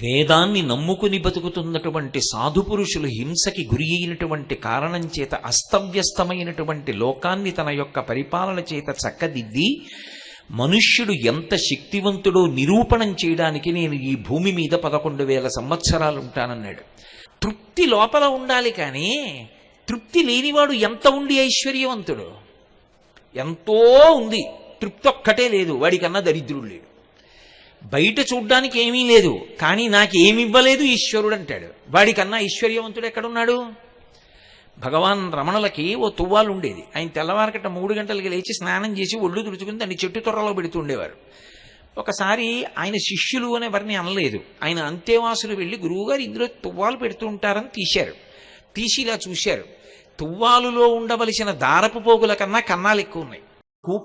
వేదాన్ని నమ్ముకుని బతుకుతున్నటువంటి సాధుపురుషులు హింసకి గురి అయినటువంటి కారణం చేత అస్తవ్యస్తమైనటువంటి లోకాన్ని తన యొక్క పరిపాలన చేత చక్కదిద్ది మనుష్యుడు ఎంత శక్తివంతుడో నిరూపణం చేయడానికి నేను ఈ భూమి మీద 11,000 సంవత్సరాలు ఉంటానన్నాడు. తృప్తి లోపల ఉండాలి, కానీ తృప్తి లేనివాడు ఎంత ఉండి ఐశ్వర్యవంతుడు? ఎంతో ఉంది, తృప్తి ఒక్కటే లేదు, వాడికన్నా దరిద్రుడు లేడు. బయట చూడ్డానికి ఏమీ లేదు, కానీ నాకేమి ఇవ్వలేదు ఈశ్వరుడు అంటాడు. వాడికన్నా ఐశ్వర్యవంతుడు ఎక్కడున్నాడు? భగవాన్ రమణులకి ఓ తువ్వాలు ఉండేది. ఆయన తెల్లవారకట్ట 3 గంటలకి లేచి స్నానం చేసి ఒళ్ళు తుడుచుకుని దాన్ని చెట్టు తొర్రలో పెడుతుండేవారు. ఒకసారి ఆయన శిష్యులు అని ఎవరిని అనలేదు. ఆయన అంతేవాసులు వెళ్ళి గురువుగారు ఇందులో తువ్వాలు పెడుతూ ఉంటారని తీశారు. తీసి ఇలా చూశారు. తువ్వాలులో ఉండవలసిన దారపు పోగుల కన్నా కన్నాలు ఎక్కువ ఉన్నాయి.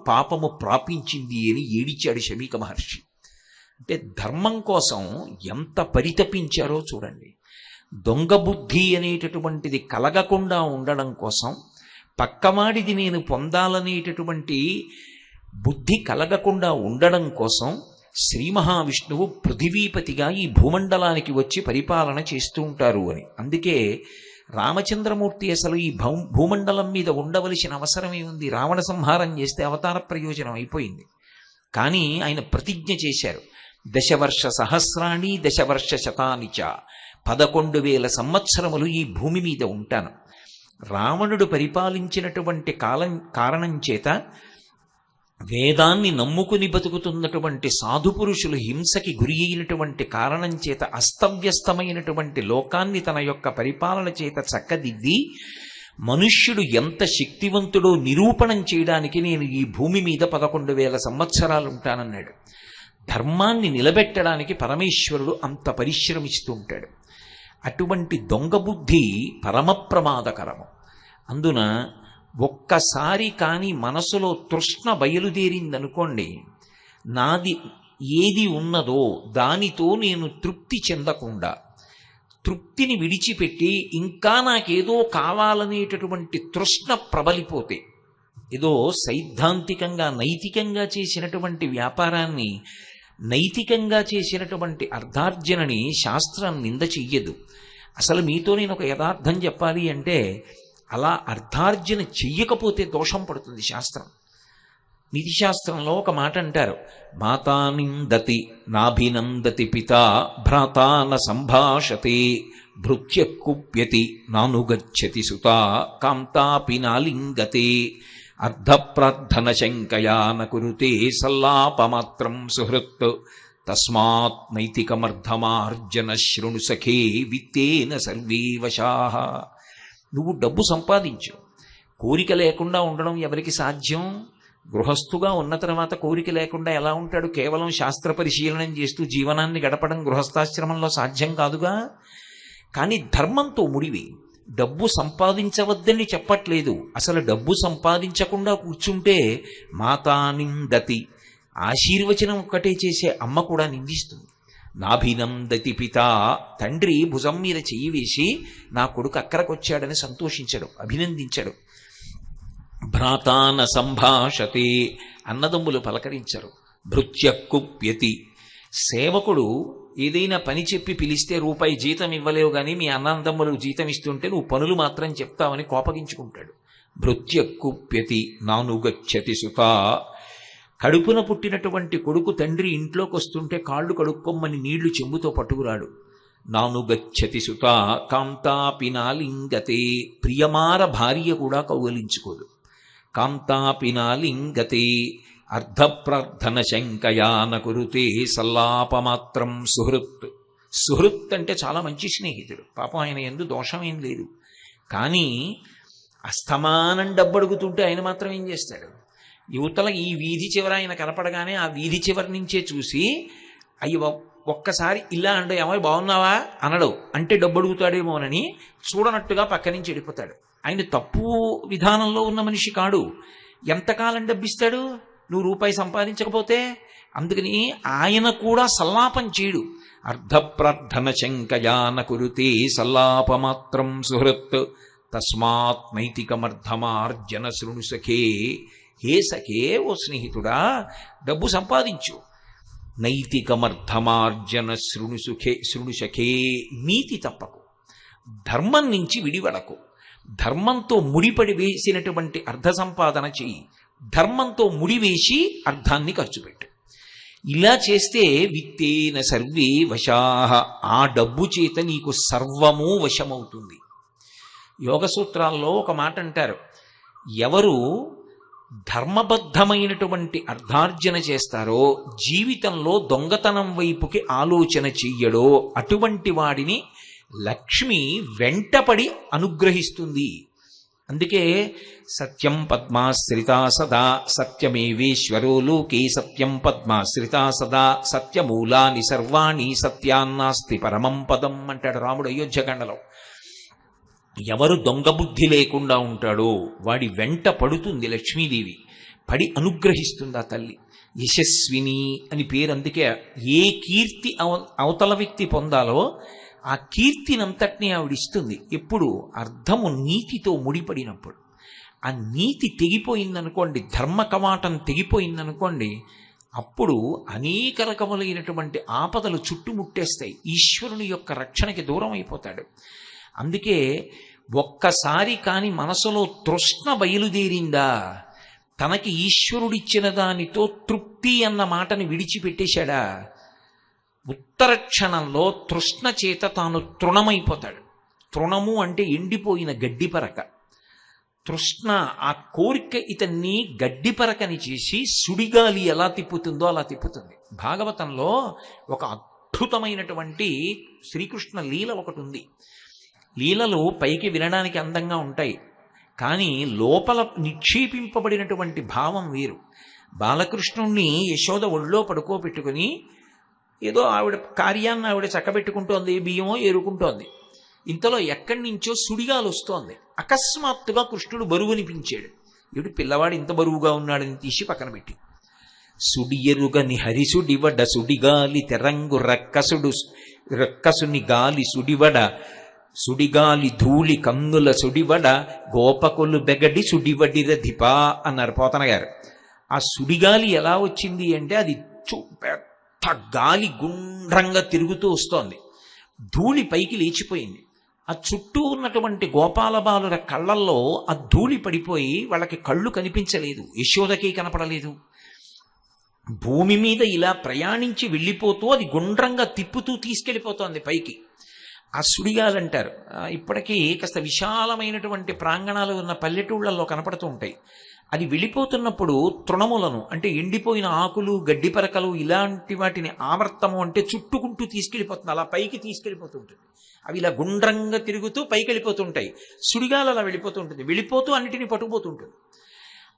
పాపము ప్రాపించింది అని ఏడిచాడు శమీక మహర్షి. అంటే ధర్మం కోసం ఎంత పరితపించారో చూడండి. దొంగ బుద్ధి అనేటటువంటిది కలగకుండా ఉండడం కోసం, పక్కవాడిది నేను పొందాలనేటటువంటి బుద్ధి కలగకుండా ఉండడం కోసం శ్రీ మహావిష్ణువు పృథివీపతిగా ఈ భూమండలానికి వచ్చి పరిపాలన చేస్తూ ఉంటారు అని. అందుకే రామచంద్రమూర్తి అసలు ఈ భూమండలం మీద ఉండవలసిన అవసరమే ఉంది. రావణ సంహారం చేస్తే అవతార ప్రయోజనం అయిపోయింది. కానీ ఆయన ప్రతిజ్ఞ చేశారు, 10 వర్ష సహస్రాణి 10 వర్ష శతానిచ, 11,000 సంవత్సరములు ఈ భూమి మీద ఉంటాను. రావణుడు పరిపాలించినటువంటి కారణం చేత వేదాన్ని నమ్ముకుని బతుకుతున్నటువంటి సాధుపురుషులు హింసకి గురి అయినటువంటి కారణం చేత అస్తవ్యస్తమైనటువంటి లోకాన్ని తన యొక్క పరిపాలన చేత చక్కదిద్ది మనుష్యుడు ఎంత శక్తివంతుడో నిరూపణం చేయడానికి నేను ఈ భూమి మీద 11,000 సంవత్సరాలు ఉంటానన్నాడు. ధర్మాన్ని నిలబెట్టడానికి పరమేశ్వరుడు అంత పరిశ్రమిస్తూ ఉంటాడు. అటువంటి దొంగ బుద్ధి పరమ ప్రమాదకరము. అందున ఒక్కసారి కానీ మనసులో తృష్ణ బయలుదేరిందనుకోండి, నాది ఏది ఉన్నదో దానితో నేను తృప్తి చెందకుండా, తృప్తిని విడిచిపెట్టి ఇంకా నాకేదో కావాలనేటటువంటి తృష్ణ ప్రబలిపోతే, ఏదో సైద్ధాంతికంగా నైతికంగా చేసినటువంటి వ్యాపారాన్ని, నైతికంగా చేసినటువంటి అర్థార్జనని శాస్త్రం నింద చెయ్యదు. అసలు మీతో నేను ఒక యథార్థం చెప్పాలి అంటే, అలా అర్థార్జన చెయ్యకపోతే దోషం పడుతుంది శాస్త్రం. నీతిశాస్త్రంలో ఒక మాట అంటారు, మాతా నిందతి నాభినందతి పితా భ్రాతా న సంభాషతే భృత్య కుప్యతి నానుగచ్చతి సుతా కాంతాపి నాలింగతే అర్ధప్రార్థన శంకయా న కురుతే సల్లాపమాత్రం సుహృత్ తస్మాత్ నైతికమర్ధమార్జన శృణు సఖే విత్తేన సర్వే వశాః. నువ్వు డబ్బు సంపాదించు, కోరిక లేకుండా ఉండడం ఎవరికి సాధ్యం? గృహస్థుగా ఉన్న తర్వాత కోరిక లేకుండా ఎలా ఉంటాడు? కేవలం శాస్త్ర పరిశీలనం చేస్తూ జీవనాన్ని గడపడం గృహస్థాశ్రమంలో సాధ్యం కాదుగా. కానీ ధర్మంతో ముడివి. డబ్బు సంపాదించవద్దని చెప్పట్లేదు, అసలు డబ్బు సంపాదించకుండా కూర్చుంటే మాతా నిందతి, ఆశీర్వచనం ఒక్కటే చేసే అమ్మ కూడా నిందిస్తుంది. నాభినందతి పిత, తండ్రి భుజం మీద చెయ్యి వేసి నా కొడుకు అక్కరకొచ్చాడని సంతోషించడు, అభినందించడు. భ్రాతాన సంభాషతే, అన్నదమ్ములు పలకరించరు. భృత్య కుప్యతి, సేవకుడు ఏదైనా పని చెప్పి పిలిస్తే రూపాయి జీతం ఇవ్వలేవు కానీ మీ అన్నదమ్ములు జీతం ఇస్తుంటే నువ్వు పనులు మాత్రం చెప్తావని కోపగించుకుంటాడు. భృత్య కుప్యతి నానుగచ్చతి సుతా, కడుపున పుట్టినటువంటి కొడుకు తండ్రి ఇంట్లోకి వస్తుంటే కాళ్ళు కడుక్కొమ్మని నీళ్లు చెంబుతో పట్టుకురాడు. నానుగచ్చతి సుతా కాంతాపి నాలింగతే, ప్రియమార భార్య కూడా కౌగలించుకోదు. కాంతాపి నాలింగతే అర్ధప్రార్థన శంకయా న కురుతే సల్లాపమాత్రం సుహృత్. సుహృత్ అంటే చాలా మంచి స్నేహితుడు, పాపం ఆయన యందు దోషం ఏం లేదు. కానీ అస్తమానం డబ్బు అడుగుతుంటే ఆయన మాత్రం ఏం చేస్తాడు? యువతల ఈ వీధి చివర ఆయన కనపడగానే ఆ వీధి చివరి నుంచే చూసి అయ్యో ఒక్కసారి ఇలా అంటే ఏమో బాగున్నావా అనడు, అంటే డబ్బు అడుగుతాడేమోనని చూడనట్టుగా పక్క నుంచి వెళ్ళిపోతాడు. ఆయన తప్పు విధానంలో ఉన్న మనిషి కాడు. ఎంతకాలం డబ్బిస్తాడు నువ్వు రూపాయి సంపాదించకపోతే? అందుకని ఆయన కూడా సల్లాపం చేయడు. అర్ధప్రార్థన శంకయా న కురుతే సల్లాపమాత్రం సుహృత్ తస్మాత్ నైతికమర్ధమార్జన శృణు సఖే. హే సఖే, ఓ స్నేహితుడా, డబ్బు సంపాదించు, నైతికమర్థమార్జన శృణుసఖే, నీతి తప్పకు, ధర్మం నుంచి విడివడకు, ధర్మంతో ముడిపడి వేసినటువంటి అర్థ సంపాదన చెయ్యి, ధర్మంతో ముడివేసి అర్థాన్ని ఖర్చు పెట్టు. ఇలా చేస్తే విత్తేన సర్వే వశాహ, ఆ డబ్బు చేత నీకు సర్వము వశమవుతుంది. యోగ సూత్రాల్లో ఒక మాట అంటారు, ఎవరు ధర్మబద్ధమైనటువంటి అర్థార్జన చేస్తారో, జీవితంలో దొంగతనం వైపుకి ఆలోచన చెయ్యడో, అటువంటి వాడిని లక్ష్మి వెంటపడి అనుగ్రహిస్తుంది. అందుకే సత్యం పద్మాశ్రితా సదా, సత్యమేవేశ్వరో లోకే సత్యం పద్మాశ్రితా సదా, సత్యమూలాని సర్వాణి సత్యాన్నాస్తి పరమం పదం అంటాడు రాముడు అయోధ్యకాండలో. ఎవరు దొంగ బుద్ధి లేకుండా ఉంటాడో వాడి వెంట పడుతుంది లక్ష్మీదేవి, పడి అనుగ్రహిస్తుంది ఆ తల్లి. యశస్విని అని పేరు. అందుకే ఏ కీర్తి అవతల వ్యక్తి పొందాలో ఆ కీర్తినంతటినీ ఆవిడిస్తుంది. ఎప్పుడు? అర్థము నీతితో ముడిపడినప్పుడు. ఆ నీతి తెగిపోయిందనుకోండి, ధర్మ కవాటం తెగిపోయిందనుకోండి, అప్పుడు అనేక రకములైనటువంటి ఆపదలు చుట్టుముట్టేస్తాయి. ఈశ్వరుని యొక్క రక్షణకి దూరం అయిపోతాడు. అందుకే ఒక్కసారి కాని మనసులో తృష్ణ బయలుదేరిందా, తనకి ఈశ్వరుడిచ్చిన దానితో తృప్తి అన్న మాటని విడిచిపెట్టేశాడా, ఉత్తర క్షణంలో తృష్ణ చేత తాను తృణమైపోతాడు. తృణము అంటే ఎండిపోయిన గడ్డిపరక. తృష్ణ, ఆ కోరిక ఇతన్ని గడ్డిపరకని చేసి సుడిగాలి ఎలా తిప్పుతుందో అలా తిప్పుతుంది. భాగవతంలో ఒక అద్భుతమైనటువంటి శ్రీకృష్ణ లీల ఒకటి ఉంది. లీలలు పైకి వినడానికి అందంగా ఉంటాయి, కానీ లోపల నిక్షేపింపబడినటువంటి భావం వేరు. బాలకృష్ణుణ్ణి యశోద ఒళ్ళో పడుకోబెట్టుకుని ఏదో ఆవిడ కార్యాన్ని ఆవిడ చక్కబెట్టుకుంటోంది, బియ్యమో ఏరుకుంటోంది. ఇంతలో ఎక్కడి నుంచో సుడిగాలు వస్తోంది. అకస్మాత్తుగా కృష్ణుడు బరువునిపించాడు. ఏడు పిల్లవాడు ఇంత బరువుగా ఉన్నాడని తీసి పక్కన పెట్టి, సుడియరుగని హరిసుడివడ సుడిగాలి తెరంగు రక్కసుని గాలి సుడివడ, సుడిగాలి ధూళి కన్నుల సుడివడ, గోపకులు బెగడి సుడివడిరధిపా అన్నారు పోతన గారు. ఆ సుడిగాలి ఎలా వచ్చింది అంటే, అది పెద్ద గాలి గుండ్రంగా తిరుగుతూ వస్తోంది. ధూళి పైకి లేచిపోయింది. ఆ చుట్టూ ఉన్నటువంటి గోపాల బాలుర కళ్ళల్లో ఆ ధూళి పడిపోయి వాళ్ళకి కళ్ళు కనిపించలేదు, యశోదకి కనపడలేదు. భూమి మీద ఇలా ప్రయాణించి వెళ్ళిపోతూ అది గుండ్రంగా తిప్పుతూ తీసుకెళ్ళిపోతోంది పైకి. ఆ సుడిగాలంటారు. ఇప్పటికీ కాస్త విశాలమైనటువంటి ప్రాంగణాలు ఉన్న పల్లెటూళ్లలో కనపడుతూ ఉంటాయి. అది వెళ్ళిపోతున్నప్పుడు తృణములను, అంటే ఎండిపోయిన ఆకులు, గడ్డిపరకలు, ఇలాంటి వాటిని ఆవర్తము అంటే చుట్టుకుంటూ తీసుకెళ్ళిపోతుంది, అలా పైకి తీసుకెళ్ళిపోతుంటుంది. అవి ఇలా గుండ్రంగా తిరుగుతూ పైకి వెళ్ళిపోతుంటాయి. సుడిగాలు అలా వెళ్ళిపోతుంటుంది, వెళ్ళిపోతూ అన్నిటినీ పట్టుకుపోతుంటుంది.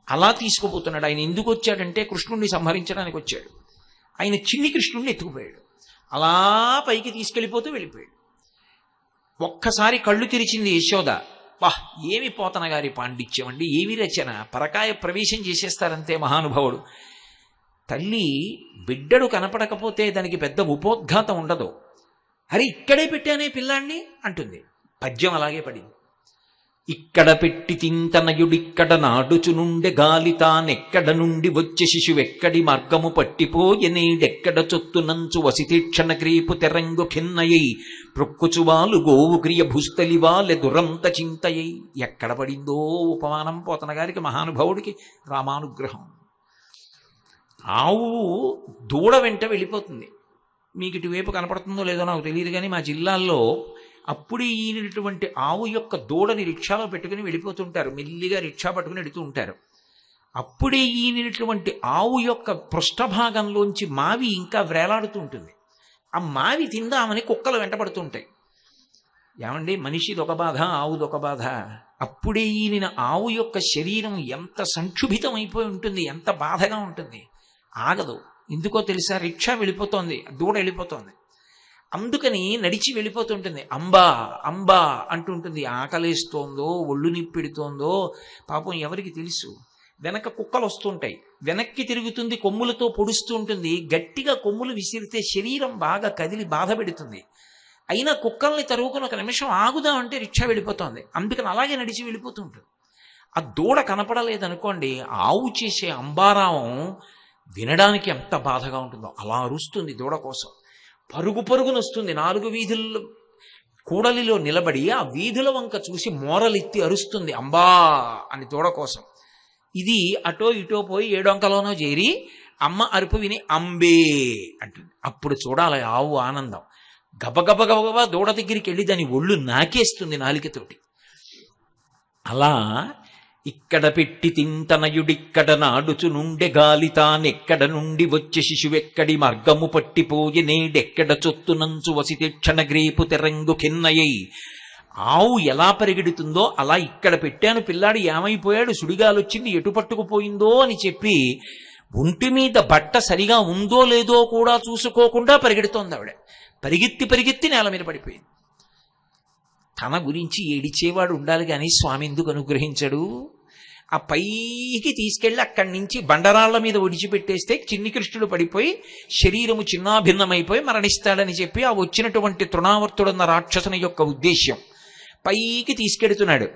అలా తీసుకుపోతున్నాడు. ఆయన ఎందుకు వచ్చాడంటే కృష్ణుణ్ణి సంహరించడానికి వచ్చాడు. ఆయన చిన్ని కృష్ణుణ్ణి ఎత్తుకుపోయాడు, అలా పైకి తీసుకెళ్ళిపోతూ వెళ్ళిపోయాడు. ఒక్కసారి కళ్ళు తెరిచింది యశోద. వాహ్, ఏమి పోతన గారి పాండిత్యం అండి, ఏమి రచన, పరకాయ ప్రవేశం చేసేస్తారంతే మహానుభావుడు. తల్లి బిడ్డడు కనపడకపోతే దానికి పెద్ద ఉపోద్ఘాతం ఉండదు. అరే ఇక్కడే పెట్టానే పిల్లాన్ని అంటుంది. పద్యం అలాగే పడింది. ఇక్కడ పెట్టి తింతనయుడిక్కడ నాడుచునుండె గాలి తానెక్కడ నుండి వచ్చే శిశువెక్కడి మార్గము పట్టిపోయనేడెక్కడ చొత్తునంచు వసితీక్షణ క్రీపు తెరంగు ఖిన్నయై ప్రొక్కుచువాలు గోవు క్రియ భూస్థలివాలె దురంత చింతయై. ఎక్కడ పడిందో ఉపమానం పోతన గారికి, మహానుభావుడికి రామానుగ్రహం. ఆవు దూడ వెంట వెళ్ళిపోతుంది. మీకు ఇటువైపు కనపడుతుందో లేదో నాకు తెలియదు, కానీ మా జిల్లాల్లో అప్పుడే ఈయనటువంటి ఆవు యొక్క దూడని రిక్షాలో పెట్టుకుని వెళ్ళిపోతుంటారు, మెల్లిగా రిక్షా పట్టుకుని వెళుతూ ఉంటారు. అప్పుడే ఈయనటువంటి ఆవు యొక్క పృష్ఠభాగంలోంచి మావి ఇంకా వేలాడుతూ ఉంటుంది. ఆ మావి తిందామని కుక్కలు వెంటబడుతుంటాయి. ఏమండి, మనిషిదొక బాధ, ఆవుదొక బాధ. అప్పుడే ఈయన ఆవు యొక్క శరీరం ఎంత సంక్షుభితం అయిపోయి ఉంటుంది, ఎంత బాధగా ఉంటుంది. ఆగదు. ఎందుకో తెలుసా? రిక్షా వెళ్ళిపోతోంది, దూడ వెళ్ళిపోతోంది. అందుకని నడిచి వెళ్ళిపోతుంటుంది. అంబా అంబా అంటుంటుంది. ఆకలేస్తోందో, ఒళ్ళు నిప్పెడుతోందో పాపం ఎవరికి తెలుసు. వెనక కుక్కలు వస్తుంటాయి, వెనక్కి తిరుగుతుంది, కొమ్ములతో పొడుస్తూ ఉంటుంది. గట్టిగా కొమ్ములు విసిరితే శరీరం బాగా కదిలి బాధ పెడుతుంది. అయినా కుక్కల్ని తరువుకుని ఒక నిమిషం ఆగుదామంటే రిక్షా వెళ్ళిపోతుంది. అందుకని అలాగే నడిచి వెళ్ళిపోతూ ఉంటుంది. ఆ దూడ కనపడలేదనుకోండి, ఆవు చేసే అంబారావం వినడానికి ఎంత బాధగా ఉంటుందో. అలా అరుస్తుంది దూడ కోసం. పరుగు పరుగునొస్తుంది. 4 వీధుల్లో కూడలిలో నిలబడి ఆ వీధుల వంక చూసి మోరలెత్తి అరుస్తుంది అంబా అని దూడ కోసం. ఇది అటో ఇటో పోయి 7 అంకలోనో చేరి అమ్మ అరుపు విని అంబే అంటుంది. అప్పుడు చూడాలి ఆవు ఆనందం. గబగబ గబగబా దూడ దగ్గరికి వెళ్ళి దాని ఒళ్ళు నాకేస్తుంది నాలికతోటి. అలా ఇక్కడ పెట్టి తింతనయుడిక్కడ నాడుచు నుండె గాలి తానెక్కడ నుండి వచ్చే శిశువెక్కడి మార్గము పట్టిపోయి నేడెక్కడ చొత్తునంచు వసితే క్షణగ్రీపు తెరంగు కిన్నయ్యి. ఆవు ఎలా పరిగెడుతుందో అలా ఇక్కడ పెట్టాను, పిల్లాడు ఏమైపోయాడు, సుడిగాలొచ్చింది, ఎటు పట్టుకుపోయిందో అని చెప్పి ఒంటి మీద బట్ట సరిగా ఉందో లేదో కూడా చూసుకోకుండా పరిగెడుతోంది ఆవిడ. పరిగెత్తి పరిగెత్తి నేల మీద పడిపోయింది. తన గురించి ఏడిచేవాడు ఉండాలి కానీ స్వామి ఎందుకు అనుగ్రహించడు? ఆ పైకి తీసుకెళ్లి అక్కడి నుంచి బండరాళ్ల మీద ఒడిచిపెట్టేస్తే చిన్ని కృష్ణుడు పడిపోయి శరీరము చిన్నాభిన్నమైపోయి మరణిస్తాడని చెప్పి ఆ వచ్చినటువంటి తృణావర్తుడన్న రాక్షసుని యొక్క ఉద్దేశ్యం. పైకి తీసుకెడుతున్నాడు.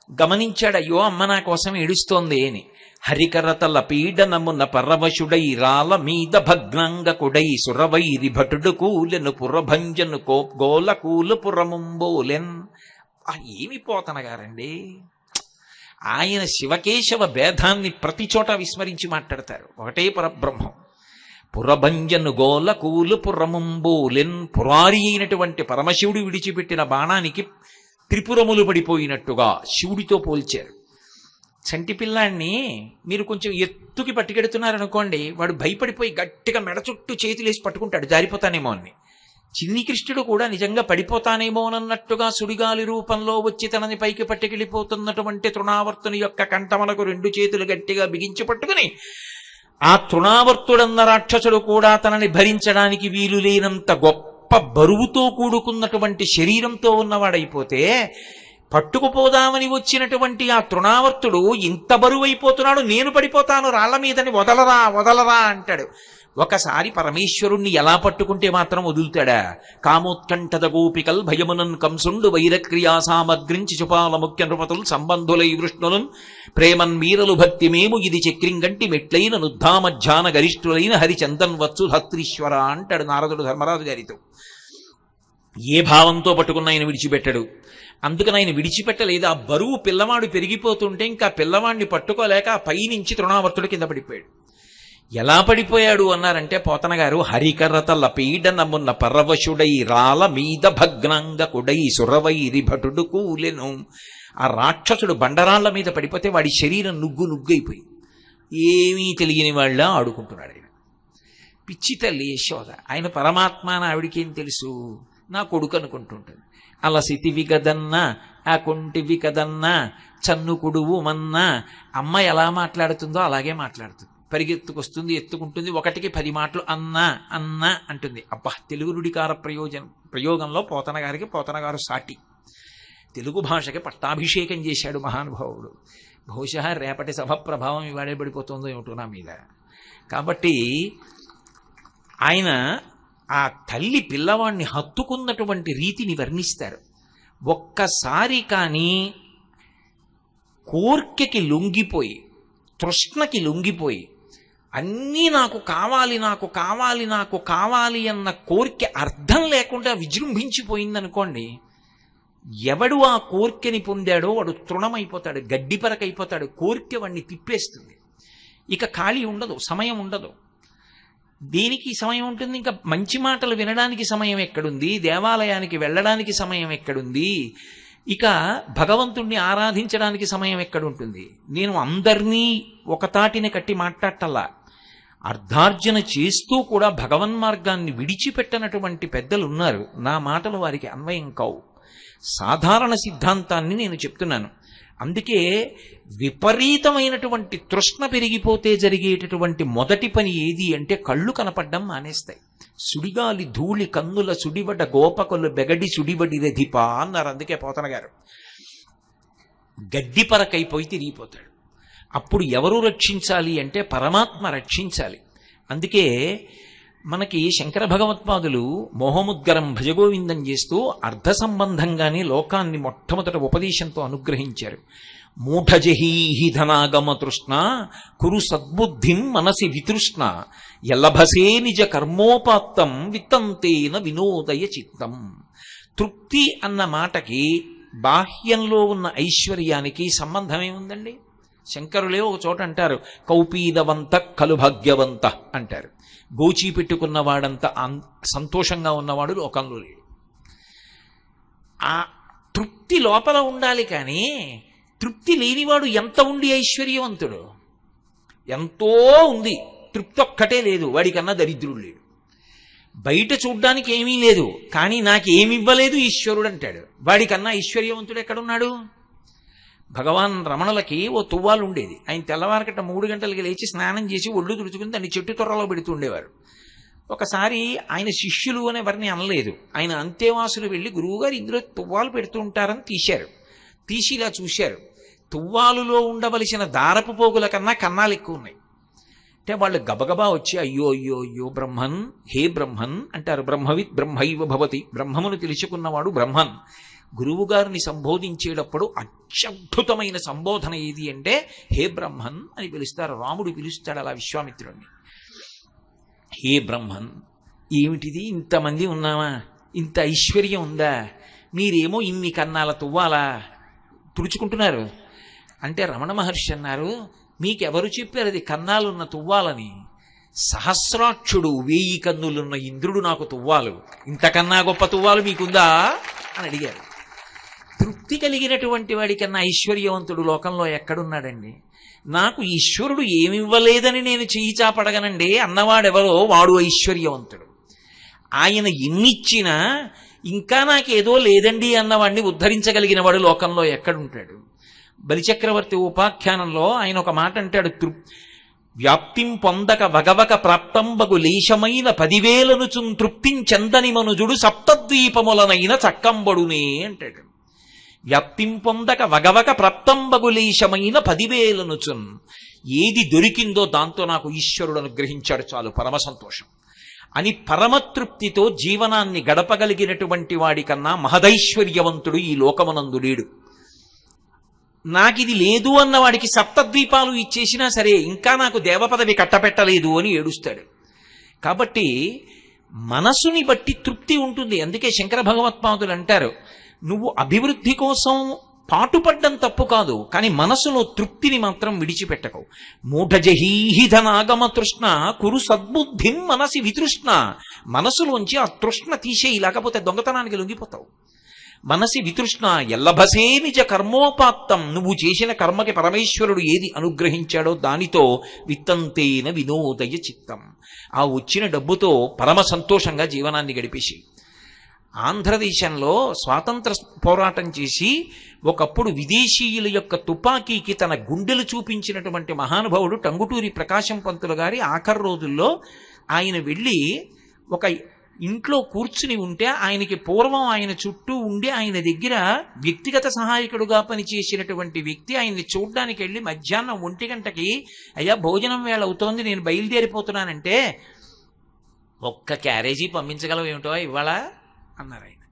గమనించాడు, అయ్యో అమ్మ నా కోసం ఏడుస్తోంది అని. హరికరతల పీడనమున పరవశుడై రాల మీద భగ్నాంగకుడై సురవైరి భటుడు కూలెను పురభంజను గోల కూలు పురముంబోలెన్. ఏమి పోతనగారండి! ఆయన శివకేశవ భేదాన్ని ప్రతి చోట విస్మరించి మాట్లాడతారు. ఒకటే పరబ్రహ్మం. పురభంజను గోల కూలు పురముంబోలెన్. పురారి అయినటువంటి పరమశివుడు విడిచిపెట్టిన బాణానికి త్రిపురములు పడిపోయినట్టుగా శివుడితో పోల్చారు. చంటి పిల్లాన్ని మీరు కొంచెం ఎత్తుకి పట్టుకెడుతున్నారనుకోండి, వాడు భయపడిపోయి గట్టిగా మెడ చుట్టూ చేతులేసి పట్టుకుంటాడు, జారిపోతానేమో అని. చిన్ని కృష్ణుడు కూడా నిజంగా పడిపోతానేమోనన్నట్టుగా సుడిగాలి రూపంలో వచ్చి తనని పైకి పట్టుకెళ్ళిపోతున్నటువంటి తృణావర్తుని యొక్క కంఠమలకు 2 చేతులు గట్టిగా బిగించి పట్టుకుని ఆ తృణావర్తుడన్న రాక్షసుడు కూడా తనని భరించడానికి వీలు లేనంత గొప్ప బరువుతో కూడుకున్నటువంటి శరీరంతో ఉన్నవాడైపోతే పట్టుకుపోదామని వచ్చినటువంటి ఆ తృణావర్తుడు ఇంత బరువైపోతున్నాడు, నేను పడిపోతాను రాళ్ల మీదని, వదలరా వదలరా అంటాడు. ఒకసారి పరమేశ్వరుణ్ణి ఎలా పట్టుకుంటే మాత్రం వదులుతాడా? కామోత్కంఠద గోపికల్ భయమునన్ కంసుండు వైరక్రియా సామగ్రించి చుపాల ముఖ్య నృపతులు సంబంధులై వృష్ణులను ప్రేమన్ మీరలు భక్తి మేము ఇది చక్రింగంటి మెట్లైన నుద్ధామధ్యాన గరిష్ఠులైన హరిచందన్ వచ్చు హత్రీశ్వర అంటాడు నారదుడు ధర్మరాజు గారితో. ఏ భావంతో పట్టుకున్న ఆయన విడిచిపెట్టాడు. అందుకని ఆయన విడిచిపెట్టలేదు. ఆ బరువు పిల్లవాడు పెరిగిపోతుంటే ఇంకా పిల్లవాడిని పట్టుకోలేక ఆ పైనుంచి తృణావర్తుడు కింద పడిపోయాడు. ఎలా పడిపోయాడు అన్నారంటే పోతన గారు, హరికరతల పీడనమున్న పరవశుడై రాల మీద భగ్నాంగకుడై సురవైరి భటుడు కూలెను. ఆ రాక్షసుడు బండరాళ్ల మీద పడిపోతే వాడి శరీరం నుగ్గైపోయింది. ఏమీ తెలియని వాళ్ళ ఆడుకుంటున్నాడు ఆయన. పిచ్చి తల్లి యశోద. ఆయన పరమాత్మ అని ఆవిడికేం తెలుసు? నా కొడుకు అనుకుంటుంటుంది. అలసితివి కదన్నా, ఆ కొంటివి కదన్నా, చన్నుకుడువు మన్నా. అమ్మ ఎలా మాట్లాడుతుందో అలాగే మాట్లాడుతుంది. పరిగెత్తుకొస్తుంది, ఎత్తుకుంటుంది, 1కి 10 మాటలు అన్నా అన్నా అంటుంది. అబ్బా, తెలుగు నుడికార ప్రయోగంలో పోతన గారు సాటి. తెలుగు భాషకి పట్టాభిషేకం చేశాడు మహానుభావుడు. బహుశా రేపటి సభ ప్రభావం ఇవాడే పడిపోతుందో ఏమిటో నా మీద. కాబట్టి ఆయన ఆ తల్లి పిల్లవాడిని హత్తుకున్నటువంటి రీతిని వర్ణిస్తారు. ఒక్కసారి కానీ కోర్కెకి లొంగిపోయి, తృష్ణకి లొంగిపోయి, అన్నీ నాకు కావాలి నాకు కావాలి నాకు కావాలి అన్న కోరిక అర్థం లేకుండా విజృంభించిపోయిందనుకోండి, ఎవడు ఆ కోర్కెని పొందాడో వాడు తృణమైపోతాడు, గడ్డిపరకైపోతాడు. కోర్కె వాడిని తిప్పేస్తుంది. ఇక ఖాళీ ఉండదు, సమయం ఉండదు. దేనికి సమయం ఉంటుంది? ఇంకా మంచి మాటలు వినడానికి సమయం ఎక్కడుంది? దేవాలయానికి వెళ్ళడానికి సమయం ఎక్కడుంది? ఇక భగవంతుణ్ణి ఆరాధించడానికి సమయం ఎక్కడుంటుంది? నేను అందరినీ ఒకతాటిని కట్టి మాట్లాడటల్లా. అర్ధార్జన చేస్తూ కూడా భగవన్మార్గాన్ని విడిచిపెట్టనటువంటి పెద్దలు ఉన్నారు. నా మాటలు వారికి అన్వయం కావు. సాధారణ సిద్ధాంతాన్ని నేను చెప్తున్నాను. అందుకే విపరీతమైనటువంటి తృష్ణ పెరిగిపోతే జరిగేటటువంటి మొదటి పని ఏది అంటే కళ్ళు కనపడ్డం మానేస్తాయి. సుడిగాలి ధూళి కన్నుల సుడివడ గోపకులు బెగడి సుడివడి రధిపా అన్నారు. అందుకే పోతన గారు గడ్డిపరకైపోయి తిరిగిపోతాడు. అప్పుడు ఎవరు రక్షించాలి అంటే పరమాత్మ రక్షించాలి. అందుకే మనకి శంకర భగవత్పాదులు మోహముద్గరం భజగోవిందం చేస్తూ అర్థ సంబంధంగానే లోకాన్ని మొట్టమొదట ఉపదేశంతో అనుగ్రహించారు. మూఢజహీహి ధనాగమ తృష్ణ కురు సద్బుద్ధిం మనసి వితృష్ణ ఎల్లభసే నిజ కర్మోపాత్తం విత్తంతేన వినోదయ చిత్తం. తృప్తి అన్న మాటకి బాహ్యంలో ఉన్న ఐశ్వర్యానికి సంబంధం ఏముందండి? శంకరులే ఒక చోట అంటారు, కౌపీదవంత కలు భాగ్యవంత అంటారు. గోచి పెట్టుకున్నవాడంత సంతోషంగా ఉన్నవాడు లోకంలో లేడు. ఆ తృప్తి లోపల ఉండాలి. కానీ తృప్తి లేనివాడు ఎంత ఉండి ఐశ్వర్యవంతుడు? ఎంతో ఉంది, తృప్తి ఒక్కటే లేదు, వాడికన్నా దరిద్రుడు లేడు. బయట చూడ్డానికి ఏమీ లేదు, కానీ నాకేమి ఇవ్వలేదు ఈశ్వరుడు అంటాడు. వాడికన్నా ఐశ్వర్యవంతుడు ఎక్కడున్నాడు? భగవాన్ రమణులకి ఓ తువ్వాలు ఉండేది. ఆయన తెల్లవారకట్ట 3 గంటలకి లేచి స్నానం చేసి ఒళ్ళు తుడుచుకుని దాన్ని చెట్టు తొర్రలో పెడుతూ ఉండేవారు. ఒకసారి ఆయన శిష్యులు అనే వారిని అనలేదు. ఆయన అంతేవాసులు వెళ్ళి, గురువుగారు ఇందులో తువ్వాలు పెడుతూ ఉంటారని తీశారు. తీసి ఇలా చూశారు, తువ్వాలులో ఉండవలసిన దారపు పోగుల కన్నా కన్నాలు ఎక్కువ ఉన్నాయి. అంటే వాళ్ళు గబగబా వచ్చి, అయ్యో అయ్యో అయ్యో బ్రహ్మన్, హే బ్రహ్మన్ అంటారు. బ్రహ్మవిత్ బ్రహ్మైవ భవతి, బ్రహ్మమును తెలుసుకున్నవాడు బ్రహ్మన్. గురువుగారిని సంబోధించేటప్పుడు అత్యద్భుతమైన సంబోధన ఏది అంటే హే బ్రహ్మన్ అని పిలుస్తారు. రాముడు పిలుస్తాడు అలా విశ్వామిత్రుడిని. హే బ్రహ్మన్, ఏమిటిది, ఇంతమంది ఉన్నామా, ఇంత ఐశ్వర్యం ఉందా, మీరేమో ఇన్ని కన్నాల తువ్వాలా తుడుచుకుంటున్నారు అంటే రమణ మహర్షి అన్నారు, మీకెవరు చెప్పారు అది కన్నాలున్న తువ్వాలని? సహస్రాక్షుడు 1000 కన్నులున్న ఇంద్రుడు నాకు తువ్వాలు, ఇంతకన్నా గొప్ప తువ్వాలు మీకుందా అని అడిగారు. తృప్తి కలిగినటువంటి వాడికన్నా ఐశ్వర్యవంతుడు లోకంలో ఎక్కడున్నాడండి? నాకు ఈశ్వరుడు ఏమివ్వలేదని నేను చెయ్యి చాపడగనండి అన్నవాడెవరో వాడు ఐశ్వర్యవంతుడు. ఆయన ఎన్నిచ్చినా ఇంకా నాకేదో లేదండి అన్నవాడిని ఉద్ధరించగలిగిన వాడు లోకంలో ఎక్కడుంటాడు? బలిచక్రవర్తి ఉపాఖ్యానంలో ఆయన ఒక మాట అంటాడు, వ్యాప్తిం పొందక వగవక ప్రాప్తంబగు లేశమైన 10,000 తృప్తించెందని మనుజుడు సప్తద్వీపములనైన చక్కంబడునే అంటాడు. వ్యాప్తిం పొందక వగవక ప్రాప్తంబగు లేశమైన 10,000 ఏది దొరికిందో దాంతో నాకు ఈశ్వరుడు అనుగ్రహించాడు చాలు, పరమ సంతోషం అని పరమతృప్తితో జీవనాన్ని గడపగలిగినటువంటి వాడికన్నా మహదైశ్వర్యవంతుడు ఈ లోకమునందు లేడు. నాకిది లేదు అన్నవాడికి సప్తద్వీపాలు ఇచ్చేసినా సరే ఇంకా నాకు దేవపదవి కట్టపెట్టలేదు అని ఏడుస్తాడు. కాబట్టి మనసుని బట్టి తృప్తి ఉంటుంది. అందుకే శంకర భగవత్పాదులు అంటారు, నువ్వు అభివృద్ధి కోసం పాటుపడ్డం తప్పు కాదు, కానీ మనసులో తృప్తిని మాత్రం విడిచిపెట్టకు. మూఢజహీహి ధనాగమ తృష్ణ కురు సద్బుద్ధిం మనసి వితృష్ణ. మనసులోంచి ఆ తృష్ణ తీసేయి, లేకపోతే దొంగతనానికి లొంగిపోతావు. మనసి వితృష్ణ ఎల్లభసే నిజ కర్మోపాత్తం. నువ్వు చేసిన కర్మకి పరమేశ్వరుడు ఏది అనుగ్రహించాడో దానితో విత్తంతేన వినోదయ చిత్తం. ఆ వచ్చిన డబ్బుతో పరమ సంతోషంగా జీవనాన్ని గడిపేసి. ఆంధ్రదేశంలో స్వాతంత్ర పోరాటం చేసి ఒకప్పుడు విదేశీయుల యొక్క తుపాకీకి తన గుండెలు చూపించినటువంటి మహానుభావుడు టంగుటూరి ప్రకాశం పంతులు గారి ఆఖరి రోజుల్లో ఆయన వెళ్ళి ఒక ఇంట్లో కూర్చుని ఉంటే ఆయనకి పూర్వం ఆయన చుట్టూ ఉండి ఆయన దగ్గర వ్యక్తిగత సహాయకుడుగా పనిచేసినటువంటి వ్యక్తి ఆయన్ని చూడ్డానికి వెళ్ళి మధ్యాహ్నం 1 గంటకి, అయ్యా భోజనం వేళ అవుతోంది నేను బయలుదేరిపోతున్నానంటే, ఒక్క క్యారేజీ పంపించగలవు ఏమిటో ఇవాళ అన్నారు ఆయన.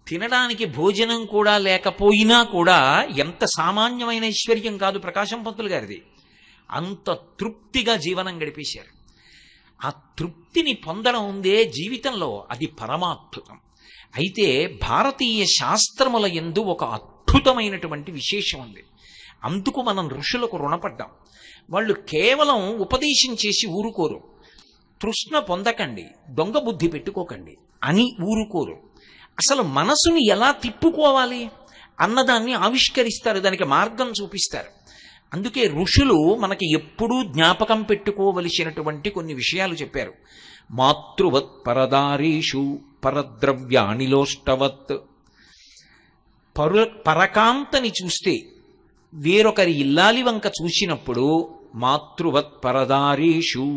తినడానికి భోజనం కూడా లేకపోయినా కూడా ఎంత సామాన్యమైన ఐశ్వర్యం కాదు ప్రకాశం పంతులు గారిది. అంత తృప్తిగా జీవనం గడిపేశారు. ఆ తృప్తిని పొందడం ఉందే జీవితంలో, అది పరమాద్భుతం. అయితే భారతీయ శాస్త్రముల యందు ఒక అద్భుతమైనటువంటి విశేషం ఉంది. అందుకు మనం ఋషులకు రుణపడ్డాం. వాళ్ళు కేవలం ఉపదేశం చేసి ఊరుకోరు. తృష్ణ పొందకండి, దొంగ బుద్ధి పెట్టుకోకండి అని ఊరుకోరు. అసలు మనసుని ఎలా తిప్పుకోవాలి అన్నదాన్ని ఆవిష్కరిస్తారు, దానికి మార్గం చూపిస్తారు. అందుకే ఋషులు మనకి ఎప్పుడూ జ్ఞాపకం పెట్టుకోవలసినటువంటి కొన్ని విషయాలు చెప్పారు. మాతృవత్ పరదారీషు పరద్రవ్యాణిలోష్టవత్. పరకాంతని చూస్తే, వేరొకరి ఇల్లాలి వంక చూసినప్పుడు మాతృవత్ పరదారీషు,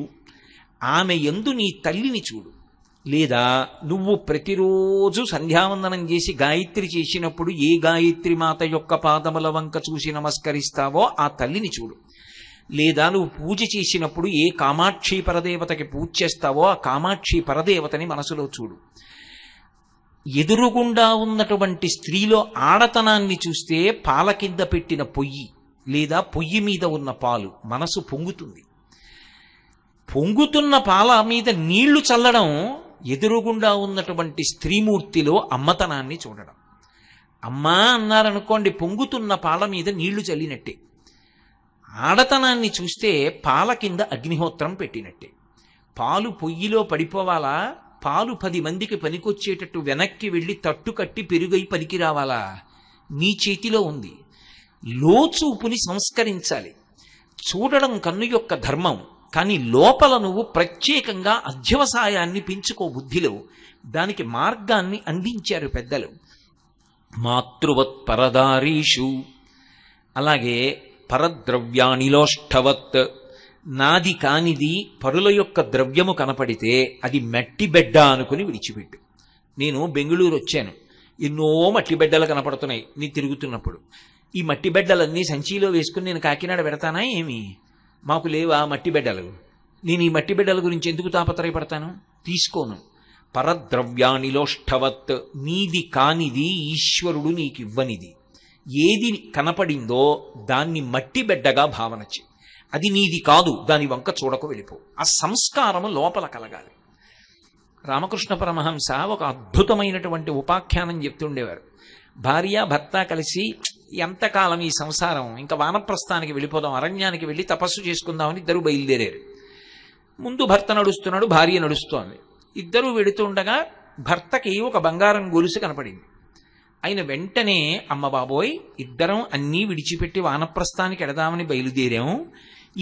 ఆమె యందు నీ తల్లిని చూడు. లేదా నువ్వు ప్రతిరోజు సంధ్యావందనం చేసి గాయత్రి చేసినప్పుడు ఏ గాయత్రి మాత యొక్క పాదముల వంక చూసి నమస్కరిస్తావో ఆ తల్లిని చూడు. లేదా నువ్వు పూజ చేసినప్పుడు ఏ కామాక్షి పరదేవతకి పూజ చేస్తావో ఆ కామాక్షి పరదేవతని మనసులో చూడు. ఎదురుగుండా ఉన్నటువంటి స్త్రీలో ఆడతనాన్ని చూస్తే పాల కింద పెట్టిన పొయ్యి లేదా పొయ్యి మీద ఉన్న పాలు మనసు పొంగుతుంది. పొంగుతున్న పాల మీద నీళ్లు చల్లడం ఎదురుగుండా ఉన్నటువంటి స్త్రీమూర్తిలో అమ్మతనాన్ని చూడడం. అమ్మా అన్నారనుకోండి, పొంగుతున్న పాల మీద నీళ్లు చల్లినట్టే. ఆడతనాన్ని చూస్తే పాల కింద అగ్నిహోత్రం పెట్టినట్టే. పాలు పొయ్యిలో పడిపోవాలా? పాలు 10 మందికి పనికొచ్చేటట్టు వెనక్కి వెళ్ళి తట్టు కట్టి పెరుగై పనికి రావాలా? నీ చేతిలో ఉంది. లోచూపుని సంస్కరించాలి. చూడడం కన్ను యొక్క ధర్మం, కానీ లోపల నువ్వు ప్రత్యేకంగా అధ్యవసాయాన్ని పెంచుకో బుద్ధిలో. దానికి మార్గాన్ని అందించారు పెద్దలు. మాతృవత్ పరదారీషు, అలాగే పరద్రవ్యానిలోష్ఠవత్, నాది కానిది పరుల యొక్క ద్రవ్యము కనపడితే అది మట్టి బెడ్డ అనుకుని విడిచిపెట్టు. నేను బెంగుళూరు వచ్చాను, ఎన్నో మట్టి బెడ్డలు కనపడుతున్నాయి. నీ తిరుగుతున్నప్పుడు ఈ మట్టి బెడ్డలన్నీ సంచిలో వేసుకుని నేను కాకినాడ పెడతానా ఏమి? మాకు లేవా మట్టి బిడ్డలు? నేను ఈ మట్టి బిడ్డల గురించి ఎందుకు తాపత్రయపడతాను? తీసుకోను. పరద్రవ్యానిలోష్ఠవత్, నీది కానిది ఈశ్వరుడు నీకివ్వనిది ఏది కనపడిందో దాన్ని మట్టి బిడ్డగా భావన చెయ్యి. అది నీది కాదు, దాని వంక చూడకు, వెళ్ళిపో. ఆ సంస్కారము లోపల కలగాలి. రామకృష్ణ పరమహంస ఒక అద్భుతమైనటువంటి ఉపాఖ్యానం చెప్తుండేవారు. భార్య భర్త కలిసి ఎంతకాలం ఈ సంసారం, ఇంకా వానప్రస్థానికి వెళ్ళిపోదాం, అరణ్యానికి వెళ్ళి తపస్సు చేసుకుందామని ఇద్దరు బయలుదేరారు. ముందు భర్త నడుస్తున్నాడు, భార్య నడుస్తోంది. ఇద్దరూ వెడుతుండగా భర్తకి ఒక బంగారం గొలుసు కనపడింది. ఆయన వెంటనే, అమ్మ బాబోయ్, ఇద్దరం అన్నీ విడిచిపెట్టి వానప్రస్థానికి ఎడదామని బయలుదేరాము,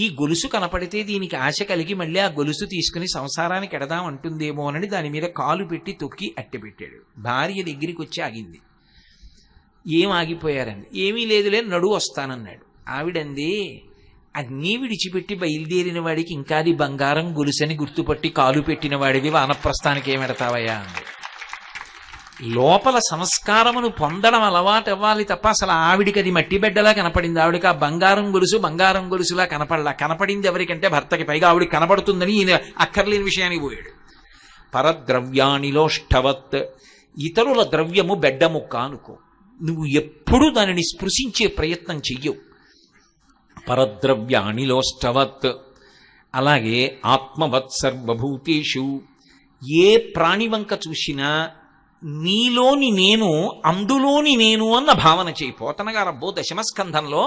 ఈ గొలుసు కనపడితే దీనికి ఆశ కలిగి మళ్ళీ ఆ గొలుసు తీసుకుని సంసారానికి ఎడదాం అంటుందేమోనని దాని మీద కాలు పెట్టి తొక్కి అట్టెపెట్టాడు. భార్య దగ్గరికి వచ్చి ఆగింది. ఏం ఆగిపోయారండి? ఏమీ లేదులే, నడువు వస్తానన్నాడు. ఆవిడంది, అన్నీ విడిచిపెట్టి బయలుదేరిన వాడికి ఇంకా అది బంగారం గొలుసని గుర్తుపట్టి కాలు పెట్టిన వాడివి వానప్రస్థానికి ఏమెడతావయ్యా అంది. లోపల సంస్కారమును పొందడం అలవాటు అవ్వాలి తప్ప అసలు ఆవిడికి అది మట్టి బిడ్డలా కనపడింది. ఆవిడికి ఆ బంగారం గొలుసులా కనపడింది ఎవరికంటే భర్తకి. పైగా ఆవిడికి కనపడుతుందని ఈయన అక్కర్లేని విషయానికి పోయాడు. పరద్రవ్యానిలోష్ఠవత్, ఇతరుల ద్రవ్యము బెడ్డ ముక్క అనుకో, నువ్వు ఎప్పుడూ దానిని స్పృశించే ప్రయత్నం చెయ్యవు. పరద్రవ్యానిలోష్ఠవత్, అలాగే ఆత్మవత్ సర్వభూతేషు, ఏ ప్రాణి వంక చూసినా నీలోని నేను అందులోని నేను అన్న భావన చేయి. పోతన గారు అబ్బో దశమస్కంధంలో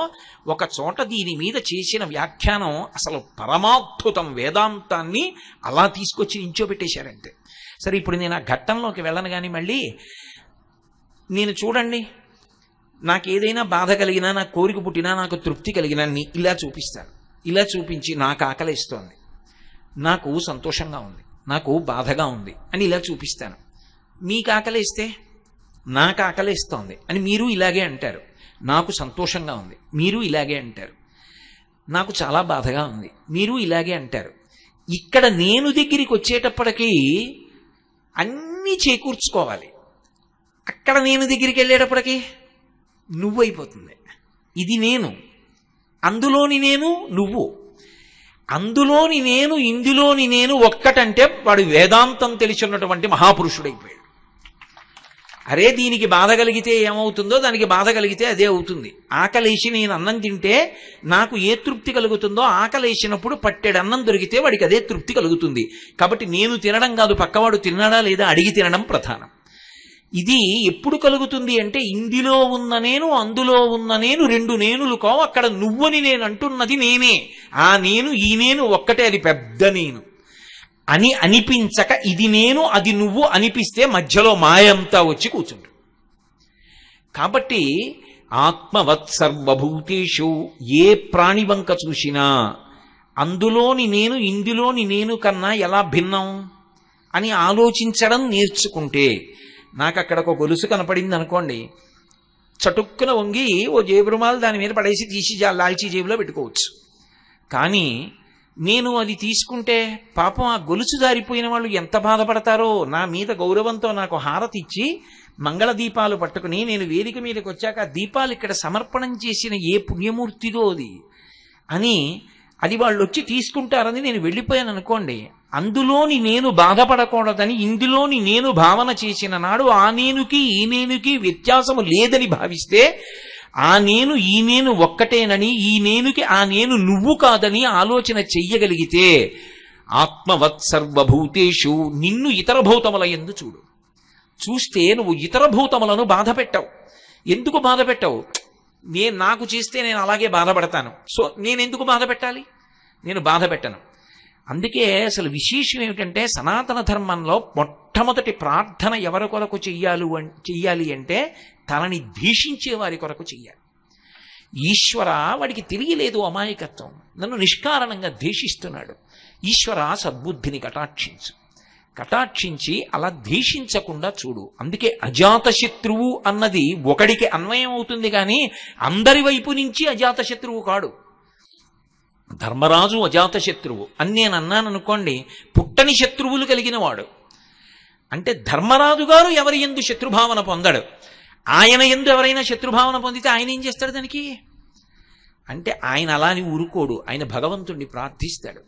ఒక చోట దీని మీద చేసిన వ్యాఖ్యానం అసలు పరమాద్భుతం. వేదాంతాన్ని అలా తీసుకొచ్చి నించోబెట్టేశారంటే. సరే, ఇప్పుడు నేను ఆ ఘట్టంలోకి వెళ్ళను, కానీ మళ్ళీ నేను చూడండి, నాకు ఏదైనా బాధ కలిగినా, నాకు కోరిక పుట్టినా, నాకు తృప్తి కలిగినా ఇలా చూపిస్తాను. ఇలా చూపించి నాకు ఆకలిస్తోంది, నాకు సంతోషంగా ఉంది, నాకు బాధగా ఉంది అని ఇలా చూపిస్తాను. మీకు ఆకలిస్తే నాకు ఆకలిస్తోంది అని మీరు ఇలాగే అంటారు. నాకు సంతోషంగా ఉంది, మీరు ఇలాగే అంటారు. నాకు చాలా బాధగా ఉంది, మీరు ఇలాగే అంటారు. ఇక్కడ నేను దగ్గరికి వచ్చేటప్పటికీ అన్నీ చేకూర్చుకోవాలి. అక్కడ నేను దగ్గరికి వెళ్ళేటప్పటికీ నువ్వైపోతుంది. ఇది నేను, అందులోని నేను నువ్వు, అందులోని నేను ఇందులోని నేను ఒక్కటంటే వాడు వేదాంతం తెలిసినటువంటి మహాపురుషుడైపోయాడు. అరే, దీనికి బాధ కలిగితే ఏమవుతుందో దానికి బాధ కలిగితే అదే అవుతుంది. ఆకలేసి నేను అన్నం తింటే నాకు ఏ తృప్తి కలుగుతుందో, ఆకలేసినప్పుడు పట్టెడు అన్నం దొరికితే వాడికి అదే తృప్తి కలుగుతుంది. కాబట్టి నేను తినడం కాదు, పక్కవాడు తిన్నాడా లేదా అడిగి తినడం ప్రధానం. ఇది ఎప్పుడు కలుగుతుంది అంటే, ఇందులో ఉన్న నేను అందులో ఉన్న నేను రెండు నేనులు కావు, అక్కడ నువ్వని నేను అంటున్నది నేనే. ఆ నేను ఈ నేను ఒక్కటే, అది పెద్ద నేను అని అనిపించక ఇది నేను అది నువ్వు అనిపిస్తే మధ్యలో మాయంతా వచ్చి కూర్చుంటు. కాబట్టి ఆత్మవత్ సర్వభూతేషు, ఏ ప్రాణి వంక చూసినా అందులోని నేను ఇందులోని నేను కన్నా ఎలా భిన్నం అని ఆలోచించడం నేర్చుకుంటే, నాకు అక్కడ ఒక గొలుసు కనపడింది అనుకోండి, చటుక్కున వంగి ఓ జేబు రుమాలు దాని మీద పడేసి తీసి లాల్చీ జేబులో పెట్టుకోవచ్చు. కానీ నేను అది తీసుకుంటే పాపం ఆ గొలుసు జారిపోయిన వాళ్ళు ఎంత బాధపడతారో. నా మీద గౌరవంతో నాకు హారతి ఇచ్చి మంగళ దీపాలు పట్టుకుని నేను వేదిక మీదకి వచ్చాక ఆ దీపాలు ఇక్కడ సమర్పణం చేసిన ఏ పుణ్యమూర్తిదో అది అని అది వాళ్ళు వచ్చి తీసుకుంటారని నేను వెళ్ళిపోయాను అనుకోండి, అందులోని నేను బాధపడకూడదని ఇందులోని నేను భావన చేసిన నాడు ఆ నేనుకి ఈ నేనుకి వ్యత్యాసము లేదని భావిస్తే ఆ నేను ఈ నేను ఒక్కటేనని ఈ నేనుకి ఆ నేను నువ్వు కాదని ఆలోచన చెయ్యగలిగితే ఆత్మవత్ సర్వభూతేషు నిన్ను ఇతర భూతముల యందు చూడు. చూస్తే నువ్వు ఇతర భూతములను బాధ పెట్టవు. ఎందుకు బాధ పెట్టవు? నాకు చేస్తే నేను అలాగే బాధపడతాను, సో నేనెందుకు బాధ పెట్టాలి? నేను బాధ పెట్టను. అందుకే అసలు విశేషం ఏమిటంటే సనాతన ధర్మంలో మొట్టమొదటి ప్రార్థన ఎవరి కొరకు చెయ్యాలి అంటే తనని ద్వేషించే వారి కొరకు చెయ్యాలి. ఈశ్వర, వాడికి తెలియలేదు అమాయకత్వం, నన్ను నిష్కారణంగా ద్వేషిస్తున్నాడు, ఈశ్వర సద్బుద్ధిని కటాక్షించి అలా ద్వేషించకుండా చూడు. అందుకే అజాతశత్రువు అన్నది ఒకడికి అన్వయం అవుతుంది కానీ అందరి వైపు నుంచి అజాతశత్రువు కాడు. ధర్మరాజు అజాతశత్రువు అని నేను అన్నాను అనుకోండి, పుట్టని శత్రువులు కలిగిన వాడు. అంటే ధర్మరాజు గారు ఎవరి యందు శత్రుభావన పొందడు. ఆయన యందు ఎవరైనా శత్రుభావన పొందితే ఆయన ఏం చేస్తాడు దానికి? అంటే ఆయన అలా అని ఊరుకోడు, ఆయన భగవంతుణ్ణి ప్రార్థిస్తాడు.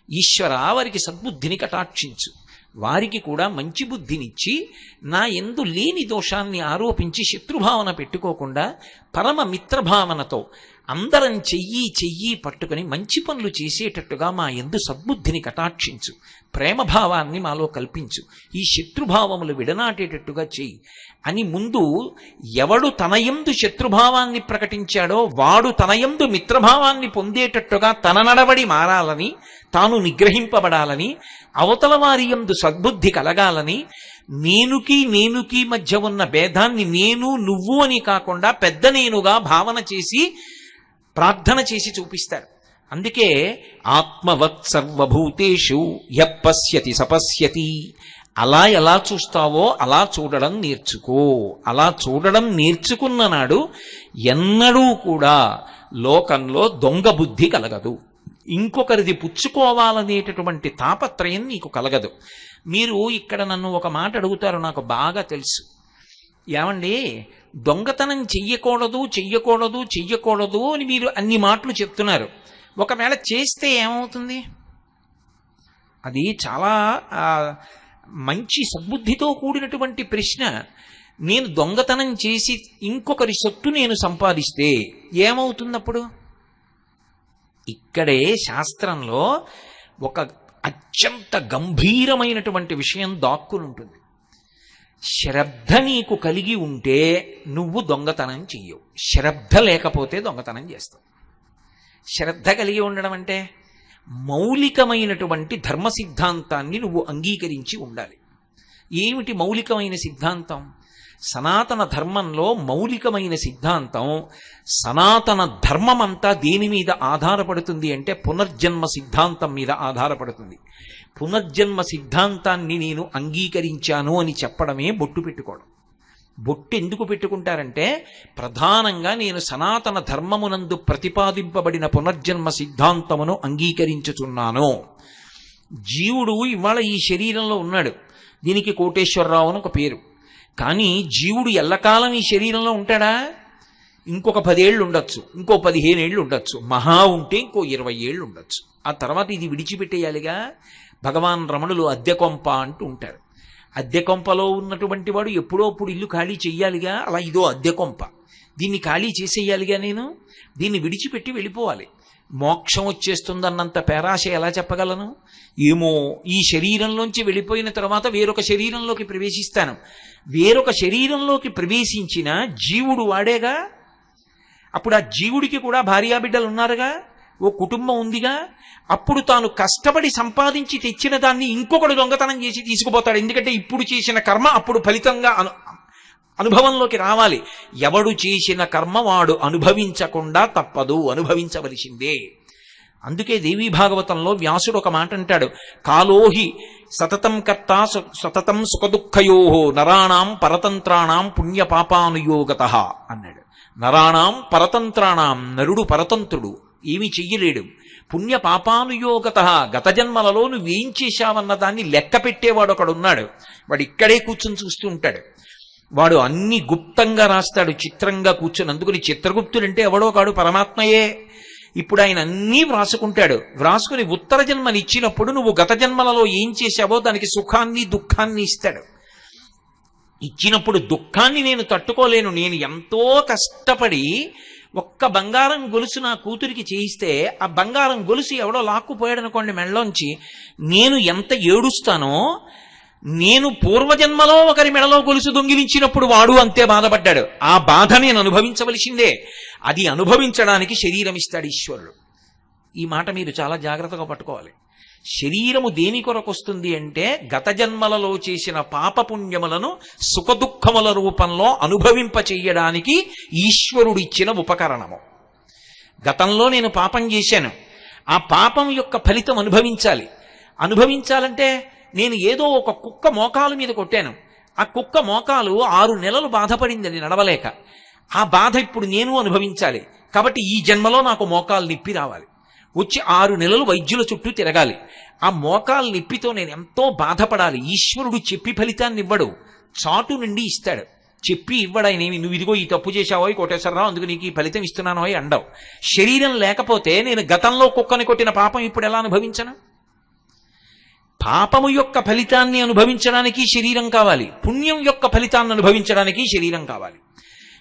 ఈశ్వర, వారికి సద్బుద్ధిని కటాక్షించు, వారికి కూడా మంచి బుద్ధినిచ్చి నా యందు లేని దోషాన్ని ఆరోపించి శత్రుభావన పెట్టుకోకుండా పరమ మిత్రభావనతో అందరం చెయ్యి పట్టుకుని మంచి పనులు చేసేటట్టుగా మా యందు సద్బుద్ధిని కటాక్షించు, ప్రేమభావాన్ని మాలో కల్పించు, ఈ శత్రుభావములు విడనాటేటట్టుగా చెయ్యి అని ముందు ఎవడు తన యందు శత్రుభావాన్ని ప్రకటించాడో వాడు తన యందు మిత్రభావాన్ని పొందేటట్టుగా తన నడవడి మారాలని, తాను నిగ్రహింపబడాలని, అవతల వారి యందు సద్బుద్ధి కలగాలని, నేనుకి మధ్య ఉన్న భేదాన్ని నేను నువ్వు అని కాకుండా పెద్ద నేనుగా భావన చేసి ప్రార్థన చేసి చూపిస్తారు. అందుకే ఆత్మవత్ సర్వభూతేషు యప్పశ్యతి సపశ్యతి, అలా ఎలా చూస్తావో అలా చూడడం నేర్చుకో. అలా చూడడం నేర్చుకున్న నాడు ఎన్నడూ కూడా లోకంలో దొంగ బుద్ధి కలగదు, ఇంకొకరిది పుచ్చుకోవాలనేటటువంటి తాపత్రయం నీకు కలగదు. మీరు ఇక్కడ నన్ను ఒక మాట అడుగుతారు, నాకు బాగా తెలుసు. ఏమండి, దొంగతనం చెయ్యకూడదు అని మీరు అన్ని మాటలు చెప్తున్నారు. ఒకవేళ చేస్తే ఏమవుతుంది? అది చాలా మంచి సద్బుద్ధితో కూడినటువంటి ప్రశ్న. నేను దొంగతనం చేసి ఇంకొకరి సొత్తు నేను సంపాదిస్తే ఏమవుతున్నప్పుడు? ఇక్కడే శాస్త్రంలో ఒక అత్యంత గంభీరమైనటువంటి విషయం దాక్కుని ఉంటుంది. శ్రద్ధ నీకు కలిగి ఉంటే నువ్వు దొంగతనం చెయ్యవు, శ్రద్ధ లేకపోతే దొంగతనం చేస్తావు. శ్రద్ధ కలిగి ఉండడం అంటే మౌలికమైనటువంటి ధర్మ సిద్ధాంతాన్ని నువ్వు అంగీకరించి ఉండాలి. ఏమిటి మౌలికమైన సిద్ధాంతం? సనాతన ధర్మంలో మౌలికమైన సిద్ధాంతం, సనాతన ధర్మం అంతా దేని మీద ఆధారపడుతుంది అంటే పునర్జన్మ సిద్ధాంతం మీద ఆధారపడుతుంది. పునర్జన్మ సిద్ధాంతాన్ని నేను అంగీకరించాను అని చెప్పడమే బొట్టు పెట్టుకోవడం. బొట్టు ఎందుకు పెట్టుకుంటారంటే ప్రధానంగా నేను సనాతన ధర్మమునందు ప్రతిపాదింపబడిన పునర్జన్మ సిద్ధాంతమును అంగీకరించుచున్నాను. జీవుడు ఇవాళ ఈ శరీరంలో ఉన్నాడు, దీనికి కోటేశ్వరరావు అని ఒక పేరు. కానీ జీవుడు ఎల్లకాలం ఈ శరీరంలో ఉంటాడా? ఇంకొక 10 ఏళ్ళు ఉండొచ్చు, ఇంకో 15 ఏళ్ళు ఉండొచ్చు, మహా ఉంటే ఇంకో 20 ఏళ్ళు ఉండొచ్చు. ఆ తర్వాత ఇది విడిచిపెట్టేయాలిగా. భగవాన్ రమణులు అద్దె కొంప అంటూ ఉంటారు. అద్దె కొంపలో ఉన్నటువంటి వాడు ఎప్పుడో అప్పుడు ఇల్లు ఖాళీ చెయ్యాలిగా. అలా ఇదో అద్దె కొంప, దీన్ని ఖాళీ చేసేయాలిగా. నేను దీన్ని విడిచిపెట్టి వెళ్ళిపోవాలి. మోక్షం వచ్చేస్తుందన్నంత పేరాశ ఎలా చెప్పగలను? ఏమో, ఈ శరీరంలోంచి వెళ్ళిపోయిన తర్వాత వేరొక శరీరంలోకి ప్రవేశిస్తాను. వేరొక శరీరంలోకి ప్రవేశించిన జీవుడు వాడేగా. అప్పుడు ఆ జీవుడికి కూడా భార్యాబిడ్డలు ఉన్నారుగా, ఓ కుటుంబం ఉందిగా. అప్పుడు తాను కష్టపడి సంపాదించి తెచ్చిన దాన్ని ఇంకొకడు దొంగతనం చేసి తీసుకుపోతాడు. ఎందుకంటే ఇప్పుడు చేసిన కర్మ అప్పుడు ఫలితంగా అనుభవంలోకి రావాలి. ఎవడు చేసిన కర్మ వాడు అనుభవించకుండా తప్పదు, అనుభవించవలసిందే. అందుకే దేవీ భాగవతంలో వ్యాసుడు ఒక మాట అంటాడు, కాలోహి సతతం కర్త సతతం సుఖదుఃఖయో నరాణాం పరతంత్రాణం పుణ్యపాపానుయోగత అన్నాడు. నరాణాం పరతంత్రాణం, నరుడు పరతంత్రుడు, ఏమి చెయ్యలేడు. పుణ్యపాపానుయోగత, గత జన్మలలో నువ్వేం చేశావన్న దాన్ని లెక్క పెట్టేవాడు ఒకడున్నాడు. వాడు ఇక్కడే కూర్చొని చూస్తూ ఉంటాడు. వాడు అన్ని గుప్తంగా రాస్తాడు, చిత్రంగా కూర్చొని. అందుకని చిత్రగుప్తుడంటే ఎవడో కాడు, పరమాత్మయే. ఇప్పుడు ఆయన అన్నీ వ్రాసుకుంటాడు. వ్రాసుకుని ఉత్తర జన్మని ఇచ్చినప్పుడు నువ్వు గత జన్మలలో ఏం చేశావో దానికి సుఖాన్ని దుఃఖాన్ని ఇస్తాడు. ఇచ్చినప్పుడు దుఃఖాన్ని నేను తట్టుకోలేను, నేను ఎంతో కష్టపడి ఒక్క బంగారం గొలుసు నా కూతురికి చేయిస్తే ఆ బంగారం గొలుసు ఎవడో లాక్కుపోయాడు అనుకోండి మెడలోంచి, నేను ఎంత ఏడుస్తానో, నేను పూర్వజన్మలో ఒకరి మెడలో గొలుసు దొంగిలించినప్పుడు వాడు అంతే బాధపడ్డాడు. ఆ బాధ నేను అనుభవించవలసిందే. అది అనుభవించడానికి శరీరం ఇస్తాడు ఈశ్వరుడు. ఈ మాట మీరు చాలా జాగ్రత్తగా పట్టుకోవాలి. శరీరము దేని కొరకు వస్తుంది అంటే గత జన్మలలో చేసిన పాపపుణ్యములను సుఖదుఖముల రూపంలో అనుభవింప చెయ్యడానికి ఈశ్వరుడు ఇచ్చిన ఉపకరణము. గతంలో నేను పాపం చేశాను, ఆ పాపం యొక్క ఫలితం అనుభవించాలి. అనుభవించాలంటే నేను ఏదో ఒక కుక్క మోకాలు మీద కొట్టాను, ఆ కుక్క మోకాలు 6 నెలలు బాధపడింది నడవలేక, ఆ బాధ ఇప్పుడు నేను అనుభవించాలి. కాబట్టి ఈ జన్మలో నాకు మోకాలు నిప్పి రావాలి, వచ్చి 6 నెలలు వైద్యుల చుట్టూ తిరగాలి. ఆ మోకాలు నిప్పితో నేను ఎంతో బాధపడాలి. ఈశ్వరుడు చెప్పి ఫలితాన్ని ఇవ్వడు, చాటు నుండి ఇస్తాడు. చెప్పి ఇవ్వడాయనేమి, నువ్వు ఇదిగో ఈ తప్పు చేశావో కోటేశ్వరరావు అందుకు నీకు ఈ ఫలితం ఇస్తున్నానో అండవు. శరీరం లేకపోతే నేను గతంలో కుక్కని కొట్టిన పాపం ఇప్పుడు ఎలా అనుభవించను? పాపము యొక్క ఫలితాన్ని అనుభవించడానికి శరీరం కావాలి, పుణ్యం యొక్క ఫలితాన్ని అనుభవించడానికి శరీరం కావాలి.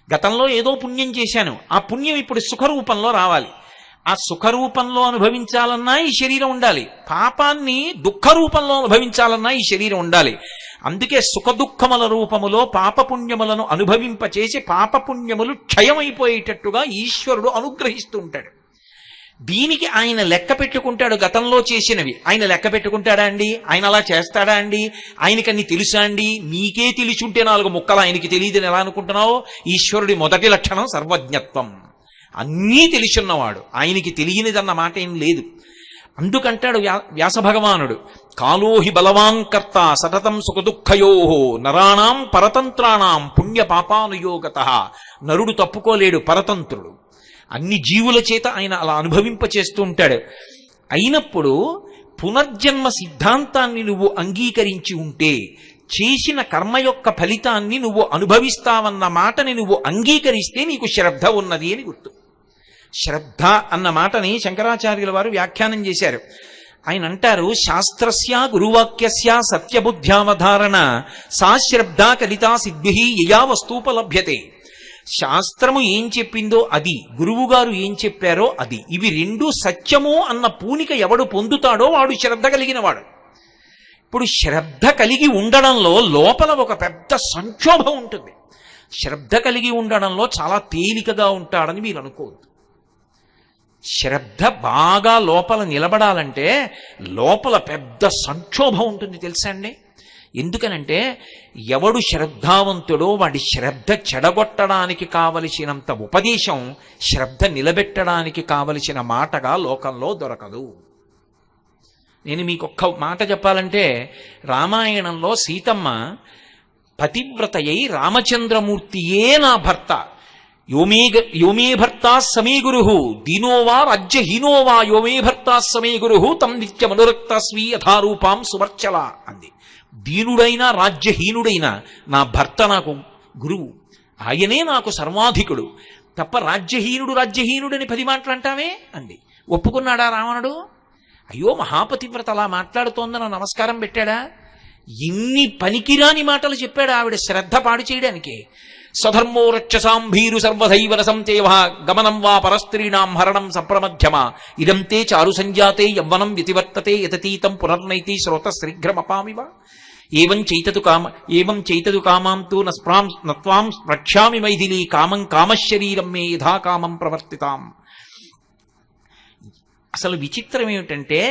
గతంలో ఏదో పుణ్యం చేశాను, ఆ పుణ్యం ఇప్పుడు సుఖరూపంలో రావాలి. ఆ సుఖరూపంలో అనుభవించాలన్నా ఈ శరీరం ఉండాలి, పాపాన్ని దుఃఖ రూపంలో అనుభవించాలన్నా ఈ శరీరం ఉండాలి. అందుకే సుఖదుఖముల రూపములో పాపపుణ్యములను అనుభవింపచేసి పాపపుణ్యములు క్షయమైపోయేటట్టుగా ఈశ్వరుడు అనుగ్రహిస్తూ ఉంటాడు. దీనికి ఆయన లెక్క పెట్టుకుంటాడు. గతంలో చేసినవి ఆయన లెక్క పెట్టుకుంటాడా అండి? ఆయన అలా చేస్తాడా అండి? ఆయనకి అన్ని తెలుసా అండి? మీకే తెలిసుంటే 4 ముక్కలు ఆయనకి తెలియదని ఎలా అనుకుంటున్నావు? ఈశ్వరుడి మొదటి లక్షణం సర్వజ్ఞత్వం. అన్నీ తెలిసున్నవాడు, ఆయనకి తెలియనిదన్న మాట ఏం లేదు. అందుకంటాడు వ్యాస భగవానుడు, కాలోహి బలవాంకర్త సతతం సుఖదుఃఖయో నరాణాం పరతంత్రాణం పుణ్య పాపానుయోగత. నరుడు తప్పుకోలేడు, పరతంత్రుడు. అన్ని జీవుల చేత ఆయన అలా అనుభవింపచేస్తూ ఉంటాడు. అయినప్పుడు పునర్జన్మ సిద్ధాంతాన్ని నువ్వు అంగీకరించి ఉంటే, చేసిన కర్మ యొక్క ఫలితాన్ని నువ్వు అనుభవిస్తావన్న మాటని నువ్వు అంగీకరిస్తే నీకు శ్రద్ధ ఉన్నది అని గుర్తు. శ్రద్ధ అన్న మాటని శంకరాచార్యుల వారు వ్యాఖ్యానం చేశారు. ఆయన అంటారు, శాస్త్రస్య గురువాక్యస్య సత్యబుద్ధ్యావధారణ సా శ్రద్ధ కలితా సిద్భి యయా వస్తూపలభ్యతే. శాస్త్రము ఏం చెప్పిందో అది, గురువుగారు ఏం చెప్పారో అది, ఇవి 2 సత్యము అన్న పూనిక ఎవడు పొందుతాడో వాడు శ్రద్ధ కలిగిన వాడు. ఇప్పుడు శ్రద్ధ కలిగి ఉండడంలో లోపల ఒక పెద్ద సంక్షోభం ఉంటుంది. శ్రద్ధ కలిగి ఉండడంలో చాలా తేలికగా ఉంటాడని మీరు అనుకోవద్దు. శ్రద్ధ బాగా లోపల నిలబడాలంటే లోపల పెద్ద సంక్షోభం ఉంటుంది తెలుసా అండి? ఎందుకనంటే ఎవడు శ్రద్ధావంతుడో వాడి శ్రద్ధ చెడగొట్టడానికి కావలసినంత ఉపదేశం శ్రద్ధ నిలబెట్టడానికి కావలసిన మాటగా లోకంలో దొరకదు. నేను మీకు ఒక్క మాట చెప్పాలంటే, రామాయణంలో సీతమ్మ పతివ్రతయై రామచంద్రమూర్తియే నా భర్త, యోమే భర్తా సమే గురు దీనోవా రాజ్యహీనోవా యోమే భర్తా సమే గురు తం నిత్యమనురక్తస్వీ యథారూపాం సువర్చల అంది. దీనుడైనా రాజ్యహీనుడైనా నా భర్త నాకు గురువు, ఆయనే నాకు సర్వాధికుడు తప్ప రాజ్యహీనుడని 10 మాటలు అంటావే అంది. ఒప్పుకున్నాడా రావణుడు? అయ్యో మహాపతివ్రత అలా మాట్లాడుతోందని నమస్కారం పెట్టాడా? ఇన్ని పనికిరాని మాటలు చెప్పాడు ఆవిడ శ్రద్ధ పాడు చేయడానికి. స్వధర్మో రక్షసాం భీరు సర్వధైవన సంచేవ గమనం వా పరస్త్రీణాం హరణం సంప్రమధ్యమ ఇదంతే చారు సంజాతే యవ్వనం వ్యతివర్తతే యతతీతం పునర్నైతి శ్రోత శీఘ్రమపామివ ఏవం చైతదు కామాం తు నత్వాం రక్ష్యామి మైథిలీ కామం కామశరీరం మే యథా కామం ప్రవర్తితాం. అసలు విచిత్రం ఏమిటంటే,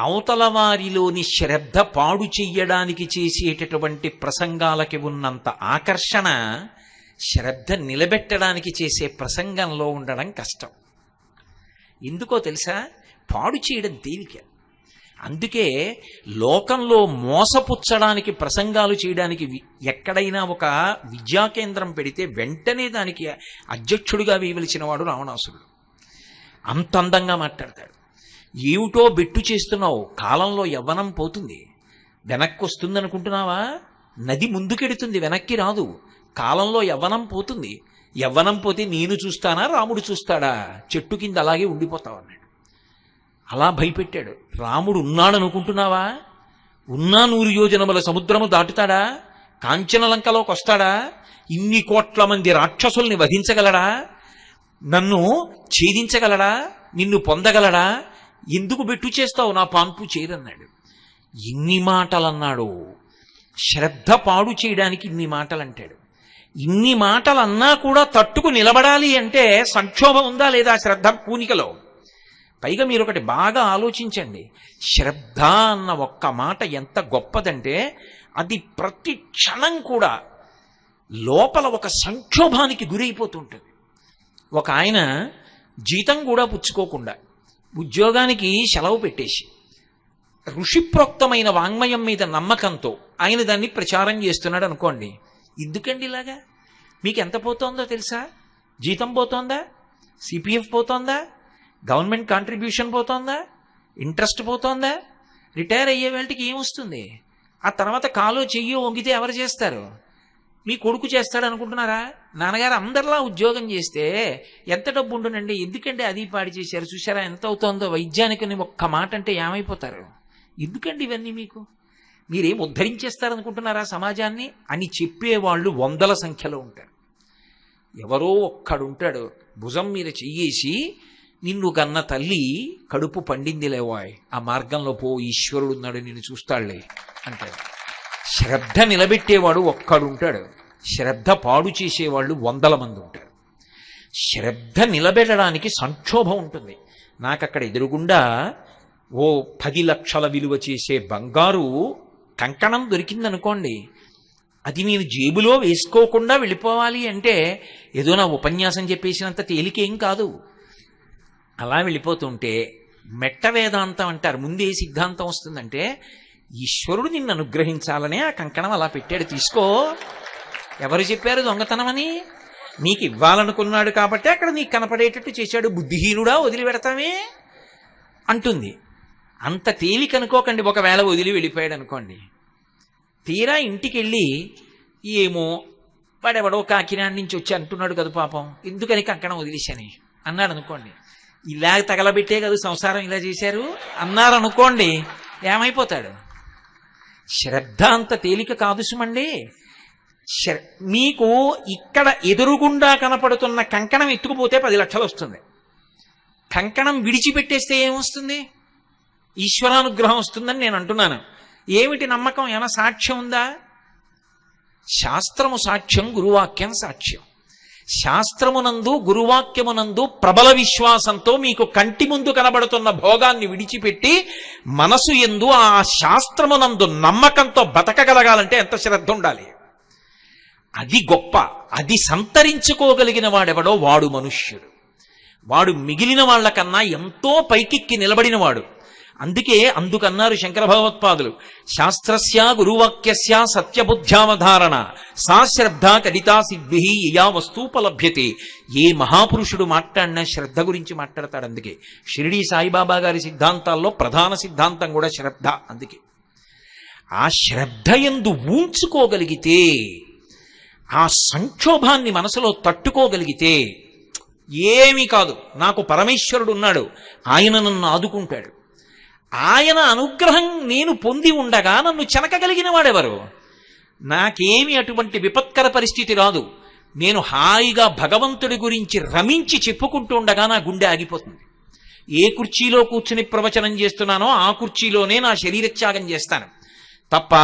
అవతల వారిలోని శ్రద్ధ పాడు చెయ్యడానికి చేసేటటువంటి ప్రసంగాలకి ఉన్నంత ఆకర్షణ శ్రద్ధ నిలబెట్టడానికి చేసే ప్రసంగంలో ఉండడం కష్టం. ఎందుకో తెలుసా? పాడు చేయడం తేలిక. అందుకే లోకంలో మోసపుచ్చడానికి ప్రసంగాలు చేయడానికి ఎక్కడైనా ఒక విద్యా కేంద్రం పెడితే వెంటనే దానికి అధ్యక్షుడిగా వేయవలసిన వాడు రావణాసురుడు. అంత అందంగా మాట్లాడతాడు. ఏమిటో బెట్టు చేస్తున్నావు, కాలంలో యవ్వనం పోతుంది, వెనక్కి వస్తుంది అనుకుంటున్నావా? నది ముందుకెడుతుంది, వెనక్కి రాదు. కాలంలో యవ్వనం పోతుంది, యవ్వనం పోతే నేను చూస్తానా రాముడు చూస్తాడా, చెట్టు కింద అలాగే ఉండిపోతావు అన్నాడు. అలా భయపెట్టాడు. రాముడు ఉన్నాడనుకుంటున్నావా? ఉన్నా 100 యోజనముల సముద్రము దాటుతాడా? కాంచనలంకలోకి వస్తాడా? ఇన్ని కోట్ల మంది రాక్షసుల్ని వధించగలడా? నన్ను ఛేదించగలడా? నిన్ను పొందగలడా? ఎందుకు బెట్టు చేస్తావు? నా పాన్పు చేరన్నాడు. ఇన్ని మాటలన్నాడు. శ్రద్ధ పాడు చేయడానికి ఇన్ని మాటలు అంటాడు. ఇన్ని మాటలు అన్నా కూడా తట్టుకు నిలబడాలి అంటే సంక్షోభం ఉందా లేదా శ్రద్ధ పూనికలో? పైగా మీరు ఒకటి బాగా ఆలోచించండి. శ్రద్ధ అన్న ఒక్క మాట ఎంత గొప్పదంటే అది ప్రతి క్షణం కూడా లోపల ఒక సంక్షోభానికి గురైపోతుంటుంది. ఒక ఆయన జీతం కూడా పుచ్చుకోకుండా ఉద్యోగానికి సెలవు పెట్టేసి ఋషిప్రోక్తమైన వాంగ్మయం మీద నమ్మకంతో ఆయన దాన్ని ప్రచారం చేస్తున్నాడు అనుకోండి. ఎందుకండి ఇలాగా? మీకు ఎంత పోతోందో తెలుసా? జీతం పోతోందా? సిపిఎఫ్ పోతోందా? గవర్నమెంట్ కాంట్రిబ్యూషన్ పోతోందా? ఇంట్రెస్ట్ పోతోందా? రిటైర్ అయ్యే వాళ్ళకి ఏమొస్తుంది? ఆ తర్వాత కాలో చెయ్యో వంగితే ఎవరు చేస్తారు? మీ కొడుకు చేస్తాడు అనుకుంటున్నారా? నాన్నగారు అందరిలా ఉద్యోగం చేస్తే ఎంత డబ్బు ఉండునండి. ఎందుకంటే అది పాడి చేశారు చూసారా ఎంత అవుతోందో. వైద్యానికి ఒక్క మాట అంటే ఏమైపోతారు? ఎందుకండి ఇవన్నీ? మీరేం ఉద్ధరించేస్తారనుకుంటున్నారా సమాజాన్ని అని చెప్పేవాళ్ళు 100ల సంఖ్యలో ఉంటారు. ఎవరో ఒక్కడుంటాడు భుజం మీద చెయ్యేసి, నిన్ను కన్న తల్లి కడుపు పండింది లేవాయ్, ఆ మార్గంలో పో, ఈశ్వరుడు ఉన్నాడు నిన్ను చూస్తాడులే అంటాడు. శ్రద్ధ నిలబెట్టేవాడు ఒక్కడుంటాడు. శ్రద్ధ పాడు చేసేవాళ్ళు 100ల మంది ఉంటారు. శ్రద్ధ నిలబెట్టడానికి సంక్షోభం ఉంటుంది. నాకు అక్కడ ఎదురుగుండా ఓ 10 లక్షల విలువ చేసే బంగారు కంకణం దొరికిందనుకోండి, అది నేను జేబులో వేసుకోకుండా వెళ్ళిపోవాలి అంటే ఏదో నా ఉపన్యాసం చెప్పేసినంత తేలికేం కాదు. అలా వెళ్ళిపోతుంటే మెట్ట వేదాంతం అంటారు. ముందే సిద్ధాంతం వస్తుందంటే ఈశ్వరుడు నిన్ను అనుగ్రహించాలనే ఆ కంకణం అలా పెట్టాడు, తీసుకో. ఎవరు చెప్పారు దొంగతనం అని? నీకు ఇవ్వాలనుకున్నాడు కాబట్టి అక్కడ నీకు కనపడేటట్టు చేశాడు. బుద్ధిహీనుడా వదిలిపెడతామే అంటుంది. అంత తేలిక అనుకోకండి. ఒకవేళ వదిలి వెళ్ళిపోయాడు అనుకోండి, తీరా ఇంటికి వెళ్ళి ఏమో వాడెవడో కాకినాడ నుంచి వచ్చి అంటున్నాడు కదా పాపం, ఎందుకని కంకణం వదిలేశాని అన్నాడు అనుకోండి. ఇలా తగలబెట్టే కదా సంసారం ఇలా చేశారు అన్నారు అనుకోండి, ఏమైపోతాడు? శ్రద్ధ అంత తేలిక కాదు సుమండి. మీకు ఇక్కడ ఎదురుగుండా కనపడుతున్న కంకణం ఎత్తుకుపోతే 10 లక్షలు వస్తుంది. కంకణం విడిచిపెట్టేస్తే ఏమొస్తుంది? ఈశ్వరానుగ్రహం వస్తుందని నేను అంటున్నాను. ఏమిటి నమ్మకం? ఏమైనా సాక్ష్యం ఉందా? శాస్త్రము సాక్ష్యం, గురువాక్యం సాక్ష్యం. శాస్త్రమునందు గురువాక్యమునందు ప్రబల విశ్వాసంతో మీకు కంటి ముందు కనబడుతున్న భోగాన్ని విడిచిపెట్టి మనసు యందు ఆ శాస్త్రమునందు నమ్మకంతో బతకగలగాలంటే ఎంత శ్రద్ధ ఉండాలి? అది గొప్ప. అది సంతరించుకోగలిగిన వాడెవడో వాడు మనుష్యుడు. వాడు మిగిలిన వాళ్ళకన్నా ఎంతో పైకెక్కి నిలబడినవాడు. అందుకన్నారు శంకర భగవత్పాదులు, శాస్త్రస్య గురువాక్యస్య సత్యబుద్ధ్యావధారణ సా శ్రద్ధ కడితా సిద్భి యయా వస్తూపలభ్యతే. ఏ మహాపురుషుడు మాట్లాడినా శ్రద్ధ గురించి మాట్లాడతాడు. అందుకే షిరిడీ సాయిబాబా గారి సిద్ధాంతాల్లో ప్రధాన సిద్ధాంతం కూడా శ్రద్ధ. అందుకే ఆ శ్రద్ధ యందు ఊంచుకోగలిగితే, ఆ సంక్షోభాన్ని మనసులో తట్టుకోగలిగితే ఏమీ కాదు. నాకు పరమేశ్వరుడు ఉన్నాడు, ఆయన నన్ను ఆదుకుంటాడు. ఆయన అనుగ్రహం నేను పొంది ఉండగా నన్ను చెనకగలిగిన వాడెవరు? నాకేమి అటువంటి విపత్కర పరిస్థితి రాదు. నేను హాయిగా భగవంతుడి గురించి రమించి చెప్పుకుంటూ ఉండగా నా గుండె ఆగిపోతుంది. ఏ కుర్చీలో కూర్చుని ప్రవచనం చేస్తున్నానో ఆ కుర్చీలోనే నా శరీరత్యాగం చేస్తాను తప్ప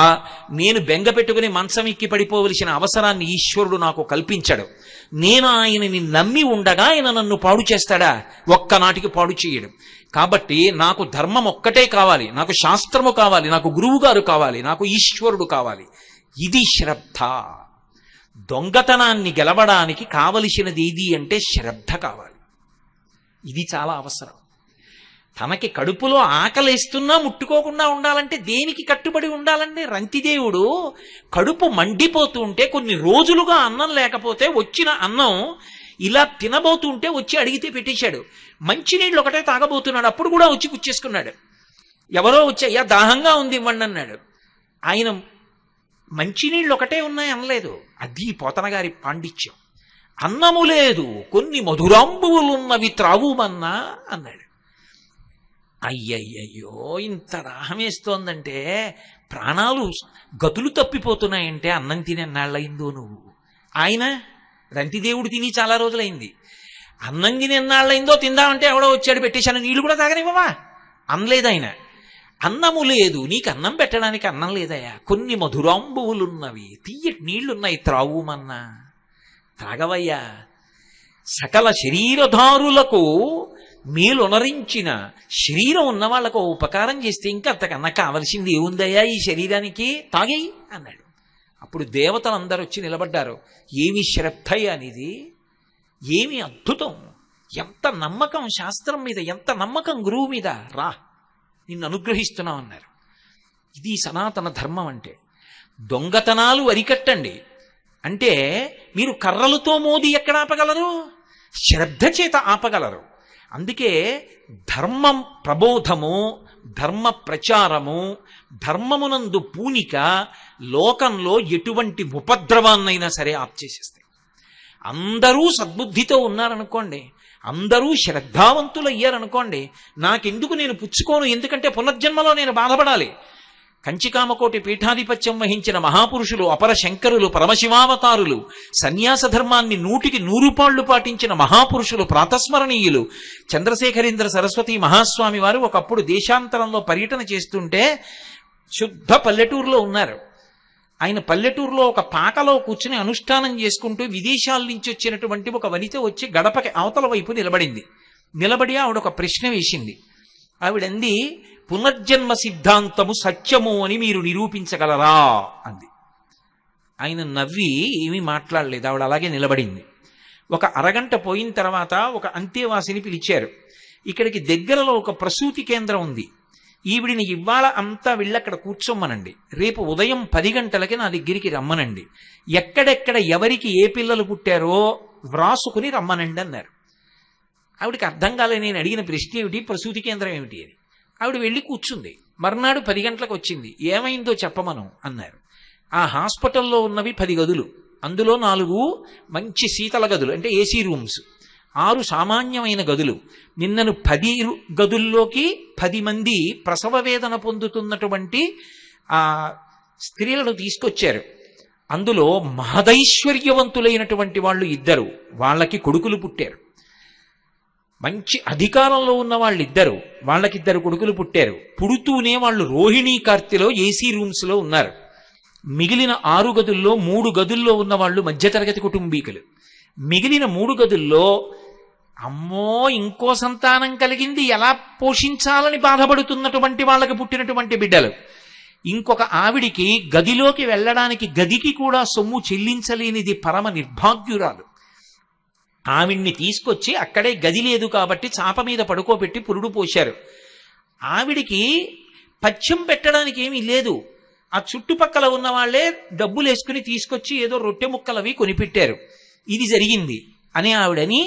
నేను బెంగ పెట్టుకుని మంచం ఎక్కి పడిపోవలసిన అవసరాన్ని ఈశ్వరుడు నాకు కల్పించాడు. నేను ఆయనని నమ్మి ఉండగా ఆయన నన్ను పాడు చేస్తాడా? ఒక్కనాటికి పాడు చేయడు. కాబట్టి నాకు ధర్మం ఒక్కటే కావాలి, నాకు శాస్త్రము కావాలి, నాకు గురువు గారు కావాలి, నాకు ఈశ్వరుడు కావాలి. ఇది శ్రద్ధ. దొంగతనాన్ని గెలవడానికి కావలసినది ఏది అంటే శ్రద్ధ కావాలి. ఇది చాలా అవసరం. తనకి కడుపులో ఆకలేస్తున్నా ముట్టుకోకుండా ఉండాలంటే దేనికి కట్టుబడి ఉండాలండి? రంతిదేవుడు కడుపు మండిపోతూ ఉంటే, కొన్ని రోజులుగా అన్నం లేకపోతే వచ్చిన అన్నం ఇలా తినబోతుంటే వచ్చి అడిగితే పెట్టేశాడు. మంచినీళ్ళు ఒకటే తాగబోతున్నాడు, అప్పుడు కూడా వచ్చి పుచ్చేసుకున్నాడు. ఎవరో వచ్చి అయ్యా దాహంగా ఉంది ఇవ్వండి అన్నాడు. ఆయన మంచినీళ్ళు ఒకటే ఉన్నాయి అనలేదు. అది పోతన గారి పాండిత్యం. అన్నము లేదు, కొన్ని మధురాంబువులున్నవి త్రావుమన్నా అన్నాడు. అయ్యయ్యయ్యో, ఇంత దాహం వేస్తోందంటే, ప్రాణాలు గతులు తప్పిపోతున్నాయంటే అన్నం తిని ఎన్నాళ్ళయిందో నువ్వు. ఆయన రంతిదేవుడు తిని చాలా రోజులైంది. అన్నం తిని ఎన్నాళ్ళయిందో, తిందామంటే ఎవడో వచ్చాడు పెట్టేశాను, నీళ్ళు కూడా తాగనివ్వవా అనలేదు ఆయన. అన్నము లేదు, నీకు అన్నం పెట్టడానికి అన్నం లేదయ్యా, కొన్ని మధురాంబువులున్నవి, తీయటి నీళ్లున్నాయి, త్రావుమన్నా త్రాగవయ్యా. సకల శరీరధారులకు మేలునరించిన శరీరం ఉన్న వాళ్ళకు ఉపకారం చేస్తే ఇంకా అంతకన్నా కావలసింది ఏముందయ్యా ఈ శరీరానికి, తాగేయి అన్నాడు. అప్పుడు దేవతలందరూ వచ్చి నిలబడ్డారు. ఏమి శ్రద్ధయ్య అనేది, ఏమి అద్భుతం, ఎంత నమ్మకం శాస్త్రం మీద, ఎంత నమ్మకం గురువు మీద, రా నిన్ను అనుగ్రహిస్తున్నాం అన్నారు. ఇది సనాతన ధర్మం అంటే. దొంగతనాలు అరికట్టండి అంటే మీరు కర్రలతో మోది ఎక్కడ ఆపగలరు? శ్రద్ధ చేత ఆపగలరు. అందుకే ధర్మం ప్రబోధము, ధర్మ ప్రచారము, ధర్మమునందు పూనిక లోకంలో ఎటువంటి ఉపద్రవాన్నైనా సరే ఆప్చేసేస్తాయి. అందరూ సద్బుద్ధితో ఉన్నారనుకోండి, అందరూ శ్రద్ధావంతులయ్యారనుకోండి, నాకెందుకు, నేను పుచ్చుకోను, ఎందుకంటే పునర్జన్మలో నేను బాధపడాలి. కంచికామకోటి పీఠాధిపత్యం వహించిన మహాపురుషులు, అపర శంకరులు, పరమశివావతారులు, సన్యాస ధర్మాన్ని 100కి 100 పాళ్లు పాటించిన మహాపురుషులు, ప్రాతస్మరణీయులు. చంద్రశేఖరేంద్ర సరస్వతి మహాస్వామి వారు ఒకప్పుడు దేశాంతరంలో పర్యటన చేస్తుంటే శుద్ధ పల్లెటూరులో ఉన్నారు. ఆయన పల్లెటూరులో ఒక పాకలో కూర్చుని అనుష్ఠానం చేసుకుంటూ విదేశాల నుంచి వచ్చినటువంటి ఒక వనిత వచ్చి గడపకి అవతల వైపు నిలబడింది. నిలబడి ఆవిడ ఒక ప్రశ్న వేసింది. ఆవిడంది, పునర్జన్మ సిద్ధాంతము సత్యము అని మీరు నిరూపించగలరా అంది. ఆయన నవ్వి ఏమీ మాట్లాడలేదు. ఆవిడ అలాగే నిలబడింది. ఒక అరగంట పోయిన తర్వాత ఒక అంతేవాసిని పిలిచారు. ఇక్కడికి దగ్గరలో ఒక ప్రసూతి కేంద్రం ఉంది, ఈవిడిని ఇవాళ అంతా వెళ్ళక్కడ కూర్చోమ్మనండి, రేపు ఉదయం 10 గంటలకి నా దగ్గరికి రమ్మనండి, ఎక్కడెక్కడ ఎవరికి ఏ పిల్లలు పుట్టారో వ్రాసుకుని రమ్మనండి అన్నారు. ఆవిడికి అర్థం కాలే నేను అడిగిన ప్రశ్న ఏమిటి, ప్రసూతి కేంద్రం ఏమిటి అని. ఆవిడ వెళ్ళి కూర్చుంది. మర్నాడు 10 గంటలకు వచ్చింది. ఏమైందో చెప్పమను అన్నారు. ఆ హాస్పిటల్లో ఉన్నవి 10 గదులు, అందులో 4 మంచి శీతల గదులు అంటే ఏసీ రూమ్స్, 6 సామాన్యమైన గదులు. నిన్నను 10 గదుల్లోకి 10 మంది ప్రసవ వేదన పొందుతున్నటువంటి ఆ స్త్రీలను తీసుకొచ్చారు. అందులో మహదైశ్వర్యవంతులైనటువంటి వాళ్ళు 2, వాళ్ళకి కొడుకులు పుట్టారు. మంచి అధికారంలో ఉన్న వాళ్ళు 2, వాళ్ళకి 2 కొడుకులు పుట్టారు. పుడుతూనే వాళ్ళు రోహిణీ కార్తెలో ఏసీ రూమ్స్లో ఉన్నారు. మిగిలిన 6 గదుల్లో 3 గదుల్లో ఉన్న వాళ్ళు మధ్యతరగతి కుటుంబీకులు. మిగిలిన 3 గదుల్లో అమ్మో ఇంకో సంతానం కలిగింది ఎలా పోషించాలని బాధపడుతున్నటువంటి వాళ్ళకి పుట్టినటువంటి బిడ్డలు. ఇంకొక ఆవిడికి గదిలోకి వెళ్ళడానికి గదికి కూడా సొమ్ము చెల్లించలేనిది పరమ నిర్భాగ్యురాలు. ఆవిడ్ని తీసుకొచ్చి అక్కడే గది లేదు కాబట్టి చాప మీద పడుకోబెట్టి పురుడు పోశారు. ఆవిడికి పథ్యం పెట్టడానికి ఏమీ లేదు. ఆ చుట్టుపక్కల ఉన్న వాళ్ళే డబ్బులు వేసుకుని తీసుకొచ్చి ఏదో రొట్టె ముక్కలవి కొనిపెట్టారు. ఇది జరిగింది అని ఆవిడని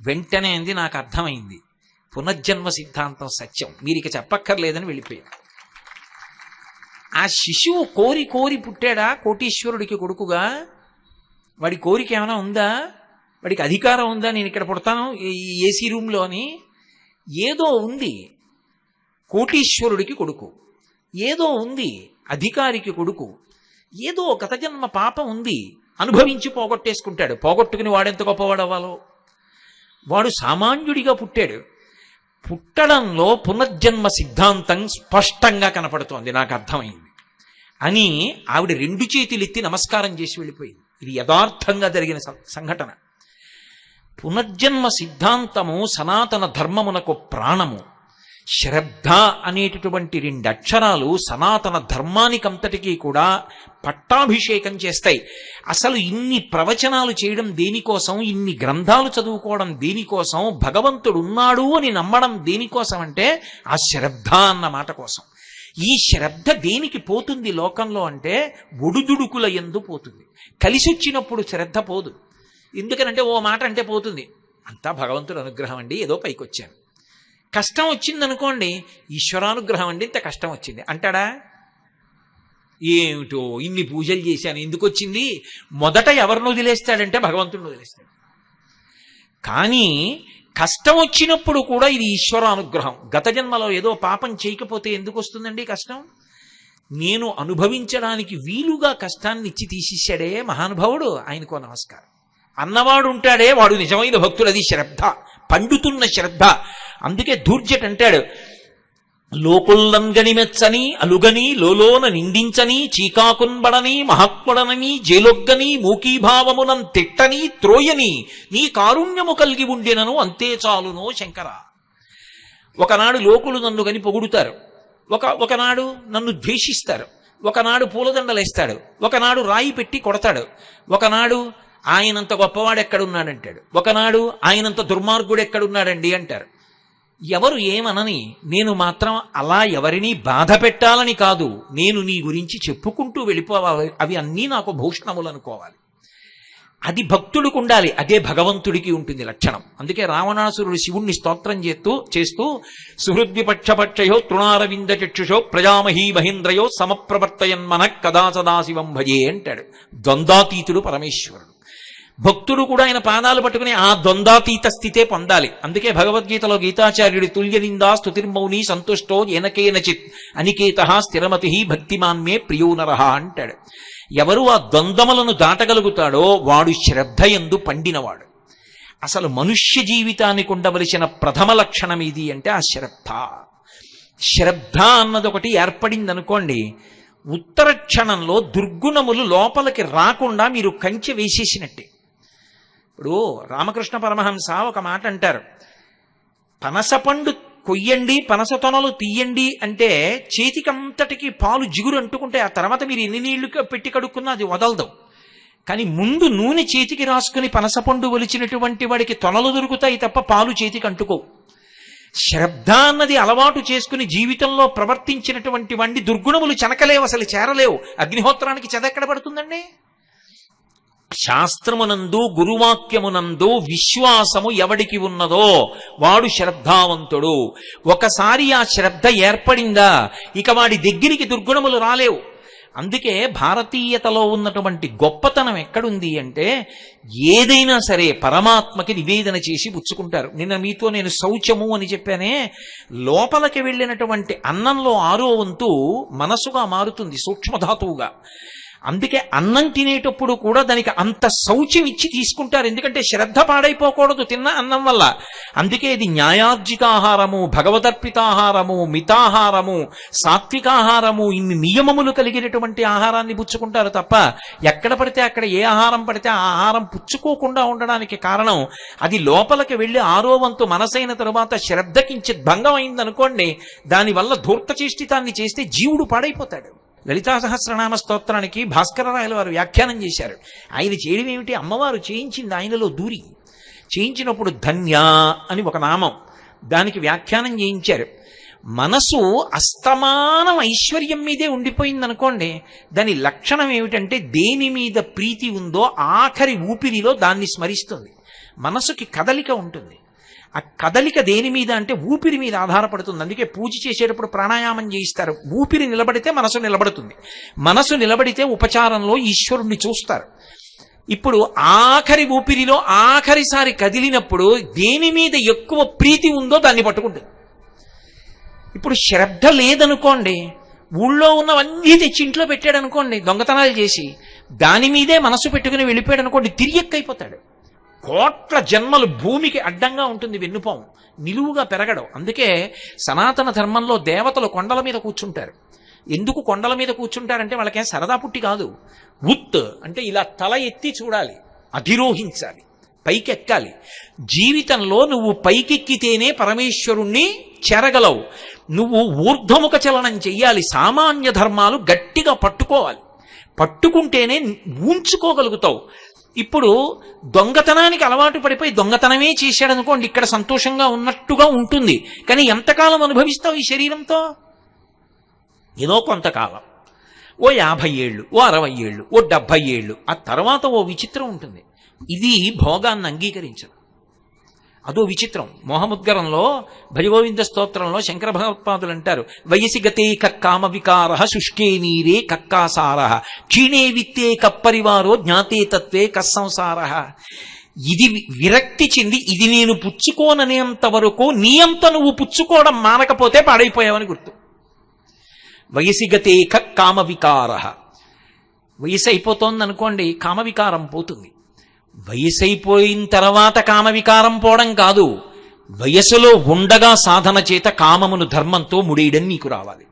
వెంటనే అంది, నాకు అర్థమైంది, పునర్జన్మ సిద్ధాంతం సత్యం, మీరు ఇక చెప్పక్కర్లేదని వెళ్ళిపోయారు. ఆ శిశువు కోరి కోరి పుట్టాడా కోటీశ్వరుడికి కొడుకుగా? వాడి కోరిక ఏమైనా ఉందా? వాడికి అధికారం ఉందా నేను ఇక్కడ పుడతాను ఈ ఏసీ రూమ్లో అని? ఏదో ఉంది, కోటీశ్వరుడికి కొడుకు, ఏదో ఉంది అధికారికి కొడుకు, ఏదో గత జన్మ పాపం ఉంది, అనుభవించి పోగొట్టేసుకుంటాడు. పోగొట్టుకుని వాడెంత గొప్పవాడు అవ్వాలో. వాడు సామాన్యుడిగా పుట్టాడు. పుట్టడంలో పునర్జన్మ సిద్ధాంతం స్పష్టంగా కనపడుతోంది, నాకు అర్థమైంది అని ఆవిడ 2 చేతులెత్తి నమస్కారం చేసి వెళ్ళిపోయింది. ఇది యథార్థంగా జరిగిన సంఘటన. పునర్జన్మ సిద్ధాంతము సనాతన ధర్మమునకు ప్రాణము. శ్రద్ధ అనేటటువంటి 2 అక్షరాలు సనాతన ధర్మానికంతటికీ కూడా పట్టాభిషేకం చేస్తాయి. అసలు ఇన్ని ప్రవచనాలు చేయడం దేనికోసం, ఇన్ని గ్రంథాలు చదువుకోవడం దేనికోసం, భగవంతుడు ఉన్నాడు అని నమ్మడం దేనికోసం అంటే ఆ శ్రద్ధ అన్న మాట కోసం. ఈ శ్రద్ధ దేనికి పోతుంది లోకంలో అంటే ఒడుదుడుకుల యందు పోతుంది. కలిసి వచ్చినప్పుడు శ్రద్ధ పోదు. ఎందుకనంటే ఓ మాట అంటే పోతుంది, అంతా భగవంతుడు అనుగ్రహం అండి, ఏదో పైకి వచ్చాను. కష్టం వచ్చిందనుకోండి, ఈశ్వరానుగ్రహం అండి, ఇంత కష్టం వచ్చింది అంటాడా? ఏమిటో ఇన్ని పూజలు చేశాను ఎందుకు వచ్చింది? మొదట ఎవరిని వదిలేస్తాడంటే భగవంతుడిని వదిలేస్తాడు. కానీ కష్టం వచ్చినప్పుడు కూడా ఇది ఈశ్వరానుగ్రహం. గత జన్మలో ఏదో పాపం చేయకపోతే ఎందుకు వస్తుందండి కష్టం? నేను అనుభవించడానికి వీలుగా కష్టాన్ని ఇచ్చి తీసేశాడే మహానుభావుడు, ఆయనకో నమస్కారం. అన్నవాడు ఉంటాడే వాడు నిజమైన భక్తుడు. అది శ్రద్ధ, పండుతున్న శ్రద్ధ. అందుకే దూర్జట్ అంటాడు, లోకుల్లంగని మెచ్చని అలుగని లోలోన నిందించని చీకాకున్బడని మహాత్ముడనని జేలొగ్గని మూకీభావమునం తిట్టని త్రోయని నీ కారుణ్యము కలిగి ఉండెనను అంతే చాలునో శంకర. ఒకనాడు లోకులు నన్ను గని పొగుడుతారు, ఒకనాడు నన్ను ద్వేషిస్తారు, ఒకనాడు పూలదండలేస్తాడు, ఒకనాడు రాయి పెట్టి కొడతాడు, ఒకనాడు ఆయనంత గొప్పవాడు ఎక్కడున్నాడంటాడు, ఒకనాడు ఆయనంత దుర్మార్గుడు ఎక్కడున్నాడండి అంటారు. ఎవరు ఏమనని, నేను మాత్రం అలా ఎవరినీ బాధ పెట్టాలని కాదు, నేను నీ గురించి చెప్పుకుంటూ వెళ్ళిపోవాలి, అవి అన్నీ నాకు భూషణములు అనుకోవాలి. అది భక్తుడికి ఉండాలి, అదే భగవంతుడికి ఉంటుంది లక్షణం. అందుకే రావణాసురుడు శివుణ్ణి స్తోత్రం చేస్తూ సుహృద్విపక్షపక్షయో తృణారవింద చక్షుషో ప్రజామహీ మహేంద్రయో సమప్రవర్తయన్మన కదా సదాశివం భజే అంటాడు. ద్వంద్వాతీతుడు పరమేశ్వరుడు. భక్తుడు కూడా ఆయన పాదాలు పట్టుకుని ఆ ద్వంద్వాతీత స్థితే పొందాలి. అందుకే భగవద్గీతలో గీతాచార్యుడి తుల్యనిందా స్తుతిర్మౌని సంతుష్టో ఏనకేనచిత్ అనికేత స్థిరమతి భక్తిమాన్మే ప్రియోనరహ అంటాడు. ఎవరు ఆ ద్వంద్వములను దాటగలుగుతాడో వాడు శ్రద్ధయందు పండినవాడు. అసలు మనుష్య జీవితానికి ఉండవలసిన ప్రథమ లక్షణం ఇది అంటే ఆ శ్రద్ధ. శ్రద్ధ అన్నది ఒకటి ఏర్పడింది అనుకోండి, ఉత్తర క్షణంలో దుర్గుణములు లోపలికి రాకుండా మీరు కంచె వేసేసినట్టే. ఇప్పుడు రామకృష్ణ పరమహంస ఒక మాట అంటారు, పనసపండు కొయ్యండి పనస తొనలు తీయండి అంటే చేతికంతటికి పాలు జిగురు అంటుకుంటే ఆ తర్వాత మీరు ఎన్ని నీళ్లు పెట్టి కడుక్కున్నా అది వదలదు. కానీ ముందు నూనె చేతికి రాసుకుని పనసపండు ఒలిచినటువంటి వాడికి తొనలు దొరుకుతాయి తప్ప పాలు చేతికి అంటుకోవు. శ్రద్ధ అన్నది అలవాటు చేసుకుని జీవితంలో ప్రవర్తించినటువంటి వాడిని దుర్గుణములు చెనకలేవు, అసలు చేరలేవు. అగ్నిహోత్రానికి చెదెక్కడ పడుతుందండి? శాస్త్రమునందు గురువాక్యమునందు విశ్వాసము ఎవడికి ఉన్నదో వాడు శ్రద్ధావంతుడు. ఒకసారి ఆ శ్రద్ధ ఏర్పడిందా ఇక వాడి దగ్గరికి దుర్గుణములు రాలేవు. అందుకే భారతీయతలో ఉన్నటువంటి గొప్పతనం ఎక్కడుంది అంటే ఏదైనా సరే పరమాత్మకి నివేదన చేసి పుచ్చుకుంటారు. నిన్న మీతో నేను శౌచము అని చెప్పానే, లోపలికి వెళ్ళినటువంటి అన్నంలో 6వ వంతు మనసుగా మారుతుంది, సూక్ష్మధాతువుగా. అందుకే అన్నం తినేటప్పుడు కూడా దానికి అంత శౌచ్యం ఇచ్చి తీసుకుంటారు, ఎందుకంటే శ్రద్ధ పాడైపోకూడదు తిన్న అన్నం వల్ల. అందుకే ఇది న్యాయార్జితాహారము, భగవదర్పితాహారము, మితాహారము, సాత్వికాహారము, ఇన్ని నియమములు కలిగినటువంటి ఆహారాన్ని పుచ్చుకుంటారు తప్ప ఎక్కడ పడితే అక్కడ ఏ ఆహారం పడితే ఆ ఆహారం పుచ్చుకోకుండా ఉండడానికి కారణం అది లోపలికి వెళ్ళి 6వ వంతు మనసైన తరువాత శ్రద్ధ కించిత్ భంగం అయిందనుకోండి, దానివల్ల ధూర్త చేష్టితాన్ని చేస్తే జీవుడు పాడైపోతాడు. లలితా సహస్రనామ స్తోత్రానికి భాస్కరరాయల వారు వ్యాఖ్యానం చేశారు. ఆయన చేయడం ఏమిటి, అమ్మవారు చేయించింది ఆయనలో దూరి. చేయించినప్పుడు ధన్య అని ఒక నామం, దానికి వ్యాఖ్యానం చేయించారు. మనసు అస్తమానం ఐశ్వర్యం మీదే ఉండిపోయిందనుకోండి, దాని లక్షణం ఏమిటంటే దేని మీద ప్రీతి ఉందో ఆఖరి ఊపిరిలో దాన్ని స్మరిస్తుంది. మనసుకి కదలిక ఉంటుంది. ఆ కదలిక దేని మీద అంటే ఊపిరి మీద ఆధారపడుతుంది. అందుకే పూజ చేసేటప్పుడు ప్రాణాయామం చేయిస్తారు. ఊపిరి నిలబడితే మనసు నిలబడుతుంది, మనసు నిలబడితే ఉపచారంలో ఈశ్వరుణ్ణి చూస్తారు. ఇప్పుడు ఆఖరి ఊపిరిలో ఆఖరిసారి కదిలినప్పుడు దేని మీద ఎక్కువ ప్రీతి ఉందో దాన్ని పట్టుకుంటుంది. ఇప్పుడు శ్రద్ధ లేదనుకోండి, ఊళ్ళో ఉన్నవన్నీ తెచ్చి ఇంట్లో పెట్టాడు అనుకోండి, దొంగతనాలు చేసి దాని మీదే మనసు పెట్టుకుని వెళ్ళిపోయాడు అనుకోండి, తిరియక్కైపోతాడు. కోట్ల జన్మలు భూమికి అడ్డంగా ఉంటుంది వెన్నుపాము, నిలువుగా పెరగడం. అందుకే సనాతన ధర్మంలో దేవతలు కొండల మీద కూర్చుంటారు. ఎందుకు కొండల మీద కూర్చుంటారంటే వాళ్ళకేం సరదా పుట్టి కాదు. ఉత్ అంటే ఇలా తల ఎత్తి చూడాలి, అధిరోహించాలి, పైకెక్కాలి. జీవితంలో నువ్వు పైకెక్కితేనే పరమేశ్వరుణ్ణి చేరగలవు. నువ్వు ఊర్ధ్వముఖ చలనం చెయ్యాలి. సామాన్య ధర్మాలు గట్టిగా పట్టుకోవాలి, పట్టుకుంటేనే ఉంచుకోగలుగుతావు. ఇప్పుడు దొంగతనానికి అలవాటు పడిపోయి దొంగతనమే చేశాడనుకోండి, ఇక్కడ సంతోషంగా ఉన్నట్టుగా ఉంటుంది, కానీ ఎంతకాలం అనుభవిస్తావు ఈ శరీరంతో? ఏదో కొంతకాలం, ఓ 50 ఏళ్ళు, ఓ 60 ఏళ్ళు, ఓ 70 ఏళ్ళు. ఆ తర్వాత ఓ విచిత్రం ఉంటుంది, ఇది భోగాన్ని అంగీకరించదు. అదో విచిత్రం. మోహముద్గరంలో భజగోవింద స్తోత్రంలో శంకర భగవత్పాదులు అంటారు, వయసి గతే కక్కామ వికార శుష్కే నీరే కక్కాసార క్షీణే విత్తే కప్పరివారో జ్ఞాతే తత్వే కస్సంసార. ఇది విరక్తి చెంది ఇది నేను పుచ్చుకోననేంత వరకు నీ అంత నువ్వు పుచ్చుకోవడం మానకపోతే పాడైపోయావని గుర్తు. వయసిగతే కామ వికార. వయసు అయిపోతోంది అనుకోండి, కామవికారం పోతుంది. వయసు అయిపోయిన తర్వాత కామవికారం పోవడం కాదు, వయసులో ఉండగా సాధన చేత కామమును ధర్మంతో ముడేయడం నీకు రావాలి.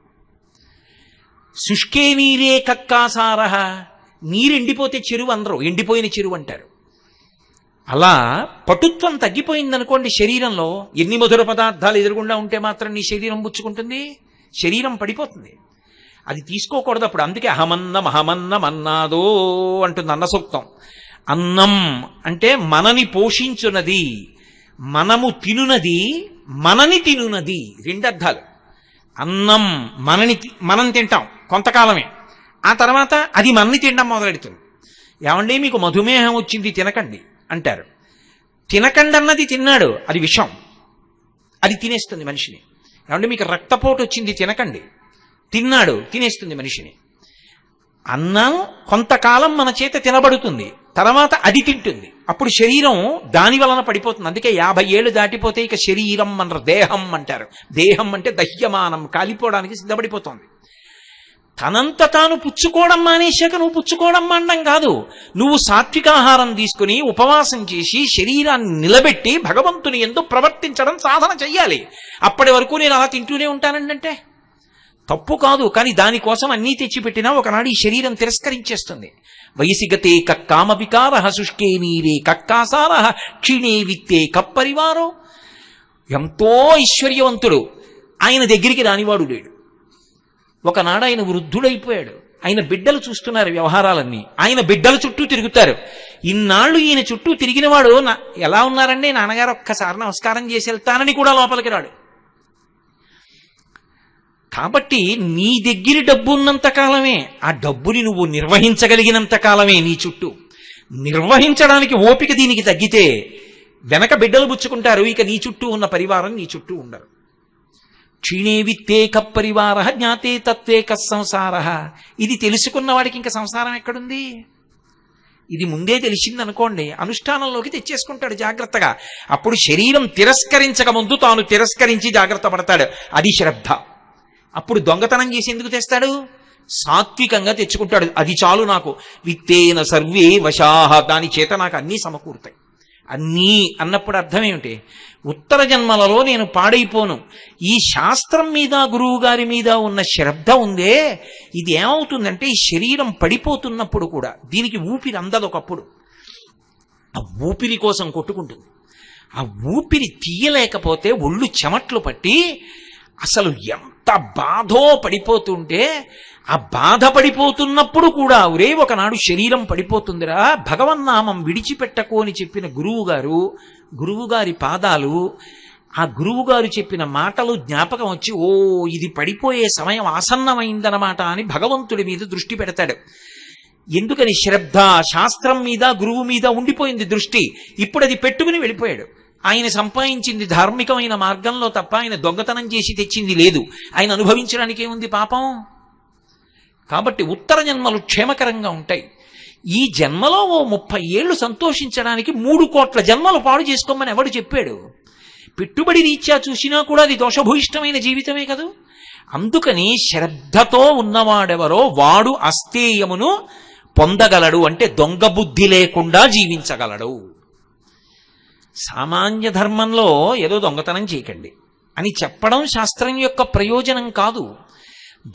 శుష్కే నీరే కక్కాసార. నీరు ఎండిపోతే చెరువు అందరూ ఎండిపోయిన చెరువు అంటారు. అలా పటుత్వం తగ్గిపోయిందనుకోండి శరీరంలో, ఎన్ని మధుర పదార్థాలు ఎదురుగుండా ఉంటే మాత్రం నీ శరీరం పుచ్చుకుంటుంది, శరీరం పడిపోతుంది. అది తీసుకోకూడదు అప్పుడు. అందుకే అహమన్నమన్నాదో అంటుంది అన్న సూక్తం. అన్నం అంటే మనని పోషించున్నది, మనము తినునది, మనని తినునది, రెండర్థాలు. అన్నం మనం తింటాం కొంతకాలమే, ఆ తర్వాత అది మనని తినడం మొదలెడుతుంది. ఏమండి మీకు మధుమేహం వచ్చింది తినకండి అంటారు. తినకండి అన్నది తిన్నాడు, అది విషం, అది తినేస్తుంది మనిషిని. ఏమంటే మీకు రక్తపోటు వచ్చింది తినకండి, తిన్నాడు, తినేస్తుంది మనిషిని. అన్నం కొంతకాలం మన చేత తినబడుతుంది, తర్వాత అది తింటుంది, అప్పుడు శరీరం దాని వలన పడిపోతుంది. అందుకే 50 ఏళ్ళు దాటిపోతే ఇక శరీరం మన దేహం అంటారు. దేహం అంటే దహ్యమానం, కాలిపోవడానికి సిద్ధపడిపోతుంది. తనంత తాను పుచ్చుకోవడం మానేశాక నువ్వు పుచ్చుకోవడం మానడం కాదు, నువ్వు సాత్వికాహారం తీసుకుని ఉపవాసం చేసి శరీరాన్ని నిలబెట్టి భగవంతుని యందు ప్రవర్తించడం సాధన చెయ్యాలి. అప్పటి వరకు నేను అలా తింటూనే ఉంటానంటే తప్పు కాదు, కానీ దానికోసం అన్నీ తెచ్చిపెట్టినా ఒకనాడు ఈ శరీరం తిరస్కరించేస్తుంది. వయసిగతే కక్కామ వికార శుష్కే నీరే కక్కాసార క్షీణే విత్తే కప్పరివారో. ఎంతో ఐశ్వర్యవంతుడు, ఆయన దగ్గరికి రానివాడు లేడు. ఒకనాడు ఆయన వృద్ధుడైపోయాడు, ఆయన బిడ్డలు చూస్తున్నారు వ్యవహారాలన్నీ, ఆయన బిడ్డల చుట్టూ తిరుగుతారు. ఇన్నాళ్ళు ఈయన చుట్టూ తిరిగినవాడు ఎలా ఉన్నారండి, నాన్నగారు ఒక్కసారి నమస్కారం చేసి వెళ్తానని కూడా లోపలికి రాడు. కాబట్టి నీ దగ్గర డబ్బు ఉన్నంత కాలమే, ఆ డబ్బుని నువ్వు నిర్వహించగలిగినంత కాలమే నీ చుట్టూ. నిర్వహించడానికి ఓపిక దీనికి తగ్గితే వెనక బిడ్డలు పుచ్చుకుంటారు, ఇక నీ చుట్టూ ఉన్న పరివారం నీ చుట్టూ ఉండరు. క్షీణే విత్తే కప్పరివార జ్ఞాతే తత్వే కస్సంసార. ఇది తెలుసుకున్న వాడికి ఇంకా సంసారం ఎక్కడుంది? ఇది ముందే తెలిసిందనుకోండి, అనుష్ఠానంలోకి తెచ్చేసుకుంటాడు జాగ్రత్తగా. అప్పుడు శరీరం తిరస్కరించక ముందు తాను తిరస్కరించి జాగ్రత్త పడతాడు, అది శ్రద్ధ. అప్పుడు దొంగతనం చేసి ఎందుకు తెస్తాడు? సాత్వికంగా తెచ్చుకుంటాడు, అది చాలు నాకు. విత్తేన సర్వే వశాహ, దాని చేత నాకు అన్నీ సమకూరుతాయి. అన్నీ అన్నప్పుడు అర్థం ఏమిటి? ఉత్తర జన్మలలో నేను పాడైపోను. ఈ శాస్త్రం మీద గురువు గారి మీద ఉన్న శ్రద్ధ ఉందే, ఇది ఏమవుతుందంటే ఈ శరీరం పడిపోతున్నప్పుడు కూడా దీనికి ఊపిరి అందదు. ఒకప్పుడు ఆ ఊపిరి కోసం కొట్టుకుంటుంది. ఆ ఊపిరి తీయలేకపోతే ఒళ్ళు చెమట్లు పట్టి అసలు ఎంత బాధో పడిపోతుంటే, ఆ బాధపడిపోతున్నప్పుడు కూడా ఒరే ఒకనాడు శరీరం పడిపోతుందిరా, భగవన్నామం విడిచిపెట్టకు అని చెప్పిన గురువుగారి పాదాలు, ఆ గురువుగారు చెప్పిన మాటలు జ్ఞాపకం వచ్చి, ఓ ఇది పడిపోయే సమయం ఆసన్నమైందనమాట అని భగవంతుడి మీద దృష్టి పెడతాడు. ఎందుకని? శ్రద్ధ, శాస్త్రం మీద గురువు మీద ఉండిపోయింది దృష్టి. ఇప్పుడు అది పెట్టుకుని వెళ్ళిపోయాడు. ఆయన సంపాదించింది ధార్మికమైన మార్గంలో తప్ప ఆయన దొంగతనం చేసి తెచ్చింది లేదు. ఆయన అనుభవించడానికి ఏముంది పాపం? కాబట్టి ఉత్తర జన్మలు క్షేమకరంగా ఉంటాయి. ఈ జన్మలో ఓ 30 ఏళ్ళు సంతోషించడానికి 3 కోట్ల జన్మలు పాడు చేసుకోమని ఎవడు చెప్పాడు? పెట్టుబడి రీత్యా చూసినా కూడా అది దోషభూయిష్టమైన జీవితమే కదా. అందుకని శ్రద్ధతో ఉన్నవాడెవరో వాడు అస్థేయమును పొందగలడు, అంటే దొంగ బుద్ధి లేకుండా జీవించగలడు. సామాన్య ధర్మంలో ఏదో దొంగతనం చేయకండి అని చెప్పడం శాస్త్రం యొక్క ప్రయోజనం కాదు.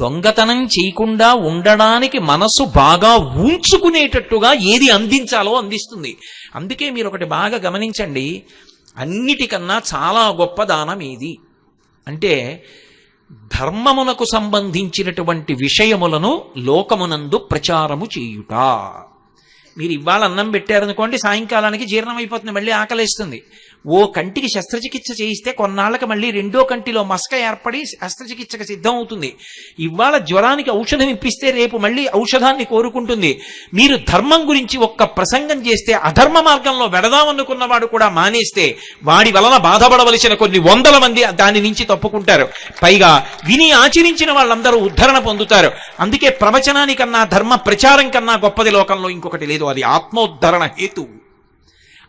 దొంగతనం చేయకుండా ఉండడానికి మనసు బాగా ఉంచుకునేటట్టుగా ఏది అందించాలో అందిస్తుంది. అందుకే మీరు ఒకటి బాగా గమనించండి, అన్నిటికన్నా చాలా గొప్ప దానం ఏది అంటే ధర్మమునకు సంబంధించినటువంటి విషయములను లోకమునందు ప్రచారము చేయుట. మీరు ఇవాళ అన్నం పెట్టారనుకోండి, సాయంకాలానికి జీర్ణం అయిపోతుంది, మళ్ళీ ఆకలేస్తుంది. ఓ కంటికి శస్త్రచికిత్స చేయిస్తే కొన్నాళ్ళకి మళ్ళీ రెండో కంటిలో మస్క ఏర్పడి శస్త్రచికిత్సకు సిద్ధం అవుతుంది. ఇవాళ జ్వరానికి ఔషధం ఇప్పిస్తే రేపు మళ్ళీ ఔషధాన్ని కోరుకుంటుంది. మీరు ధర్మం గురించి ఒక్క ప్రసంగం చేస్తే అధర్మ మార్గంలో వెడదామనుకున్నవాడు కూడా మానేస్తే వాడి వలన బాధపడవలసిన కొన్ని 100 మంది దాని నుంచి తప్పుకుంటారు. పైగా విని ఆచరించిన వాళ్ళందరూ ఉద్ధరణ పొందుతారు. అందుకే ప్రవచనానికన్నా ధర్మ ప్రచారం కన్నా గొప్పది లోకంలో ఇంకొకటి లేదు. అది ఆత్మోద్ధరణ హేతు.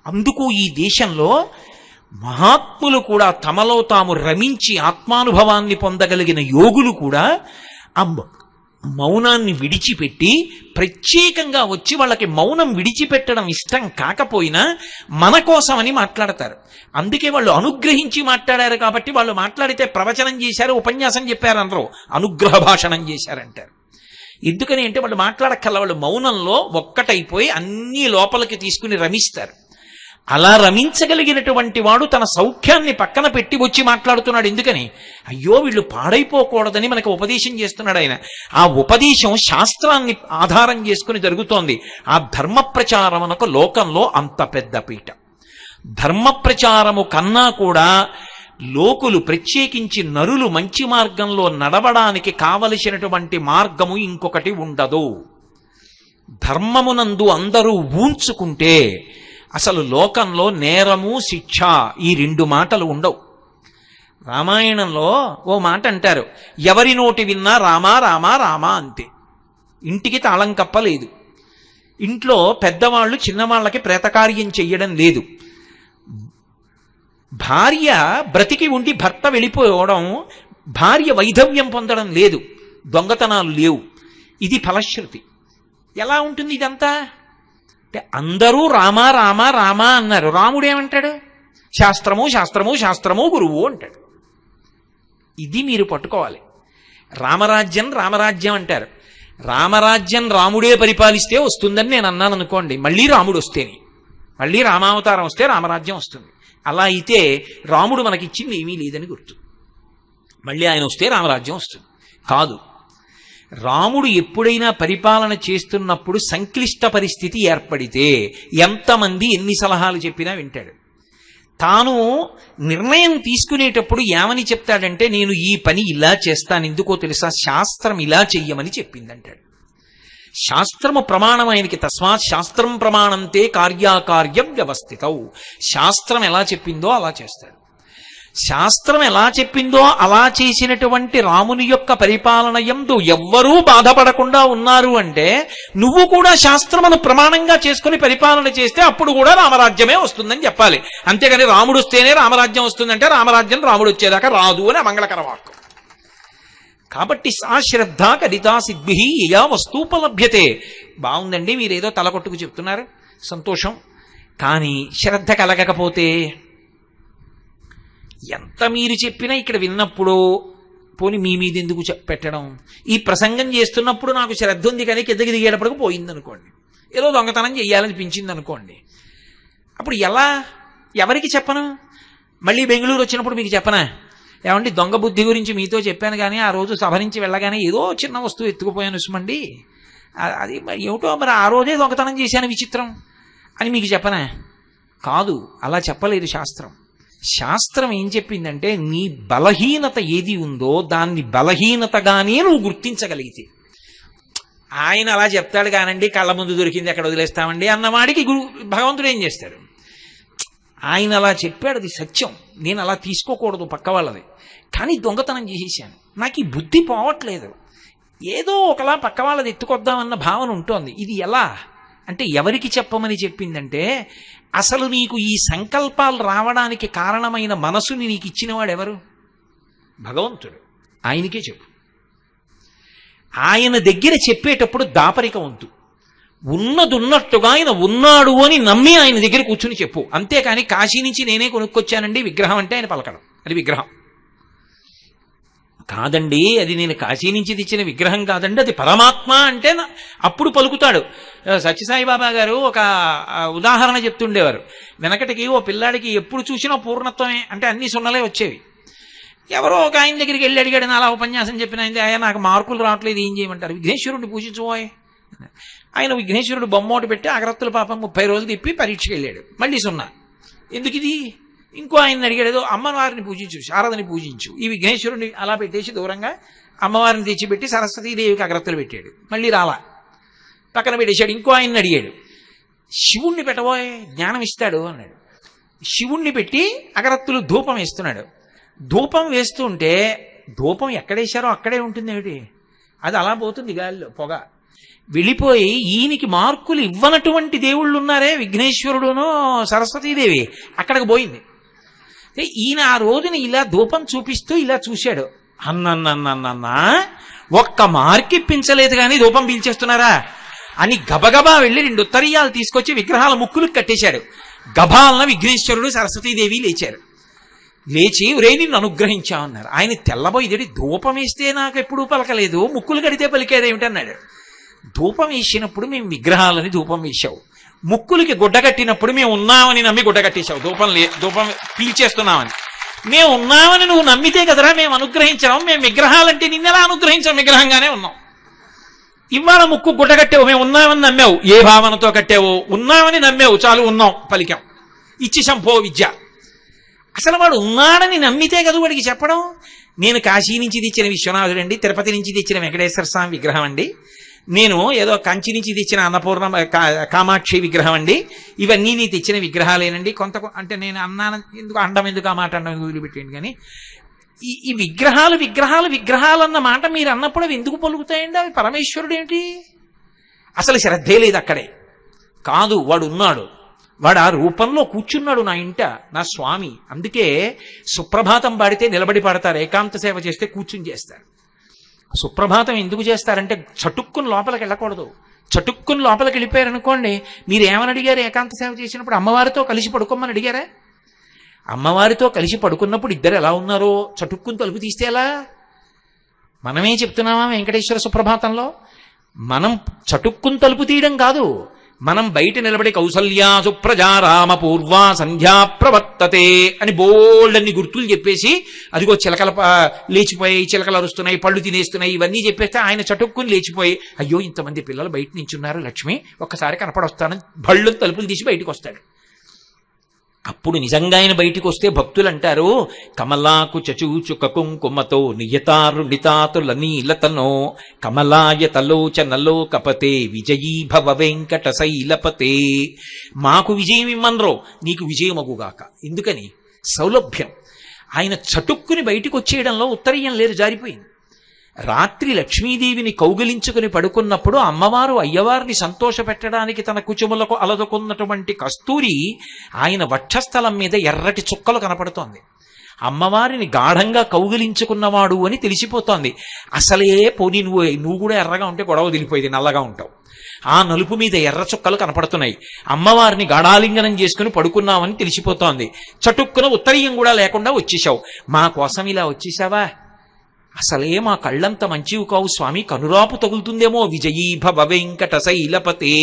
అందుకు ఈ దేశంలో మహాత్ములు కూడా తమలో తాము రమించి ఆత్మానుభవాన్ని పొందగలిగిన యోగులు కూడా ఆ మౌనాన్ని విడిచిపెట్టి ప్రత్యేకంగా వచ్చి వాళ్ళకి మౌనం విడిచిపెట్టడం ఇష్టం కాకపోయినా మన కోసమని మాట్లాడతారు. అందుకే వాళ్ళు అనుగ్రహించి మాట్లాడారు కాబట్టి వాళ్ళు మాట్లాడితే ప్రవచనం చేశారు, ఉపన్యాసం చెప్పారు అనరు, అనుగ్రహ భాషణం చేశారంటారు. ఎందుకని అంటే వాళ్ళు మాట్లాడక్కల, వాళ్ళు మౌనంలో ఒక్కటైపోయి అన్ని లోపలికి తీసుకుని రమిస్తారు. అలా రమించగలిగినటువంటి వాడు తన సౌఖ్యాన్ని పక్కన పెట్టి వచ్చి మాట్లాడుతున్నాడు. ఎందుకని? అయ్యో వీళ్ళు పాడైపోకూడదని మనకు ఉపదేశం చేస్తున్నాడు ఆయన. ఆ ఉపదేశం శాస్త్రాన్ని ఆధారం చేసుకుని జరుగుతోంది. ఆ ధర్మ ప్రచారమునకు లోకంలో అంత పెద్ద పీట. ధర్మ ప్రచారము కన్నా కూడా లోకులు, ప్రత్యేకించి నరులు మంచి మార్గంలో నడవడానికి కావలసినటువంటి మార్గము ఇంకొకటి ఉండదు. ధర్మమునందు అందరూ ఊంచుకుంటే అసలు లోకంలో నేరము శిక్ష ఈ రెండు మాటలు ఉండవు. రామాయణంలో ఓ మాట అంటారు, ఎవరి నోటి విన్నా రామా రామా రామా అంతే. ఇంటికి తాళం కప్పలేదు. ఇంట్లో పెద్దవాళ్ళు చిన్నవాళ్ళకి ప్రేతకార్యం చెయ్యడం లేదు. భార్య బ్రతికి ఉండి భర్త వెళ్ళిపోవడం, భార్య వైధవ్యం పొందడం లేదు, దొంగతనాలు లేవు. ఇది ఫలశ్రుతి. ఎలా ఉంటుంది ఇదంతా? అంటే అందరూ రామా రామా రామా అన్నారు. రాముడు ఏమంటాడు? శాస్త్రము శాస్త్రము శాస్త్రము గురువు అంటాడు. ఇది మీరు పట్టుకోవాలి. రామరాజ్యం రామరాజ్యం అంటారు. రామరాజ్యం రాముడే పరిపాలిస్తే వస్తుందని నేను అన్నాను అనుకోండి, మళ్ళీ రాముడు వస్తేనే, మళ్ళీ రామావతారం వస్తే రామరాజ్యం వస్తుంది. అలా అయితే రాముడు మనకిచ్చింది ఏమీ లేదని గుర్తు. మళ్ళీ ఆయన వస్తే రామరాజ్యం వస్తుంది కాదు. రాముడు ఎప్పుడైనా పరిపాలన చేస్తున్నప్పుడు సంక్లిష్ట పరిస్థితి ఏర్పడితే ఎంతమంది ఎన్ని సలహాలు చెప్పినా వింటాడు. తాను నిర్ణయం తీసుకునేటప్పుడు ఏమని చెప్తాడంటే, నేను ఈ పని ఇలా చేస్తాను, ఎందుకో తెలుసా, శాస్త్రం ఇలా చెయ్యమని చెప్పిందంటాడు. శాస్త్రము ప్రమాణం ఆయనకి. తస్మాత్ శాస్త్రం ప్రమాణంతే కార్యాకార్యం వ్యవస్థితౌ. శాస్త్రం ఎలా చెప్పిందో అలా చేస్తాడు. శాస్త్రం ఎలా చెప్పిందో అలా చేసినటువంటి రాముని యొక్క పరిపాలన యందు ఎవ్వరూ బాధపడకుండా ఉన్నారు అంటే, నువ్వు కూడా శాస్త్రమును ప్రమాణంగా చేసుకుని పరిపాలన చేస్తే అప్పుడు కూడా రామరాజ్యమే వస్తుందని చెప్పాలి. అంతేగాని రాముడు వస్తేనే రామరాజ్యం వస్తుందంటే రామరాజ్యం రాముడు వచ్చేదాకా రాదు అని మంగళకర వాక్కు. కాబట్టి సా శ్రద్ధ కరితా సిద్భి యా వస్తూపలభ్యతే. బాగుందండి, మీరేదో తలకొట్టుకు చెప్తున్నారు, సంతోషం. కానీ శ్రద్ధ కలగకపోతే ఎంత మీరు చెప్పినా ఇక్కడ విన్నప్పుడు పోని మీ మీద ఎందుకు పెట్టడం? ఈ ప్రసంగం చేస్తున్నప్పుడు నాకు శ్రద్ధ ఉంది కానీ కిందకి దిగేటప్పటికి పోయిందనుకోండి, ఏదో దొంగతనం చెయ్యాలనిపించింది అనుకోండి, అప్పుడు ఎలా? ఎవరికి చెప్పను? మళ్ళీ బెంగళూరు వచ్చినప్పుడు మీకు చెప్పనా, ఏమండి దొంగ బుద్ధి గురించి మీతో చెప్పాను కానీ ఆ రోజు సభ నుంచి వెళ్ళగానే ఏదో చిన్న వస్తువు ఎత్తుకుపోయాను సుమండి, అది ఏమిటో మరి ఆ రోజే దొంగతనం చేశాను విచిత్రం అని మీకు చెప్పనా? కాదు, అలా చెప్పలేదు శాస్త్రం. శాస్త్రం ఏం చెప్పిందంటే, నీ బలహీనత ఏది ఉందో దాన్ని బలహీనతగానే నువ్వు గుర్తించగలిగితే. ఆయన అలా చెప్తాడు కానండి, కళ్ళ ముందు దొరికింది ఎక్కడ వదిలేస్తామండి అన్నవాడికి భగవంతుడు ఏం చేస్తాడు? ఆయన అలా చెప్పాడు, అది సత్యం, నేను అలా తీసుకోకూడదు పక్క వాళ్ళది, కానీ దొంగతనం చేసేసాను, నాకు ఈ బుద్ధి పోవట్లేదు, ఏదో ఒకలా పక్క వాళ్ళది ఎత్తుకొద్దామన్న భావన ఉంటుంది. ఇది ఎలా అంటే, ఎవరికి చెప్పమని చెప్పిందంటే, అసలు నీకు ఈ సంకల్పాలు రావడానికి కారణమైన మనసుని నీకు ఇచ్చినవాడు ఎవరు? భగవంతుడు. ఆయనకే చెప్పు. ఆయన దగ్గర చెప్పేటప్పుడు దాపరిక వంతు, ఉన్నదున్నట్టుగా ఆయన ఉన్నాడు అని నమ్మి ఆయన దగ్గర కూర్చుని చెప్పు. అంతేకాని కాశీ నుంచి నేనే కొనుక్కొచ్చానండి విగ్రహం అంటే ఆయన పలకడం, అది విగ్రహం కాదండి, అది నేను కాశీ నుంచి తెచ్చిన విగ్రహం కాదండి, అది పరమాత్మ అంటే అప్పుడు పలుకుతాడు. సత్యసాయిబాబా గారు ఒక ఉదాహరణ చెప్తుండేవారు. వెనకటికి ఓ పిల్లాడికి ఎప్పుడు చూసినా పూర్ణత్వమే అంటే అన్ని సున్నలే వచ్చేవి. ఎవరో ఒక ఆయన దగ్గరికి వెళ్ళి అడిగాడు, అలా ఉపన్యాసం చెప్పిన ఆయన, నాకు మార్కులు రావట్లేదు, ఏం చేయమంటారు? విఘ్నేశ్వరుడిని పూజించుకోయ్. ఆయన విఘ్నేశ్వరుడు బొమ్మోటి పెట్టి అగరత్తుల పాపం 30 రోజులు తిప్పి పరీక్షకి వెళ్ళాడు, మళ్ళీ సున్నా. ఎందుకు ఇది? ఇంకో ఆయన అడిగాడు, ఏదో అమ్మవారిని పూజించు, శారదని పూజించు. ఈ విఘ్నేశ్వరుని అలా పెట్టేసి దూరంగా అమ్మవారిని తెచ్చిపెట్టి సరస్వతీదేవికి అగరత్తులు పెట్టాడు, మళ్ళీ రాలా, పక్కన పెట్టేశాడు. ఇంకో ఆయన్ని అడిగాడు, శివుణ్ణి పెట్టబోయే జ్ఞానం ఇస్తాడు అన్నాడు. శివుణ్ణి పెట్టి అగరత్తులు ధూపం వేస్తున్నాడు. ధూపం వేస్తుంటే ధూపం ఎక్కడేశారో అక్కడే ఉంటుంది ఏమిటి, అది అలా పోతుంది గాలిలో పొగ. వెళ్ళిపోయి ఈయనకి మార్కులు ఇవ్వనటువంటి దేవుళ్ళు ఉన్నారే, విఘ్నేశ్వరుడునో సరస్వతీదేవి, అక్కడికి పోయింది. ఈయన ఆ రోజున ఇలా ధూపం చూపిస్తూ ఇలా చూశాడు. అన్నన్నన్నన్నా ఒక్క మార్క్ ఇప్పించలేదు కానీ ధూపం పీల్చేస్తున్నారా అని గబగబా వెళ్ళి 2 ఉత్తరీయాలు తీసుకొచ్చి విగ్రహాల ముక్కులకు కట్టేశాడు. గభాలన విఘ్నేశ్వరుడు సరస్వతీదేవి లేచారు. లేచి ఒరే నిన్ను అనుగ్రహించామన్నారు. ఆయన తెల్లబోయిదేడి, ధూపం వేస్తే నాకు ఎప్పుడూ పలకలేదు, ముక్కులు కడితే పలికేది ఏమిటన్నాడు. ధూపం వేసినప్పుడు మేము విగ్రహాలని ధూపం వేశావు, ముక్కులకి గుడ్డ కట్టినప్పుడు మేము ఉన్నామని నమ్మి గుడ్డ కట్టేశావు, ధూపం పీల్చేస్తున్నామని. మేము ఉన్నామని నువ్వు నమ్మితే కదరా మేము అనుగ్రహించాం. మేము విగ్రహాలంటే నిన్నెలా అనుగ్రహించాం, విగ్రహంగానే ఉన్నాం. ఇవాళ ముక్కు గుడ్డ కట్టావు, మేము ఉన్నామని నమ్మావు. ఏ భావనతో కట్టావు? ఉన్నామని నమ్మావు, చాలు ఉన్నాం పలికాం. ఇచ్చి సంపో విద్య. అసలు వాడు ఉన్నాడని నమ్మితే కదా వాడికి చెప్పడం. నేను కాశీ నుంచి తెచ్చిన విశ్వనాథుడండి, తిరుపతి నుంచి తెచ్చిన వెంకటేశ్వర స్వామి విగ్రహం అండి, నేను ఏదో కంచి నుంచి తెచ్చిన అన్నపూర్ణ కామాక్షి విగ్రహం అండి, ఇవన్నీ నీ తెచ్చిన విగ్రహాలేనండి. అంటే నేను అన్నాను ఎందుకు, అండం ఎందుకు, ఆ మాట అండం వదిలిపెట్టండి. కానీ ఈ విగ్రహాలు అన్న మాట మీరు అన్నప్పుడు అవి ఎందుకు పలుకుతాయండి? అవి పరమేశ్వరుడు ఏమిటి? అసలు శ్రద్ధే లేదు అక్కడే. కాదు, వాడు ఉన్నాడు, వాడు ఆ రూపంలో కూర్చున్నాడు నా ఇంట, నా స్వామి. అందుకే సుప్రభాతం పాడితే నిలబడి పాడతారు, ఏకాంత సేవ చేస్తే కూర్చుని చేస్తారు. సుప్రభాతం ఎందుకు చేస్తారంటే చటుక్కుని లోపలికి వెళ్ళకూడదు. చటుక్కుని లోపలికి వెళ్ళిపోయారనుకోండి, మీరు ఏమని అడిగారు? ఏకాంత సేవ చేసినప్పుడు అమ్మవారితో కలిసి పడుకోమని అడిగారా? అమ్మవారితో కలిసి పడుకున్నప్పుడు ఇద్దరు ఎలా ఉన్నారో చటుక్కుని తలుపు తీస్తే ఎలా? మనమే చెప్తున్నామా వెంకటేశ్వర సుప్రభాతంలో? మనం చటుక్కుని తలుపు తీయడం కాదు, మనం బయట నిలబడి కౌసల్యా సుప్రజా రామ పూర్వా సంధ్యా ప్రవర్తతే అని బోల్డన్ని గుర్తులు చెప్పేసి, అదిగో చిలకల లేచిపోయాయి, చిలకలు అరుస్తున్నాయి, పళ్ళు తినేస్తున్నాయి, ఇవన్నీ చెప్పేస్తే ఆయన చటుక్కుని లేచిపోయి, అయ్యో ఇంతమంది పిల్లలు బయట నించున్నారు, లక్ష్మి ఒక్కసారి కనపడొస్తానని భళ్ళు తలుపులు తీసి బయటకు వస్తాడు. అప్పుడు నిజంగా ఆయన బయటికి వస్తే భక్తులు అంటారు, కమలాకు చచూచుక కుంకుమతో నియతారుణితాతులనీలతనో కమలాయతలోచనలో కపతే విజయీ భవ వెంకట శైలపతే. మాకు విజయం ఇమ్మన్రో, నీకు విజయమగుగాక. ఎందుకని? సౌలభ్యం. ఆయన చటుక్కుని బయటికి వచ్చేయడంలో ఉత్తరీయం లేదు, జారిపోయింది. రాత్రి లక్ష్మీదేవిని కౌగిలించుకుని పడుకున్నప్పుడు అమ్మవారు అయ్యవారిని సంతోషపెట్టడానికి తన కుచుములకు అలదుకున్నటువంటి కస్తూరి ఆయన వక్షస్థలం మీద ఎర్రటి చుక్కలు కనపడుతోంది. అమ్మవారిని గాఢంగా కౌగిలించుకున్నవాడు అని తెలిసిపోతోంది. అసలే పోనీ నువ్వు కూడా ఎర్రగా ఉంటే గొడవ తెలిపోయేది, నల్లగా ఉంటావు. ఆ నలుపు మీద ఎర్ర చుక్కలు కనపడుతున్నాయి. అమ్మవారిని గాఢాలింగనం చేసుకుని పడుకున్నామని తెలిసిపోతోంది. చటుక్కున ఉత్తరీయం కూడా లేకుండా వచ్చేశావు. మా కోసం ఇలా వచ్చేసావా? అసలే మా కళ్ళంత మంచివి కావు స్వామి, కనురాపు తగులుతుందేమో. విజయీ భవ వెంకట శైలపతే.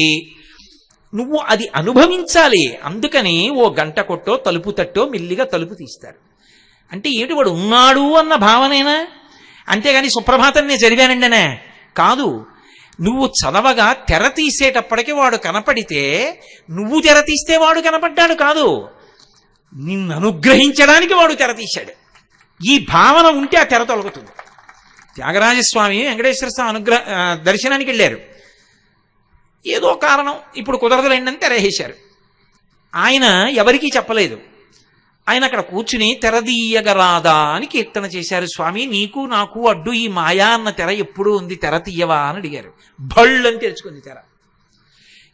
నువ్వు అది అనుభవించాలి. అందుకని ఓ గంట కొట్టో తలుపు తట్టో మెల్లిగా తలుపు తీస్తారు. అంటే ఏమిటి? వాడు ఉన్నాడు అన్న భావనేనా? అంతేగాని సుప్రభాతం నేను చదివానండినే కాదు. నువ్వు చదవగా తెర తీసేటప్పటికి వాడు కనపడితే నువ్వు తెర తీస్తే వాడు కనపడ్డాడు కాదు, నిన్ను అనుగ్రహించడానికి వాడు తెర తీశాడు. ఈ భావన ఉంటే ఆ తెర తొలగుతుంది. త్యాగరాజస్వామి వెంకటేశ్వర స్వామి దర్శనానికి వెళ్ళారు. ఏదో కారణం ఇప్పుడు కుదరదులేండి అని తెరవేశారు. ఆయన ఎవరికీ చెప్పలేదు. ఆయన అక్కడ కూర్చుని తెరదీయగరాదా అని కీర్తన చేశారు. స్వామి నీకు నాకు అడ్డు ఈ మాయా అన్న తెర ఎప్పుడూ ఉంది, తెర తీయవా అని అడిగారు. భళ్ళు అని తెరుచుకుంది తెర.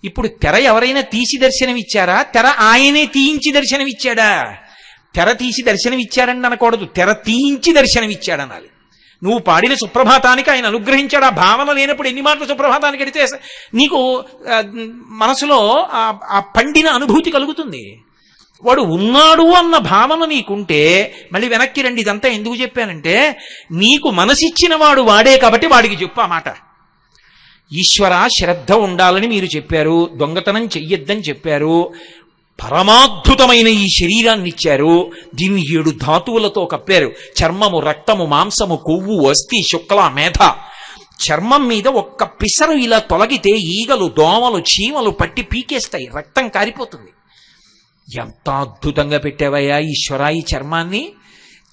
ఇప్పుడు తెర ఎవరైనా తీసి దర్శనమిచ్చారా? తెర ఆయనే తీయించి దర్శనమిచ్చాడా? తెర తీసి దర్శనమిచ్చాడని అనకూడదు, తెర తీయించి దర్శనమిచ్చాడనాలి. నువ్వు పాడిన సుప్రభాతానికి ఆయన అనుగ్రహించాడు. ఆ భావన లేనప్పుడు ఎన్ని మాటలు సుప్రభాతానికి అడితే నీకు మనసులో ఆ పండిన అనుభూతి కలుగుతుంది. వాడు ఉన్నాడు అన్న భావన నీకుంటే మళ్ళీ వెనక్కి రండి. ఇదంతా ఎందుకు చెప్పానంటే, నీకు మనసిచ్చిన వాడు వాడే కాబట్టి వాడికి చెప్పు ఆ మాట. ఈశ్వర శ్రద్ధ ఉండాలని మీరు చెప్పారు, దొంగతనం చెయ్యొద్దని చెప్పారు, పరమాద్భుతమైన ఈ శరీరాన్ని ఇచ్చారు, దీన్ని 7 ధాతువులతో కప్పారు. చర్మము, రక్తము, మాంసము, కొవ్వు, అస్థి, శుక్ల, మేధ. చర్మం మీద ఒక్క పిసరు ఇలా తొలగితే ఈగలు, దోమలు, చీమలు పట్టి పీకేస్తాయి, రక్తం కారిపోతుంది. ఎంత అద్భుతంగా పెట్టావయ్యా ఈశ్వరా ఈ చర్మాన్ని.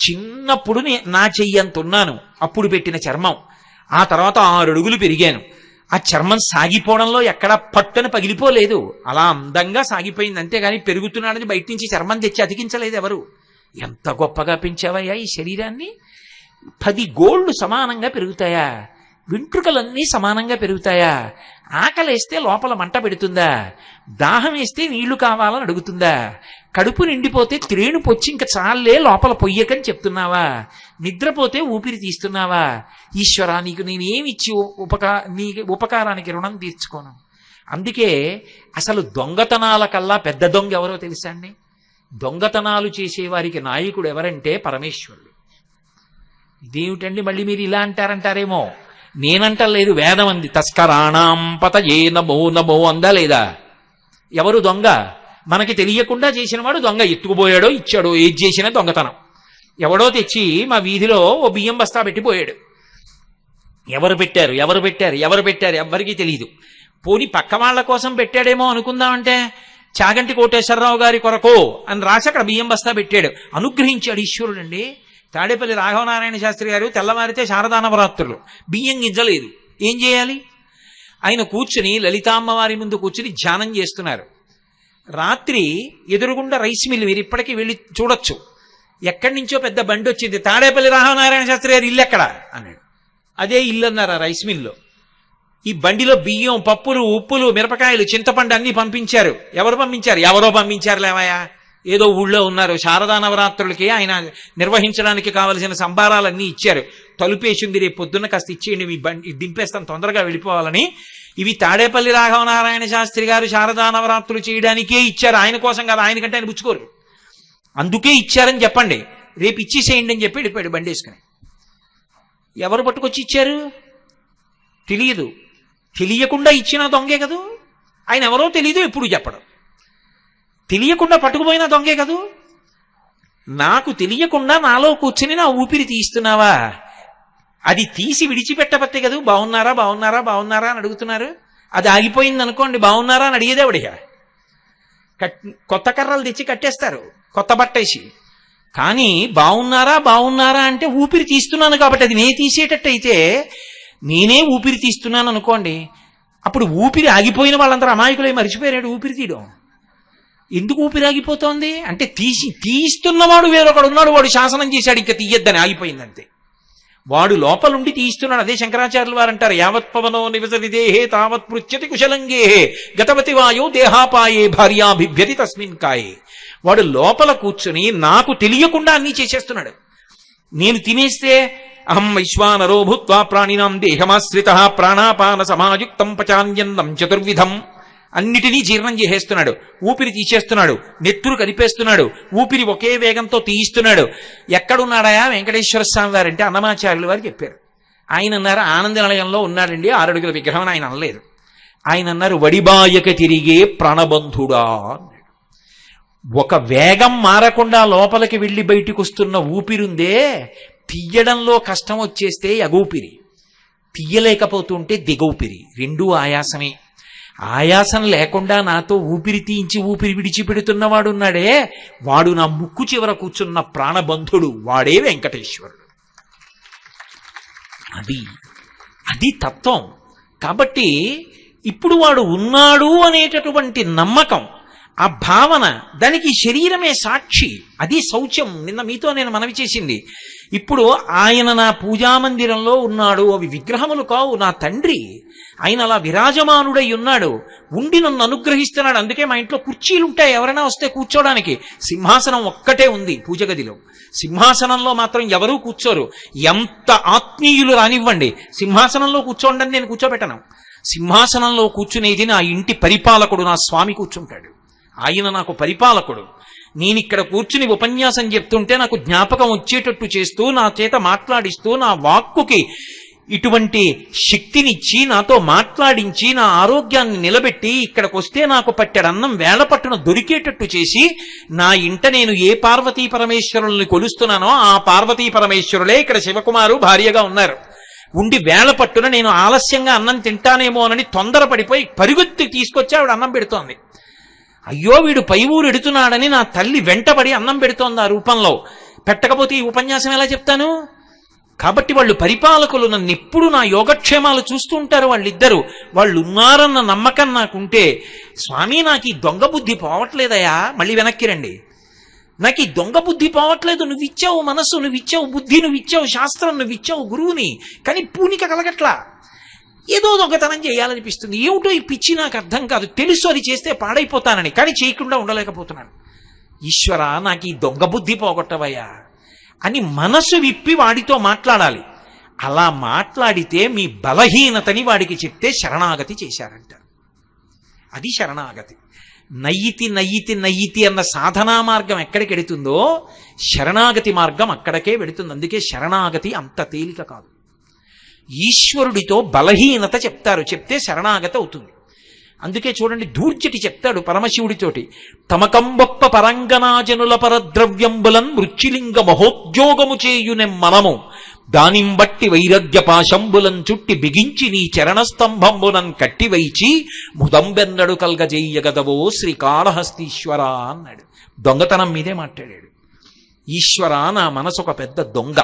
చిన్నప్పుడు నా చెయ్యంతున్నాను అప్పుడు పెట్టిన చర్మం. ఆ తర్వాత 6 అడుగులు పెరిగాను. ఆ చర్మం సాగిపోవడంలో ఎక్కడా పట్టుని పగిలిపోలేదు, అలా అందంగా సాగిపోయింది. అంతేగాని పెరుగుతున్నాడని బయట నుంచి చర్మం తెచ్చి అతికించలేదు ఎవరు. ఎంత గొప్పగా పెంచావయ్యా ఈ శరీరాన్ని. 10 గోళ్ళు సమానంగా పెరుగుతాయా? వెంట్రుకలన్నీ సమానంగా పెరుగుతాయా? ఆకలేస్తే లోపల మంట పెడుతుందా? దాహం వేస్తే నీళ్లు కావాలని అడుగుతుందా? కడుపు నిండిపోతే త్రేణు పొచ్చి ఇంక చాలే లోపల పొయ్యకని చెప్తున్నావా? నిద్రపోతే ఊపిరి తీస్తున్నావా? ఈశ్వరా, నీకు నేనేమిచ్చి నీ ఉపకారానికి రుణం తీర్చుకోను. అందుకే అసలు దొంగతనాల కల్లా పెద్ద దొంగ ఎవరో తెలుసా అండి? దొంగతనాలు చేసేవారికి నాయకుడు ఎవరంటే పరమేశ్వరుడు. ఇదేమిటండి మళ్ళీ మీరు ఇలా అంటారంటారేమో. నేనంటలేదు, వేదం అంది. తస్కరాణాం పతయే నమో నమో అందా లేదా? ఎవరు దొంగ? మనకి తెలియకుండా చేసినవాడు దొంగ. ఎత్తుకుపోయాడో ఇచ్చాడో ఏది చేసినా దొంగతనం. ఎవడో తెచ్చి మా వీధిలో ఓ బియ్యం బస్తా పెట్టిపోయాడు. ఎవరు పెట్టారు ఎవ్వరికీ తెలియదు. పోని పక్క వాళ్ల కోసం పెట్టాడేమో అనుకుందామంటే, చాగంటి కోటేశ్వరరావు గారి కొరకు అని రాసి అక్కడ బియ్యం బస్తా పెట్టాడు. అనుగ్రహించాడు ఈశ్వరుడండి. తాడేపల్లి రాఘవనారాయణ శాస్త్రి గారు తెల్లవారితే శారదా నవరాత్రులు, బియ్యం గింజలేదు, ఏం చేయాలి? ఆయన కూర్చుని లలితామ్మవారి ముందు కూర్చుని ధ్యానం చేస్తున్నారు. రాత్రి ఎదురుగుండా రైస్ మిల్, మీరు ఇప్పటికీ వెళ్ళి చూడొచ్చు, ఎక్కడి నుంచో పెద్ద బండి వచ్చింది. తాడేపల్లి రాఘవనారాయణ శాస్త్రి గారు ఇల్లు ఎక్కడ అన్నాడు. అదే ఇల్లు అన్నారు ఆ రైస్ మిల్లో. ఈ బండిలో బియ్యం, పప్పులు, ఉప్పులు, మిరపకాయలు, చింతపండు అన్ని పంపించారు. ఎవరు పంపించారు? ఎవరో పంపించారు లేవయా. ఏదో ఊళ్ళో ఉన్నారు. శారదా నవరాత్రులకి ఆయన నిర్వహించడానికి కావలసిన సంబారాలన్నీ ఇచ్చారు. తలుపేసింది, రేపు పొద్దున్న కాస్త ఇచ్చేయండి, మీ బండి దింపేస్తాను తొందరగా వెళ్ళిపోవాలని. ఇవి తాడేపల్లి రాఘవనారాయణ శాస్త్రి గారు శారదా నవరాత్రులు చేయడానికే ఇచ్చారు, ఆయన కోసం కాదు. ఆయనకంటే ఆయన పుచ్చుకోరు, అందుకే ఇచ్చారని చెప్పండి, రేపు ఇచ్చేసేయండి అని చెప్పి వెళ్ళిపోయాడు బండి వేసుకుని. ఎవరు పట్టుకొచ్చి ఇచ్చారు? తెలియదు. తెలియకుండా ఇచ్చిన దొంగే కదూ. ఆయన ఎవరో తెలియదు, ఎప్పుడు చెప్పడం. తెలియకుండా పట్టుకుపోయినా దొంగే కదూ. నాకు తెలియకుండా నాలో కూర్చుని నా ఊపిరి తీస్తున్నావా? అది తీసి విడిచిపెట్టబట్టే కదూ బాగున్నారా బాగున్నారా బాగున్నారా అని అడుగుతున్నారు. అది ఆగిపోయింది అనుకోండి, బాగున్నారా అని అడిగేదే అడిగా. కొత్త కర్రలు తెచ్చి కట్టేస్తారు కొత్త బట్టేసి. కానీ బాగున్నారా బాగున్నారా అంటే ఊపిరి తీస్తున్నాను కాబట్టి, అది నేను తీసేటట్టయితే, నేనే ఊపిరి తీస్తున్నాను అనుకోండి, అప్పుడు ఊపిరి ఆగిపోయిన వాళ్ళందరూ అమాయకులై మరిచిపోయాడు ఊపిరి తీయడం. ఎందుకు ఊపిరి ఆగిపోతోంది అంటే, తీస్తున్నవాడు వేరొకడు ఉన్నాడు, వాడు శాసనం చేశాడు ఇంకా తీయద్దని, ఆగిపోయిందంతే. వాడు లోపలుండి తీస్తున్నాడు. అదే శంకరాచార్యులు వారు అంటారు, యావత్ పవనో నివసతి దేహే తావత్ పృచ్యతి కుశలంగేహే గతవతి వాయో దేహాపాయే భార్యాభిభ్యతి తస్మిన్ కాయే. వాడు లోపల కూర్చుని నాకు తెలియకుండా అన్నీ చేసేస్తున్నాడు. నేను తినేస్తే అహం వైశ్వానరో భూత్వా ప్రాణినాం దేహమాశ్రిత ప్రాణాపాన సమాయుక్తం పచాన్యన్నం చతుర్విధం. అన్నిటినీ జీర్ణం చేసేస్తున్నాడు, ఊపిరి తీసేస్తున్నాడు, నెత్తురు కలిపేస్తున్నాడు, ఊపిరి ఒకే వేగంతో తీయిస్తున్నాడు. ఎక్కడున్నాడాయా వెంకటేశ్వర స్వామి వారంటే అన్నమాచార్యులు వారు చెప్పారు. ఆయన అన్నారు, ఆనంద నిలయంలో ఉన్నాడండి, 6 అడుగుల విగ్రహం. ఆయన అనలేదు. ఆయన అన్నారు, వడిబాయక తిరిగే ప్రాణబంధుడా అన్నాడు. ఒక వేగం మారకుండా లోపలికి వెళ్ళి బయటికి వస్తున్న ఊపిరుందే, తీయడంలో కష్టం వచ్చేస్తే ఎగూపిరి, తీయలేకపోతుంటే దిగూపిరి, రెండూ ఆయాసమే. ఆయాసం లేకుండా నాతో ఊపిరి తీయించి ఊపిరి విడిచిపెడుతున్నవాడున్నాడే, వాడు నా ముక్కు చివర కూర్చున్న ప్రాణబంధుడు, వాడే వెంకటేశ్వరుడు. అది తత్వం. కాబట్టి ఇప్పుడు వాడు ఉన్నాడు అనేటటువంటి నమ్మకం, ఆ భావన, దానికి శరీరమే సాక్షి. అది శౌచ్యం. నిన్న మీతో నేను మనవి చేసింది. ఇప్పుడు ఆయన నా పూజామందిరంలో ఉన్నాడు, అవి విగ్రహములు కావు, నా తండ్రి. ఆయన అలా విరాజమానుడై ఉన్నాడు, ఉండి నన్ను అనుగ్రహిస్తున్నాడు. అందుకే మా ఇంట్లో కుర్చీలు ఉంటాయి, ఎవరైనా వస్తే కూర్చోడానికి. సింహాసనం ఒక్కటే ఉంది పూజ గదిలో. సింహాసనంలో మాత్రం ఎవరూ కూర్చోరు. ఎంత ఆత్మీయులు రానివ్వండి, సింహాసనంలో కూర్చోండి నేను కూర్చోబెట్టను. సింహాసనంలో కూర్చునేది నా ఇంటి పరిపాలకుడు, నా స్వామి కూర్చుంటాడు. ఆయన నాకు పరిపాలకుడు. నేనిక్కడ కూర్చుని ఉపన్యాసం చెప్తుంటే నాకు జ్ఞాపకం వచ్చేటట్టు చేస్తూ, నా చేత మాట్లాడిస్తూ, నా వాక్కుకి ఇటువంటి శక్తినిచ్చి, నాతో మాట్లాడించి, నా ఆరోగ్యాన్ని నిలబెట్టి, ఇక్కడికి వస్తే నాకు పట్టెడన్నం వేళపట్టున దొరికేటట్టు చేసి, నా ఇంట నేను ఏ పార్వతీ పరమేశ్వరుల్ని కొలుస్తున్నానో ఆ పార్వతీ పరమేశ్వరులే ఇక్కడ శివకుమారు భార్యగా ఉన్నారు. ఉండి వేళపట్టున నేను ఆలస్యంగా అన్నం తింటానేమోనని తొందరపడిపోయి పరుగెత్తి తీసుకొచ్చి ఆవిడ అన్నం పెడుతోంది. అయ్యో వీడు పై ఊరు ఎడుతున్నాడని నా తల్లి వెంటబడి అన్నం పెడుతోంది ఆ రూపంలో. పెట్టకపోతే ఈ ఉపన్యాసం ఎలా చెప్తాను? కాబట్టి వాళ్ళు పరిపాలకులు, నన్ను ఎప్పుడు నా యోగక్షేమాలు చూస్తూ ఉంటారు వాళ్ళిద్దరూ. వాళ్ళు ఉన్నారన్న నమ్మకం నాకుంటే, స్వామి నాకు ఈ దొంగ బుద్ధి పోవట్లేదయా, మళ్ళీ వెనక్కి రండి, నాకు ఈ దొంగ బుద్ధి పోవట్లేదు, నువ్వు ఇచ్చావు మనస్సు, నువ్వు ఇచ్చావు బుద్ధి, నువ్వు ఇచ్చావు శాస్త్రం, నువ్వు ఇచ్చావు గురువుని, కానీ పూనిక కలగట్లా. ఏదో దొంగతనం చేయాలనిపిస్తుంది. ఏమిటో ఈ పిచ్చి నాకు అర్థం కాదు, తెలుసు అది చేస్తే పాడైపోతానని, కానీ చేయకుండా ఉండలేకపోతున్నాను. ఈశ్వర, నాకు ఈ దొంగ బుద్ధి పోగొట్టవయ్యా అని మనసు విప్పి వాడితో మాట్లాడాలి. అలా మాట్లాడితే మీ బలహీనతని వాడికి చెప్తే శరణాగతి చేశారంటారు. అది శరణాగతి. నయ్యితి నయ్యితి నయ్యితి అన్న సాధనా మార్గం ఎక్కడికి వెడుతుందో శరణాగతి మార్గం అక్కడికే వెడుతుంది. అందుకే శరణాగతి అంత తేలిక కాదు. ఈశ్వరుడితో బలహీనత చెప్తారు, చెప్తే శరణాగతి అవుతుంది. అందుకే చూడండి, ధూర్జటి చెప్తాడు పరమశివుడితోటి, తమకంబొప్ప పరంగనాజనుల పరద్రవ్యంబులన్ మృత్యులింగ మహోద్యోగము చేయునెం మనము, దానిం బట్టి వైరగ్య పాశంబులం చుట్టి బిగించి నీ చరణస్తంభంబునం కట్టివైచి ముదంబెన్నడు కల్గజెయ్యగదవో శ్రీకాళహస్తీశ్వర అన్నాడు. దొంగతనం మీదే మాట్లాడాడు. ఈశ్వర, నా మనసు ఒక పెద్ద దొంగ,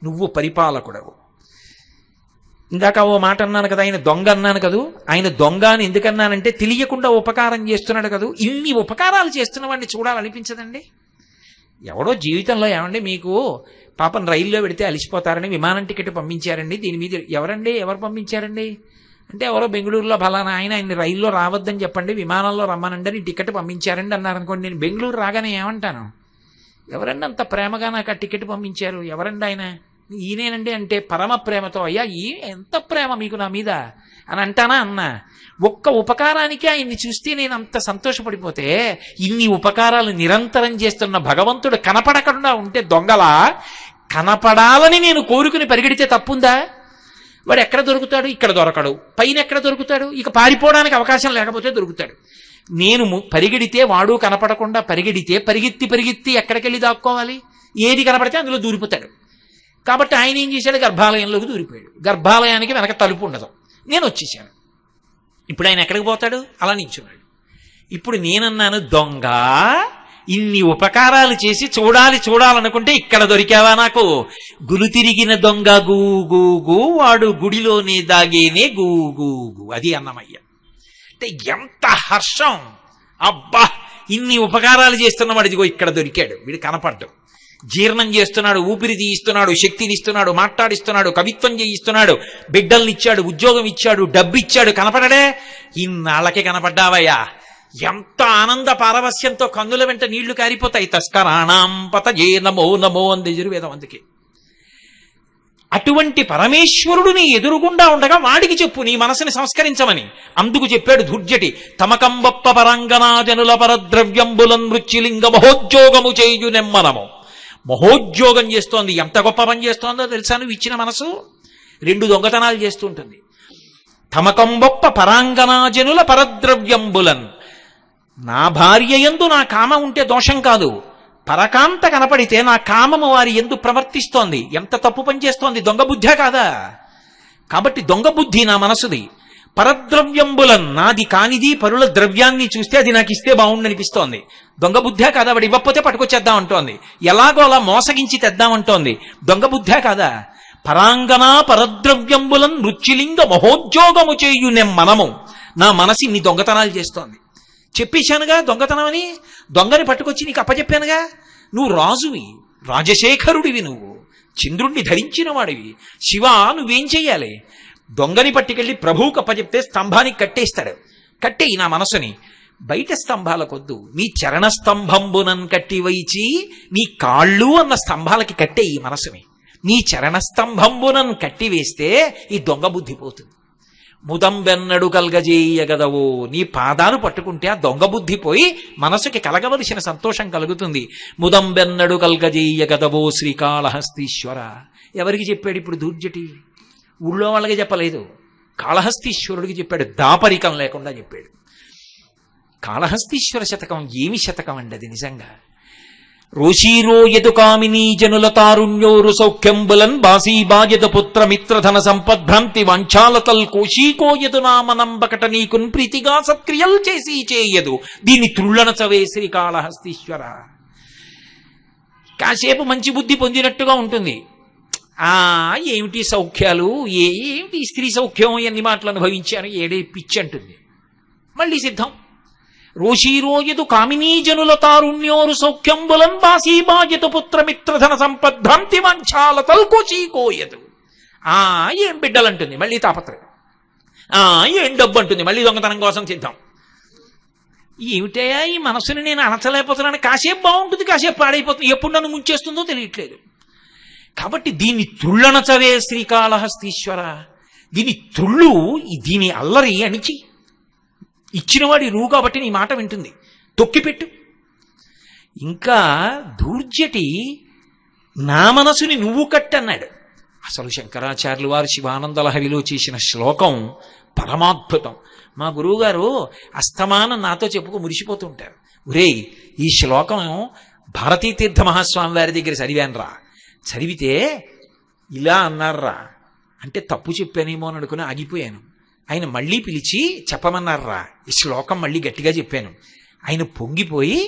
నువ్వు పరిపాలకుడవు. ఇందాక ఓ మాట అన్నాను కదా, ఆయన దొంగ అన్నాను కదూ. ఆయన దొంగ అని ఎందుకన్నానంటే తెలియకుండా ఉపకారం చేస్తున్నాడు కదూ. ఇన్ని ఉపకారాలు చేస్తున్న వాడిని చూడాలనిపించదండి? ఎవడో జీవితంలో ఏమండి మీకు పాపం రైల్లో పెడితే అలిసిపోతారని విమానం టికెట్ పంపించారండి, దీని మీద ఎవరు పంపించారండి అంటే, ఎవరో బెంగళూరులో ఫలానా ఆయన్ని రైల్లో రావద్దని చెప్పండి, విమానంలో రమ్మనండి అని టికెట్ పంపించారండి అన్నారనుకోండి, నేను బెంగళూరు రాగానే ఏమంటాను? ఎవరండి అంత ప్రేమగా నాకు ఆ టికెట్ పంపించారు, ఎవరండి ఆయన? ఈయనేనండి అంటే పరమ ప్రేమతో, అయ్యా ఎంత ప్రేమ మీకు నా మీద అని అంటానా? అన్నా. ఒక్క ఉపకారానికి ఆయన్ని చూస్తే నేను అంత సంతోషపడిపోతే, ఇన్ని ఉపకారాలు నిరంతరం చేస్తున్న భగవంతుడు కనపడకుండా ఉంటే దొంగలా, కనపడాలని నేను కోరుకుని పరిగెడితే తప్పుందా? వాడు ఎక్కడ దొరుకుతాడు? ఇక్కడ దొరకడు. పైన ఎక్కడ దొరుకుతాడు? ఇక పారిపోవడానికి అవకాశం లేకపోతే దొరుకుతాడు. నేను పరిగెడితే వాడు కనపడకుండా పరిగెడితే పరిగెత్తి ఎక్కడికెళ్ళి దాక్కోవాలి? ఏది కనపడితే అందులో దూరిపోతాడు. కాబట్టి ఆయన ఏం చేశాడు? గర్భాలయంలోకి దూరిపోయాడు. గర్భాలయానికి వెనక తలుపు ఉండదు. నేను వచ్చేసాను. ఇప్పుడు ఆయన ఎక్కడికి పోతాడు? అలా నిల్చున్నాడు. ఇప్పుడు నేనన్నాను, దొంగ, ఇన్ని ఉపకారాలు చేసి చూడాలనుకుంటే ఇక్కడ దొరికావా నాకు? గులు తిరిగిన దొంగ గూగూగు, వాడు గుడిలోనే దాగేనే గూగూగు. అది అన్నమయ్య అంటే ఎంత హర్షం! అబ్బా, ఇన్ని ఉపకారాలు చేస్తున్నవాడు ఇదిగో ఇక్కడ దొరికాడు. వీడు కనపడ్డం, జీర్ణం చేస్తున్నాడు, ఊపిరి తీయిస్తున్నాడు, శక్తినిస్తున్నాడు, మాట్లాడిస్తున్నాడు, కవిత్వం చేయిస్తున్నాడు, బిడ్డల్నిచ్చాడు, ఉద్యోగం ఇచ్చాడు, డబ్బు ఇచ్చాడు. కనపడడే? ఇన్నాళ్ళకి కనపడ్డావయ్యా. ఎంత ఆనంద పారవస్యంతో కన్నుల వెంట నీళ్లు కారిపోతాయి. తస్కరాణం పతయే నమో నమో అంది యజుర్వేదం. అందుకే అటువంటి పరమేశ్వరుడిని ఎదురుగుండా ఉండగా వాడికి చెప్పు నీ మనసుని సంస్కరించమని. అందుకు చెప్పాడు ధూర్జటి, తమకంబొప్ప పరంగనాజనుల పరద్రవ్యంబులన్ మృత్యులింగ మహోద్యోగము చేయునెమ్మనము. మహోద్యోగం చేస్తోంది. ఎంత గొప్ప పని చేస్తోందో తెలుసా? నువ్వు ఇచ్చిన మనసు 2 దొంగతనాలు చేస్తుంటుంది. తమకంబొప్ప పరాంగనాజనుల పరద్రవ్యంబులన్, నా భార్య యందు నా కామ ఉంటే దోషం కాదు, పరకాంత కనపడితే నా కామము వారి యందు ప్రవర్తిస్తోంది. ఎంత తప్పు పని చేస్తోంది? దొంగ బుద్ధే కాదా? కాబట్టి దొంగ బుద్ధి నా మనసుది. పరద్రవ్యంబులన్, నాది కానిది పరుల ద్రవ్యాన్ని చూస్తే అది నాకు ఇస్తే బాగుండనిపిస్తోంది. దొంగ బుద్ధే కాదా? వాడు ఇవ్వకపోతే పట్టుకొచ్చేద్దామంటోంది, ఎలాగో అలా మోసగించి తెద్దామంటోంది. దొంగ బుద్ధే కాదా? పరాంగనా పరద్రవ్యంబులన్ మృత్యులింగ మహోద్యోగము చేయునెం మనము. నా మనసు ఇన్ని దొంగతనాలు చేస్తోంది. చెప్పేశానుగా దొంగతనం అని. దొంగని పట్టుకొచ్చి నీకు అప్పచెప్పానుగా. నువ్వు రాజువి, రాజశేఖరుడివి, నువ్వు చంద్రుణ్ణి ధరించిన వాడివి. శివ, నువ్వేం చెయ్యాలి? దొంగని పట్టుకెళ్ళి ప్రభువుకు అప్పచెప్తే స్తంభానికి కట్టేస్తాడు. కట్టేయి నా మనసుని. బయట స్తంభాలకొద్దు, నీ చరణ స్తంభంబునన్ కట్టి వైచి నీ కాళ్ళు అన్న స్తంభాలకి కట్టేయి మనసుని. నీ చరణ స్తంభంబునన్ కట్టి వేస్తే ఈ దొంగ బుద్ధి పోతుంది. ముదంబెన్నడు కల్గజేయగదవో, నీ పాదాలు పట్టుకుంటే ఆ దొంగ బుద్ధి పోయి మనసుకి కలగవలసిన సంతోషం కలుగుతుంది. ముదంబెన్నడు కల్గజేయగదవో శ్రీకాళహస్తీశ్వర. ఎవరికి చెప్పాడు ఇప్పుడు ధూర్జటి? ఊళ్ళో వాళ్ళకి చెప్పలేదు, కాళహస్తీశ్వరుడికి చెప్పాడు. దాపరికం లేకుండా చెప్పాడు. కాళహస్తీశ్వర శతకం ఏమి శతకం అండి అది నిజంగా. రోషీరో యదు కామినీ జనుల తారుణ్యోరు సౌఖ్యంబులన్ బాసీబాయద పుత్ర మిత్రధన సంపద్భ్రాంతి వంచాలతల్ కోశీకోయదు నామనంబకట నీకున్ ప్రీతిగా సత్క్రియల్ చేసి చేయదు. దీన్ని త్రుళ్ళనచవే శ్రీకాళహస్తీశ్వర. కాసేపు మంచి బుద్ధి పొందినట్టుగా ఉంటుంది. ఏమిటి సౌఖ్యాలు, ఏమిటి స్త్రీ సౌఖ్యం, ఎన్ని మాటలు అనుభవించాను, ఏడే పిచ్చి అంటుంది. మళ్ళీ సిద్ధం. రోషీరోయదు కామినీజనుల తారుణ్యోరు సౌఖ్యంబులం బాసీబాయతు పుత్రమిత్రధన సంపద్భ్రాంతి వంచాల తల్కోచీకోయదు. ఏం బిడ్డలంటుంది, మళ్ళీ తాపత్రయం. ఏం డబ్బు అంటుంది, మళ్ళీ దొంగతనం కోసం సిద్ధం. ఏమిటయా ఈ మనసుని నేను అణచలేకపోతున్నాను, కాసేపు బాగుంటుంది కాసేపు పాడైపోతుంది, ఎప్పుడు నన్ను ముంచేస్తుందో తెలియట్లేదు. కాబట్టి దీన్ని త్రుళ్ళనచవే శ్రీకాళహస్తీశ్వర, దీని త్రుళ్ళు, దీని అల్లరి అణిచి ఇచ్చినవాడి రూ కాబట్టి నీ మాట వింటుంది, తొక్కిపెట్టు. ఇంకా దూర్జటి నా మనసుని నువ్వు కట్టన్నాడు. అసలు శంకరాచార్యులు వారు శివానందలహరిలో చేసిన శ్లోకం పరమాద్భుతం. మా గురువుగారు అస్తమానం నాతో చెప్పుకు మురిసిపోతూ ఉంటారు. ఒరేయ్, ఈ శ్లోకం భారతీతీర్థ మహాస్వామి వారి దగ్గర చదివానురా, చదివితే ఇలా అన్నారా అంటే తప్పు చెప్పానేమో అని అనుకుని ఆగిపోయాను. ఆయన మళ్ళీ పిలిచి చెప్పమన్నారా, ఈ శ్లోకం మళ్ళీ గట్టిగా చెప్పాను. ఆయన పొంగిపోయి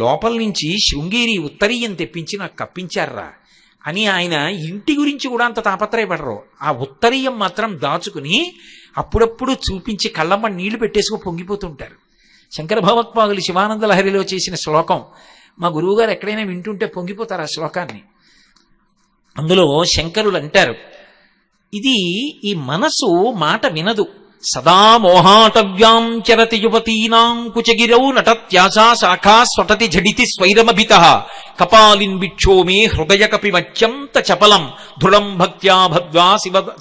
లోపల నుంచి శృంగేరి ఉత్తరీయం తెప్పించి నాకు కప్పించారా అని ఆయన ఇంటి గురించి కూడా అంత తాపత్రయపడరు. ఆ ఉత్తరీయం మాత్రం దాచుకుని అప్పుడప్పుడు చూపించి కళ్ళమ్మ నీళ్లు పెట్టేసుకు పొంగిపోతుంటారు. శంకర భగవత్పాదులు శివానంద లహరిలో చేసిన శ్లోకం మా గురువుగారు ఎక్కడైనా వింటుంటే పొంగిపోతారు ఆ శ్లోకాన్ని. అందులో శంకరులు అంటారు, ఇది ఈ మనసు మాట వినదు. సదా మోహాటవ్యాం చరతి యువతీనాం కుచగిరౌ నటత్యాశా శాఖా స్వటతి ఝడితి స్వైరమభిత కపాలిన్ విక్షో మే హృదయ కపిమత్యంత చపలం దృఢం భక్త్యా భద్వా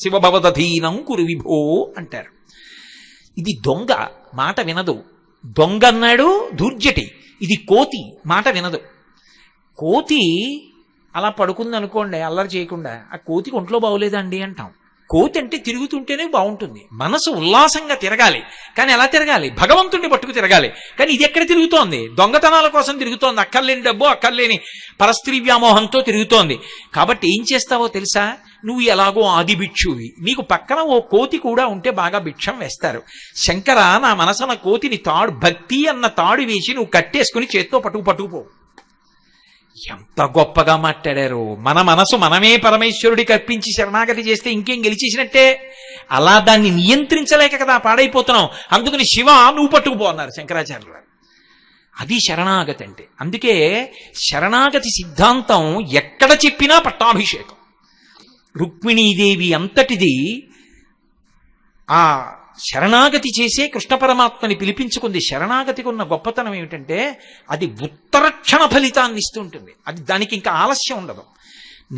శివభవదధీనం కురు విభో అంటారు. ఇది దొంగ, మాట వినదు. దొంగ అన్నాడు దూర్జటి. ఇది కోతి, మాట వినదు. కోతి అలా పడుకుంది అనుకోండి అల్లరి చేయకుండా, ఆ కోతికి ఒంట్లో బాగోలేదండి అంటాం. కోతి అంటే తిరుగుతుంటేనే బాగుంటుంది. మనసు ఉల్లాసంగా తిరగాలి, కానీ ఎలా తిరగాలి? భగవంతుడిని పట్టుకు తిరగాలి. కానీ ఇది ఎక్కడ తిరుగుతోంది? దొంగతనాల కోసం తిరుగుతోంది, అక్కర్లేని డబ్బు అక్కర్లేని పరస్త్రీ వ్యామోహంతో తిరుగుతోంది. కాబట్టి ఏం చేస్తావో తెలుసా? నువ్వు ఎలాగో ఆది భిక్షువి, నీకు పక్కన ఓ కోతి కూడా ఉంటే బాగా భిక్షం వేస్తారు. శంకర, నా మనసున కోతిని తాడు, భక్తి అన్న తాడు వేసి నువ్వు కట్టేసుకుని చేత్తో పట్టుకుపో. ఎంత గొప్పగా మాట్లాడారు. మన మనసు మనమే పరమేశ్వరుడికి అర్పించి శరణాగతి చేస్తే ఇంకేం గెలిచేసినట్టే. అలా దాన్ని నియంత్రించలేక కదా పాడైపోతున్నాం. అందుకని శివ నువ్వు పట్టుకుపో అన్నారు శంకరాచార్యులు గారు. అది శరణాగతి అంటే. అందుకే శరణాగతి సిద్ధాంతం ఎక్కడ చెప్పినా పట్టాభిషేకం. రుక్మిణీదేవి అంతటిది ఆ శరణాగతి చేసే కృష్ణ పరమాత్మని పిలిపించుకుంది. శరణాగతికి ఉన్న గొప్పతనం ఏమిటంటే అది ఉత్తరక్షణ ఫలితాన్ని ఇస్తుంటుంది. అది దానికి ఇంకా ఆలస్యం ఉండదు.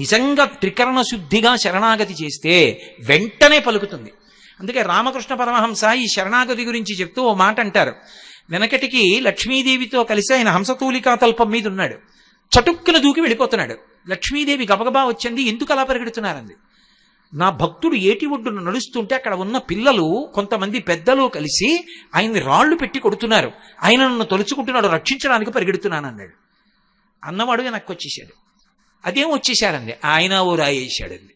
నిజంగా త్రికరణ శుద్ధిగా శరణాగతి చేస్తే వెంటనే పలుకుతుంది. అందుకే రామకృష్ణ పరమహంస ఈ శరణాగతి గురించి చెప్తూ ఓ మాట అంటారు. వెనకటికి లక్ష్మీదేవితో కలిసి ఆయన హంసతూలికా తల్పం మీద ఉన్నాడు. చటుక్కున దూకి వెళ్ళిపోతున్నాడు. లక్ష్మీదేవి గబగబా వచ్చింది, ఎందుకు అలా పరిగెడుతున్నారంది. నా భక్తుడు ఏటి ఒడ్డును నడుస్తుంటే అక్కడ ఉన్న పిల్లలు కొంతమంది పెద్దలు కలిసి ఆయన్ని రాళ్లు పెట్టి కొడుతున్నారు, ఆయన నన్ను తలుచుకుంటున్నాడు, రక్షించడానికి పరిగెడుతున్నాను అన్నాడు. అన్నవాడు వెనక్కి వచ్చేసాడు. అదేం వచ్చేసారండి, ఆయన ఓ రాయేశాడండి.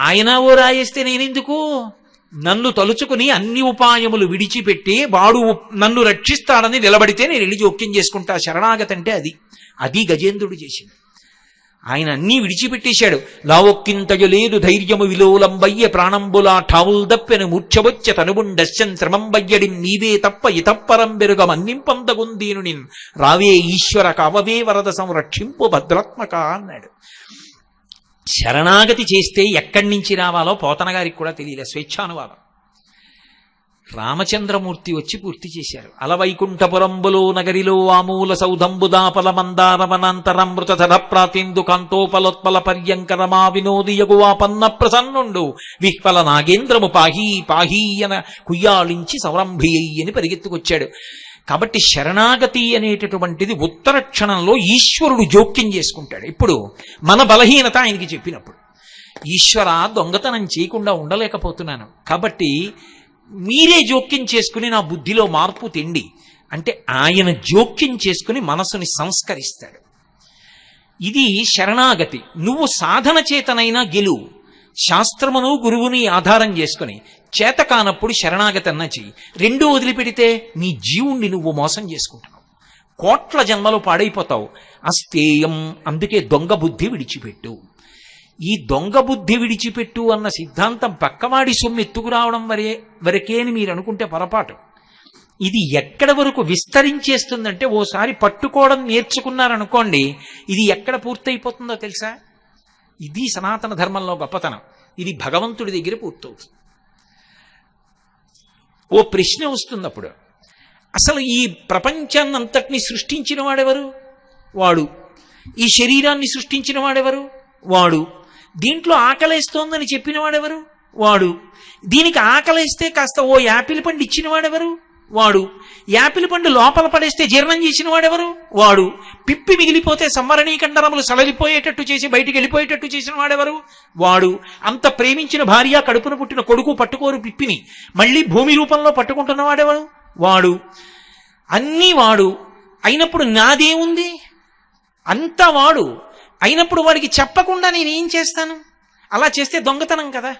ఆయన ఓ రాయేస్తే నేనెందుకు? నన్ను తలుచుకుని అన్ని ఉపాయములు విడిచిపెట్టి వాడు నన్ను రక్షిస్తాడని నిలబడితే నేను వెళ్ళి జోక్యం చేసుకుంటా. శరణాగతి అంటే అది గజేంద్రుడు చేసింది. ఆయన అన్నీ విడిచిపెట్టేశాడు. లావొక్కింతయు లేదు ధైర్యము విలోలంబయ్య ప్రాణంబులా ఠావుల్ దప్పెను మూర్ఛవచ్చ తనుబుండశ్చన్ శ్రమంబయ్యడి నీవే తప్ప ఇతప్పరం బెరుగ మన్నింపందగుందీను నిన్ రావే ఈశ్వర కావవే వరద సంరక్షింపు భద్రాత్మక అన్నాడు. శరణాగతి చేస్తే ఎక్కడి నుంచి రావాలో పోతన గారికి కూడా తెలియలే. స్వేచ్ఛానువాదం. రామచంద్రమూర్తి వచ్చి పూర్తి చేశారు. అలవైకుంఠపురంబులో నగరిలో ఆమూల సౌధంబుదాపల మందారవనాంతరమృతధర ప్రాతిందు కాంతోపలోత్పల పర్యంకరమా వినోదియగువాపన్న ప్రసన్నుండు విహ్వల నాగేంద్రము పాహీ పాహీయన కుయ్యాళించి సౌరంభియ్యని పరిగెత్తుకొచ్చాడు. కాబట్టి శరణాగతి అనేటటువంటిది ఉత్తర క్షణంలో ఈశ్వరుడు జోక్యం చేసుకుంటాడు. ఇప్పుడు మన బలహీనత ఆయనకి చెప్పినప్పుడు, ఈశ్వర దొంగతనం చేయకుండా ఉండలేకపోతున్నాను కాబట్టి మీరే జోక్యం చేసుకుని నా బుద్ధిలో మార్పు తెండి అంటే ఆయన జోక్యం చేసుకుని మనసుని సంస్కరిస్తాడు. ఇది శరణాగతి. నువ్వు సాధన చేతనైనా గెలువు. శాస్త్రమును గురువుని ఆధారం చేసుకుని చేత కానప్పుడు శరణాగతి అన్నా చెయ్యి. రెండూ వదిలిపెడితే నీ జీవుణ్ణి నువ్వు మోసం చేసుకుంటున్నావు, కోట్ల జన్మలు పాడైపోతావు. అస్తేయం. అందుకే దొంగ బుద్ధి విడిచిపెట్టు. ఈ దొంగ బుద్ధి విడిచిపెట్టు అన్న సిద్ధాంతం పక్కవాడి సొమ్ము ఎత్తుకురావడం వరకే అని మీరు అనుకుంటే పొరపాటు. ఇది ఎక్కడ వరకు విస్తరించేస్తుందంటే ఓసారి పట్టుకోవడం నేర్చుకున్నారనుకోండి, ఇది ఎక్కడ పూర్తయిపోతుందో తెలుసా? ఇది సనాతన ధర్మంలో గొప్పతనం. ఇది భగవంతుడి దగ్గర పూర్తవుతుంది. ఓ ప్రశ్న వస్తుంది అప్పుడు, అసలు ఈ ప్రపంచాన్నంతటినీ సృష్టించిన వాడెవరు? వాడు. ఈ శరీరాన్ని సృష్టించిన వాడెవరు? వాడు. దీంట్లో ఆకలేస్తోందని చెప్పిన వాడెవరు? వాడు. దీనికి ఆకలేస్తే కాస్త ఓ యాపిల్ పండు ఇచ్చిన వాడెవరు? వాడు. యాపిల్ పండు లోపల పడేస్తే జీర్ణం చేసిన వాడెవరు? వాడు. పిప్పి మిగిలిపోతే సంవరణీకండరములు సడలిపోయేటట్టు చేసి బయటికి వెళ్ళిపోయేటట్టు చేసిన వాడెవరు? వాడు. అంత ప్రేమించిన భార్య, కడుపున పుట్టిన కొడుకు పట్టుకోరు పిప్పిని, మళ్ళీ భూమి రూపంలో పట్టుకుంటున్న వాడెవరు? వాడు. అన్నీ వాడు అయినప్పుడు నాదేముంది? అంతా వాడు అయినప్పుడు వాడికి చెప్పకుండా నేనేం చేస్తాను? అలా చేస్తే దొంగతనం కదా.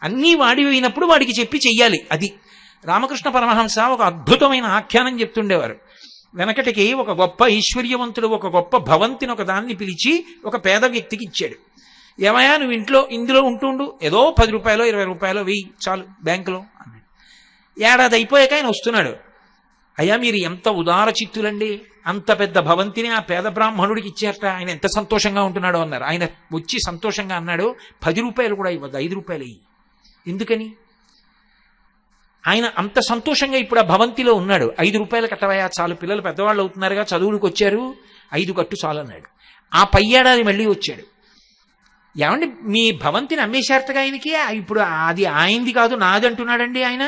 అన్నీ వాడి అయినప్పుడు వాడికి చెప్పి చెయ్యాలి. అది రామకృష్ణ పరమహంస ఒక అద్భుతమైన ఆఖ్యానం చెప్తుండేవారు. వెనకటికి ఒక గొప్ప ఐశ్వర్యవంతుడు ఒక గొప్ప భవంతిని ఒక దాన్ని పిలిచి ఒక పేద వ్యక్తికి ఇచ్చాడు. ఏమయ్యా, నువ్వు ఇందులో ఉంటుండు, ఏదో 10 రూపాయలు 20 రూపాయలు వెయ్యి చాలు బ్యాంకులో అన్నాడు. ఏడాది అయిపోయాక ఆయన వస్తున్నాడు. అయ్యా, మీరు ఎంత ఉదార చిత్తులండి, అంత పెద్ద భవంతిని ఆ పేద బ్రాహ్మణుడికి ఇచ్చారట, ఆయన ఎంత సంతోషంగా ఉంటున్నాడో అన్నారు. ఆయన వచ్చి సంతోషంగా అన్నాడు, 10 రూపాయలు కూడా ఇవ్వద్దు, 5 రూపాయలు ఇయ్యి. ఎందుకని? ఆయన అంత సంతోషంగా ఇప్పుడు ఆ భవంతిలో ఉన్నాడు. 5 రూపాయలు కట్టవయా చాలు, పిల్లలు పెద్దవాళ్ళు అవుతున్నారుగా, చదువులకు వచ్చారు, 5 కట్టు చాలు అన్నాడు. ఆ పై ఏడాది మళ్ళీ వచ్చాడు. ఏమండి, మీ భవంతిని అమ్మేశారటగా ఆయనకి, ఇప్పుడు అది ఆయనది కాదు నాది అంటున్నాడండి ఆయన.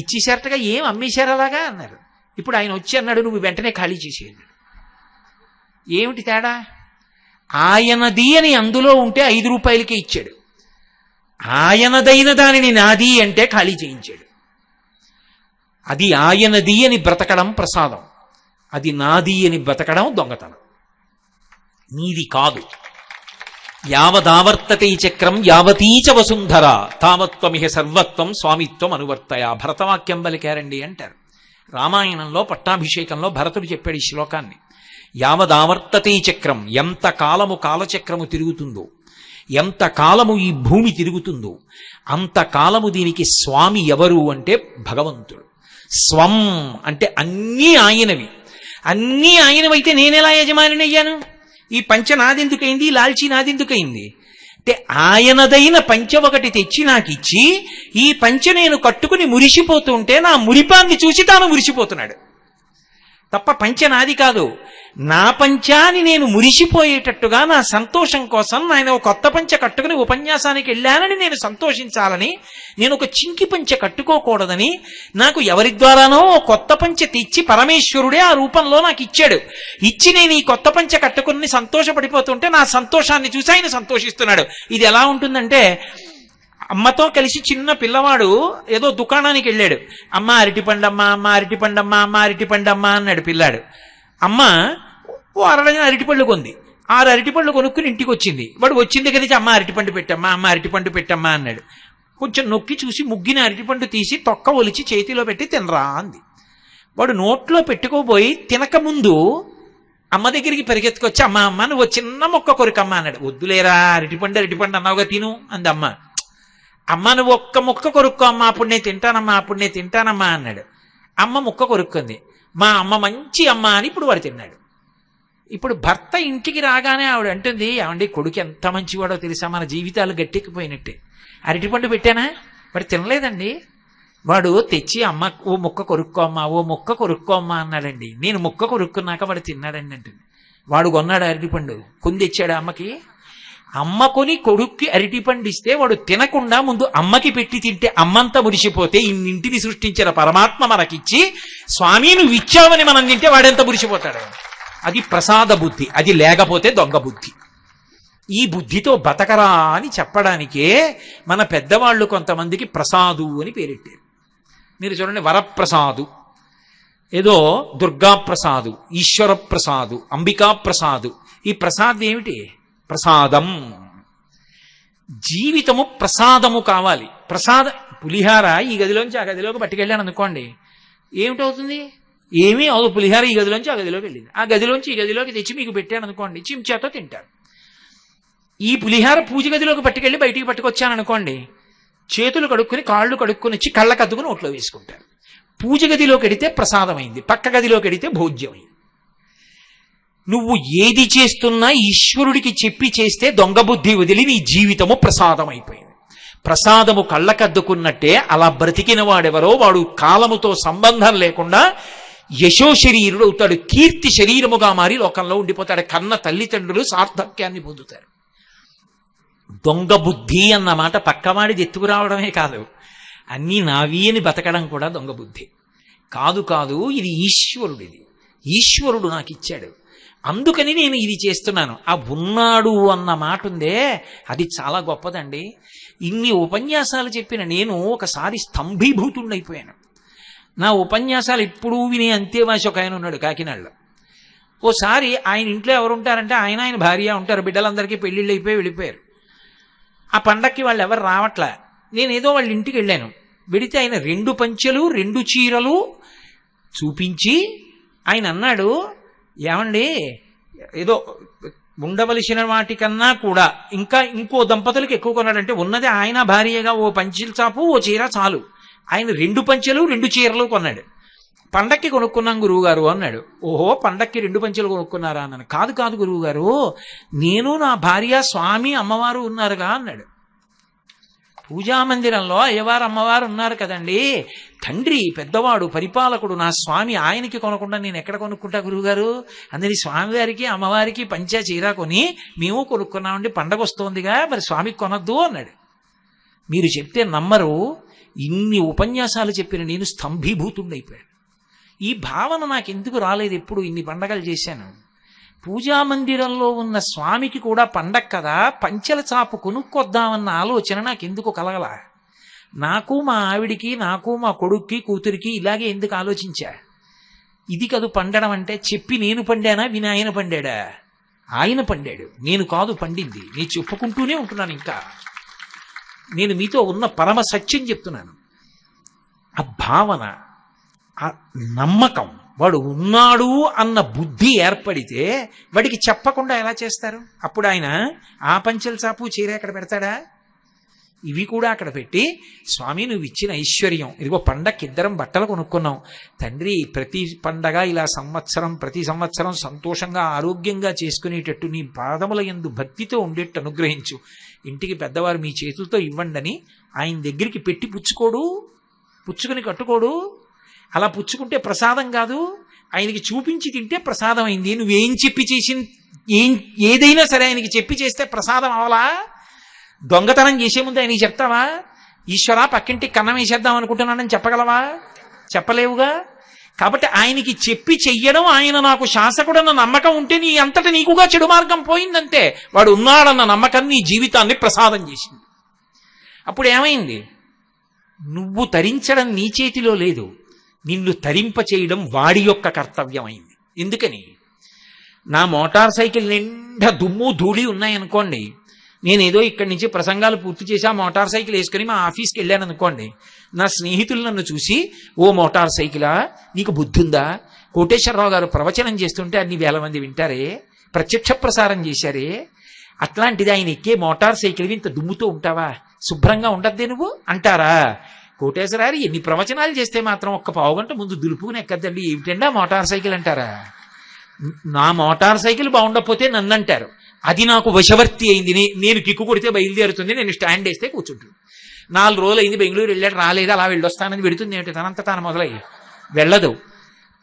ఇచ్చేశారటగా, ఏం అమ్మేశారు అలాగా అన్నారు. ఇప్పుడు ఆయన వచ్చి అన్నాడు, నువ్వు వెంటనే ఖాళీ చేసేయండి. ఏమిటి తేడా? ఆయనది అని అందులో ఉంటే 5 రూపాయలకే ఇచ్చాడు, ఆయనదైన దానిని నాది అంటే ఖాళీ చేయించాడు. అది ఆయనది అని బ్రతకడం ప్రసాదం, అది నాది అని బ్రతకడం దొంగతనం. నీది కాదు. యావదావర్తతే చక్రం యావతీచ వసుంధర తావత్వమిహ సర్వత్వం స్వామిత్వం అనువర్తయ. భరతవాక్యం పలికారండి అంటారు. రామాయణంలో పట్టాభిషేకంలో భరతుడు చెప్పాడు ఈ శ్లోకాన్ని. యావదావర్తతే చక్రం, ఎంత కాలము కాలచక్రము తిరుగుతుందో, ఎంత కాలము ఈ భూమి తిరుగుతుందో అంతకాలము దీనికి స్వామి ఎవరు అంటే భగవంతుడు. స్వం అంటే అన్నీ ఆయనవి. అన్నీ ఆయనవైతే నేనెలా యజమాని అయ్యాను? ఈ పంచ నాదెందుకైంది, లాల్చీ నాదెందుకైంది అంటే ఆయనదైన పంచ ఒకటి తెచ్చి నాకు ఇచ్చి, ఈ పంచ నేను కట్టుకుని మురిసిపోతుంటే నా మురిపాన్ని చూసి తాను మురిసిపోతున్నాడు తప్ప పంచ నాది కాదు. నా పంచాని నేను మురిసిపోయేటట్టుగా నా సంతోషం కోసం ఆయన ఒక కొత్త పంచ కట్టుకుని ఉపన్యాసానికి వెళ్ళానని నేను సంతోషించాలని, నేను ఒక చింకి పంచ కట్టుకోకూడదని, నాకు ఎవరి ద్వారానో కొత్త పంచ తెచ్చి పరమేశ్వరుడే ఆ రూపంలో నాకు ఇచ్చాడు. ఇచ్చి నేను ఈ కొత్త పంచ కట్టుకుని సంతోషపడిపోతుంటే నా సంతోషాన్ని చూసి ఆయన సంతోషిస్తున్నాడు. ఇది ఎలా ఉంటుందంటే, అమ్మతో కలిసి చిన్న పిల్లవాడు ఏదో దుకాణానికి వెళ్ళాడు. అమ్మ అరటిపండమ్మా, అమ్మ అరటిపండమ్మా, అమ్మ అరటిపండమ్మా అన్నాడు పిల్లాడు. అమ్మ ఓ 6 డజన్ అరటిపళ్ళు కొంది. 6 అరటిపళ్ళు కొనుక్కుని ఇంటికి వచ్చింది. వాడు వచ్చిన దగ్గర నుంచి అమ్మ అరటిపండు పెట్టమ్మా, అమ్మ అరటిపండు పెట్టమ్మా అన్నాడు. కొంచెం నొక్కి చూసి ముగ్గిన అరటిపండు తీసి తొక్క ఒలిచి చేతిలో పెట్టి తినరా అంది. వాడు నోట్లో పెట్టుకోబోయి తినకముందు అమ్మ దగ్గరికి పరిగెత్తుకొచ్చి, అమ్మ అమ్మ నువ్వు చిన్న మొక్క కొరికమ్మా అన్నాడు. వద్దులేరా, అరటిపండు అన్నావుగా తిను అంది అమ్మ. అమ్మ నువ్వు ఒక్క ముక్క కొరుక్కో అమ్మా, అప్పుడు నేను తింటానమ్మా అన్నాడు. అమ్మ ముక్క కొరుక్కుంది. మా అమ్మ మంచి అమ్మ అని ఇప్పుడు వాడు తిన్నాడు. ఇప్పుడు భర్త ఇంటికి రాగానే ఆవిడ అంటుంది, ఏమండి కొడుకు ఎంత మంచివాడో తెలుసా, మన జీవితాలు గట్టెక్కిపోయినట్టే. అరటిపండు పెట్టానా, వాడు తినలేదండి. వాడు తెచ్చి అమ్మ ఓ ముక్క కొరుక్కో అమ్మా అన్నాడండి. నేను ముక్క కొరుక్కున్నాక వాడు తిన్నాడండి అంటుంది. వాడు కొన్నాడు అరటిపండు, కొని తెచ్చాడు అమ్మకి. అమ్మ కొని కొడుక్కి అరటిపండు ఇస్తే వాడు తినకుండా ముందు అమ్మకి పెట్టి తింటే అమ్మంతా మురిసిపోతే, ఇన్నింటిని సృష్టించిన పరమాత్మ మనకిచ్చి స్వామి నువ్వు ఇచ్చావని మనం తింటే వాడెంత మురిసిపోతాడు. అది ప్రసాద బుద్ధి, అది లేకపోతే దొంగ బుద్ధి. ఈ బుద్ధితో బతకరా అని చెప్పడానికే మన పెద్దవాళ్ళు కొంతమందికి ప్రసాదు అని పేరెట్టారు. మీరు చూడండి, వరప్రసాదు, ఏదో దుర్గాప్రసాదు, ఈశ్వర ప్రసాదు, అంబికా ప్రసాదు. ఈ ప్రసాద్ ఏమిటి? ప్రసాదం. జీవితము ప్రసాదము కావాలి. పులిహార ఈ గదిలోంచి ఆ గదిలోకి పట్టుకెళ్ళాను అనుకోండి, ఏమిటవుతుంది? ఏమీ అవదు. పులిహార ఈ గదిలోంచి ఆ గదిలోకి వెళ్ళింది, ఆ గదిలోంచి ఈ గదిలోకి తెచ్చి మీకు పెట్టాను అనుకోండి, చెంచాతో తింటారు. ఈ పులిహార పూజ గదిలోకి పట్టుకెళ్ళి బయటికి పట్టుకొచ్చాను అనుకోండి, చేతులు కడుక్కుని కాళ్ళు కడుక్కుని వచ్చి కళ్ళకద్దుకుని నోట్లో వేసుకుంటారు. పూజ గదిలోకి ఎడితే ప్రసాదమైంది, పక్క గదిలోకి ఎడితే భోజ్యమైంది. నువ్వు ఏది చేస్తున్నా ఈశ్వరుడికి చెప్పి చేస్తే దొంగ బుద్ధి వదిలి నీ జీవితము ప్రసాదం అయిపోయింది. ప్రసాదము కళ్ళకద్దుకున్నట్టే అలా బ్రతికిన వాడెవరో వాడు కాలముతో సంబంధం లేకుండా యశో శరీరుడు అవుతాడు, కీర్తి శరీరముగా మారి లోకంలో ఉండిపోతాడు. కన్న తల్లిదండ్రులు సార్థక్యాన్ని పొందుతారు. దొంగ బుద్ధి అన్న మాట పక్కవాడిది ఎత్తుకురావడమే కాదు, అన్నీ నావి అని బతకడం కూడా దొంగ బుద్ధి. కాదు కాదు, ఇది ఈశ్వరుడిది, ఈశ్వరుడు నాకు ఇచ్చాడు, అందుకని నేను ఇది చేస్తున్నాను. ఆ ఉన్నాడు అన్న మాట ఉందే, అది చాలా గొప్పదండి. ఇన్ని ఉపన్యాసాలు చెప్పిన నేను ఒకసారి స్తంభీభూతుడైపోయాను. నా ఉపన్యాసాలు ఎప్పుడూ వినే అంతేవాసి ఒక ఆయన ఉన్నాడు కాకినాడలో. ఓసారి ఆయన ఇంట్లో ఎవరుంటారంటే ఆయన భార్య ఉంటారు, బిడ్డలందరికీ పెళ్ళిళ్ళు అయిపోయి వెళ్ళిపోయారు. ఆ పండక్కి వాళ్ళు ఎవరు రావట్లే. నేనేదో వాళ్ళ ఇంటికి వెళ్ళాను. వెడితే ఆయన 2 పంచెలు 2 చీరలు చూపించి ఆయన అన్నాడు, ఏమండి ఏదో ఉండవలసిన వాటికన్నా కూడా ఇంకో దంపతులకి ఎక్కువ కొన్నాడంటే, ఉన్నది ఆయన భార్యగా ఓ పంచెల చాపు ఓ చీర చాలు, ఆయన 2 పంచెలు 2 చీరలు కొన్నాడు. పండక్కి కొనుక్కున్నాం గురువుగారు అన్నాడు. ఓహో, పండక్కి 2 పంచెలు కొనుక్కున్నారా అన్నాను. కాదు కాదు గురువుగారు, నేను నా భార్య స్వామి అమ్మవారు ఉన్నారుగా అన్నాడు. పూజామందిరంలో అయ్యవారు అమ్మవారు ఉన్నారు కదండి, తండ్రి పెద్దవాడు పరిపాలకుడు నా స్వామి, ఆయనకి కొనకుండా నేను ఎక్కడ కొనుక్కుంటా గురువుగారు? అందుకని స్వామివారికి అమ్మవారికి పంచా చీర కొని మేము కొనుక్కున్నామండి, పండగ వస్తోందిగా, మరి స్వామికి కొనద్దు అన్నాడు. మీరు చెప్తే నమ్మరు, ఇన్ని ఉపన్యాసాలు చెప్పిన నేను స్తంభీభూతుండైపోయాను. ఈ భావన నాకెందుకు రాలేదు? ఎప్పుడు ఇన్ని పండగలు చేశాను. పూజామందిరంలో ఉన్న స్వామికి కూడా పండగ కదా, పంచెల చాపు కొనుక్కొద్దామన్న ఆలోచన నాకెందుకు కలగల? నాకు మా ఆవిడికి, నాకు మా కొడుక్కి కూతురికి ఇలాగే ఎందుకు ఆలోచించా? ఇది కాదు పండడం అంటే. చెప్పి నేను పండానా, విని ఆయన పండాడా? ఆయన పండాడు, నేను కాదు పండింది. నేను చెప్పుకుంటూనే ఉంటున్నాను. ఇంకా నేను మీతో ఉన్న పరమ సత్యం చెప్తున్నాను. ఆ భావన, ఆ నమ్మకం, వాడు ఉన్నాడు అన్న బుద్ధి ఏర్పడితే వాడికి చెప్పకుండా ఎలా చేస్తారు? అప్పుడు ఆయన ఆ పంచెల చాపు చీర ఎక్కడ పెడతాడా? ఇవి కూడా అక్కడ పెట్టి, స్వామి నువ్వు ఇచ్చిన ఐశ్వర్యం, ఇదిగో పండక్కి 2 బట్టలు కొనుక్కున్నాం తండ్రి, ప్రతి పండగ ఇలా ప్రతి సంవత్సరం సంతోషంగా ఆరోగ్యంగా చేసుకునేటట్టు నీ పాదముల యందు భక్తితో ఉండేట్టు అనుగ్రహించు. ఇంటికి పెద్దవారు మీ చేతులతో ఇవ్వండి అని ఆయన దగ్గరికి పెట్టి పుచ్చుకుని కట్టుకోడు. అలా పుచ్చుకుంటే ప్రసాదం కాదు, ఆయనకి చూపించి తింటే ప్రసాదం అయింది. నువ్వేం చెప్పి ఏదైనా సరే ఆయనకి చెప్పి చేస్తే ప్రసాదం అవలా? దొంగతనం చేసే ముందు ఆయనకి చెప్తావా? ఈశ్వరా పక్కింటికి కన్నం వేసేద్దాం అనుకుంటున్నానని చెప్పగలవా? చెప్పలేవుగా. కాబట్టి ఆయనకి చెప్పి చెయ్యడం, ఆయన నాకు శాసకుడన్న నమ్మకం ఉంటే నీ అంతటా నీకుగా చెడు మార్గం పోయిందంతే. వాడు ఉన్నాడన్న నమ్మకం నీ జీవితాన్ని ప్రసాదం చేసింది. అప్పుడు ఏమైంది? నువ్వు తరించడం నీ చేతిలో లేదు, నిన్ను తరింప చేయడం వాడి యొక్క కర్తవ్యం అయింది. ఎందుకని? నా మోటార్ సైకిల్ నిండా దుమ్ము ధూళి ఉన్నాయనుకోండి, నేనేదో ఇక్కడి నుంచి ప్రసంగాలు పూర్తి చేసి ఆ మోటార్ సైకిల్ వేసుకుని మా ఆఫీస్కి వెళ్ళాను అనుకోండి, నా స్నేహితులు నన్ను చూసి, ఓ మోటార్ సైకిలా నీకు బుద్ధి ఉందా? కోటేశ్వరరావు గారు ప్రవచనం చేస్తుంటే అన్ని 1000 మంది వింటారే, ప్రత్యక్ష ప్రసారం చేశారే, అట్లాంటిది ఆయన ఎక్కే మోటార్ సైకిల్ ఇంత దుమ్ముతో ఉంటావా? శుభ్రంగా ఉండద్దే నువ్వు అంటారా? కోటేశ్వరారు ఎన్ని ప్రవచనాలు చేస్తే మాత్రం ఒక్క పావుగంట ముందు దులుపుకుని ఎక్కద్దండి, ఏమిటండి ఆ మోటార్ సైకిల్ అంటారా? నా మోటార్ సైకిల్ బాగుండకపోతే నన్ను అంటారు, అది నాకు వశవర్తి అయింది, నేను కిక్కు కొడితే బయలుదేరుతుంది, నేను స్టాండ్ వేస్తే కూర్చుంటుంది. 4 రోజులు అయింది, బెంగళూరు వెళ్ళాడు, రాలేదు, అలా వెళ్ళొస్తానని పెడుతుంది ఏమిటి? తనంత తాను మొదలయ్యి వెళ్ళదు.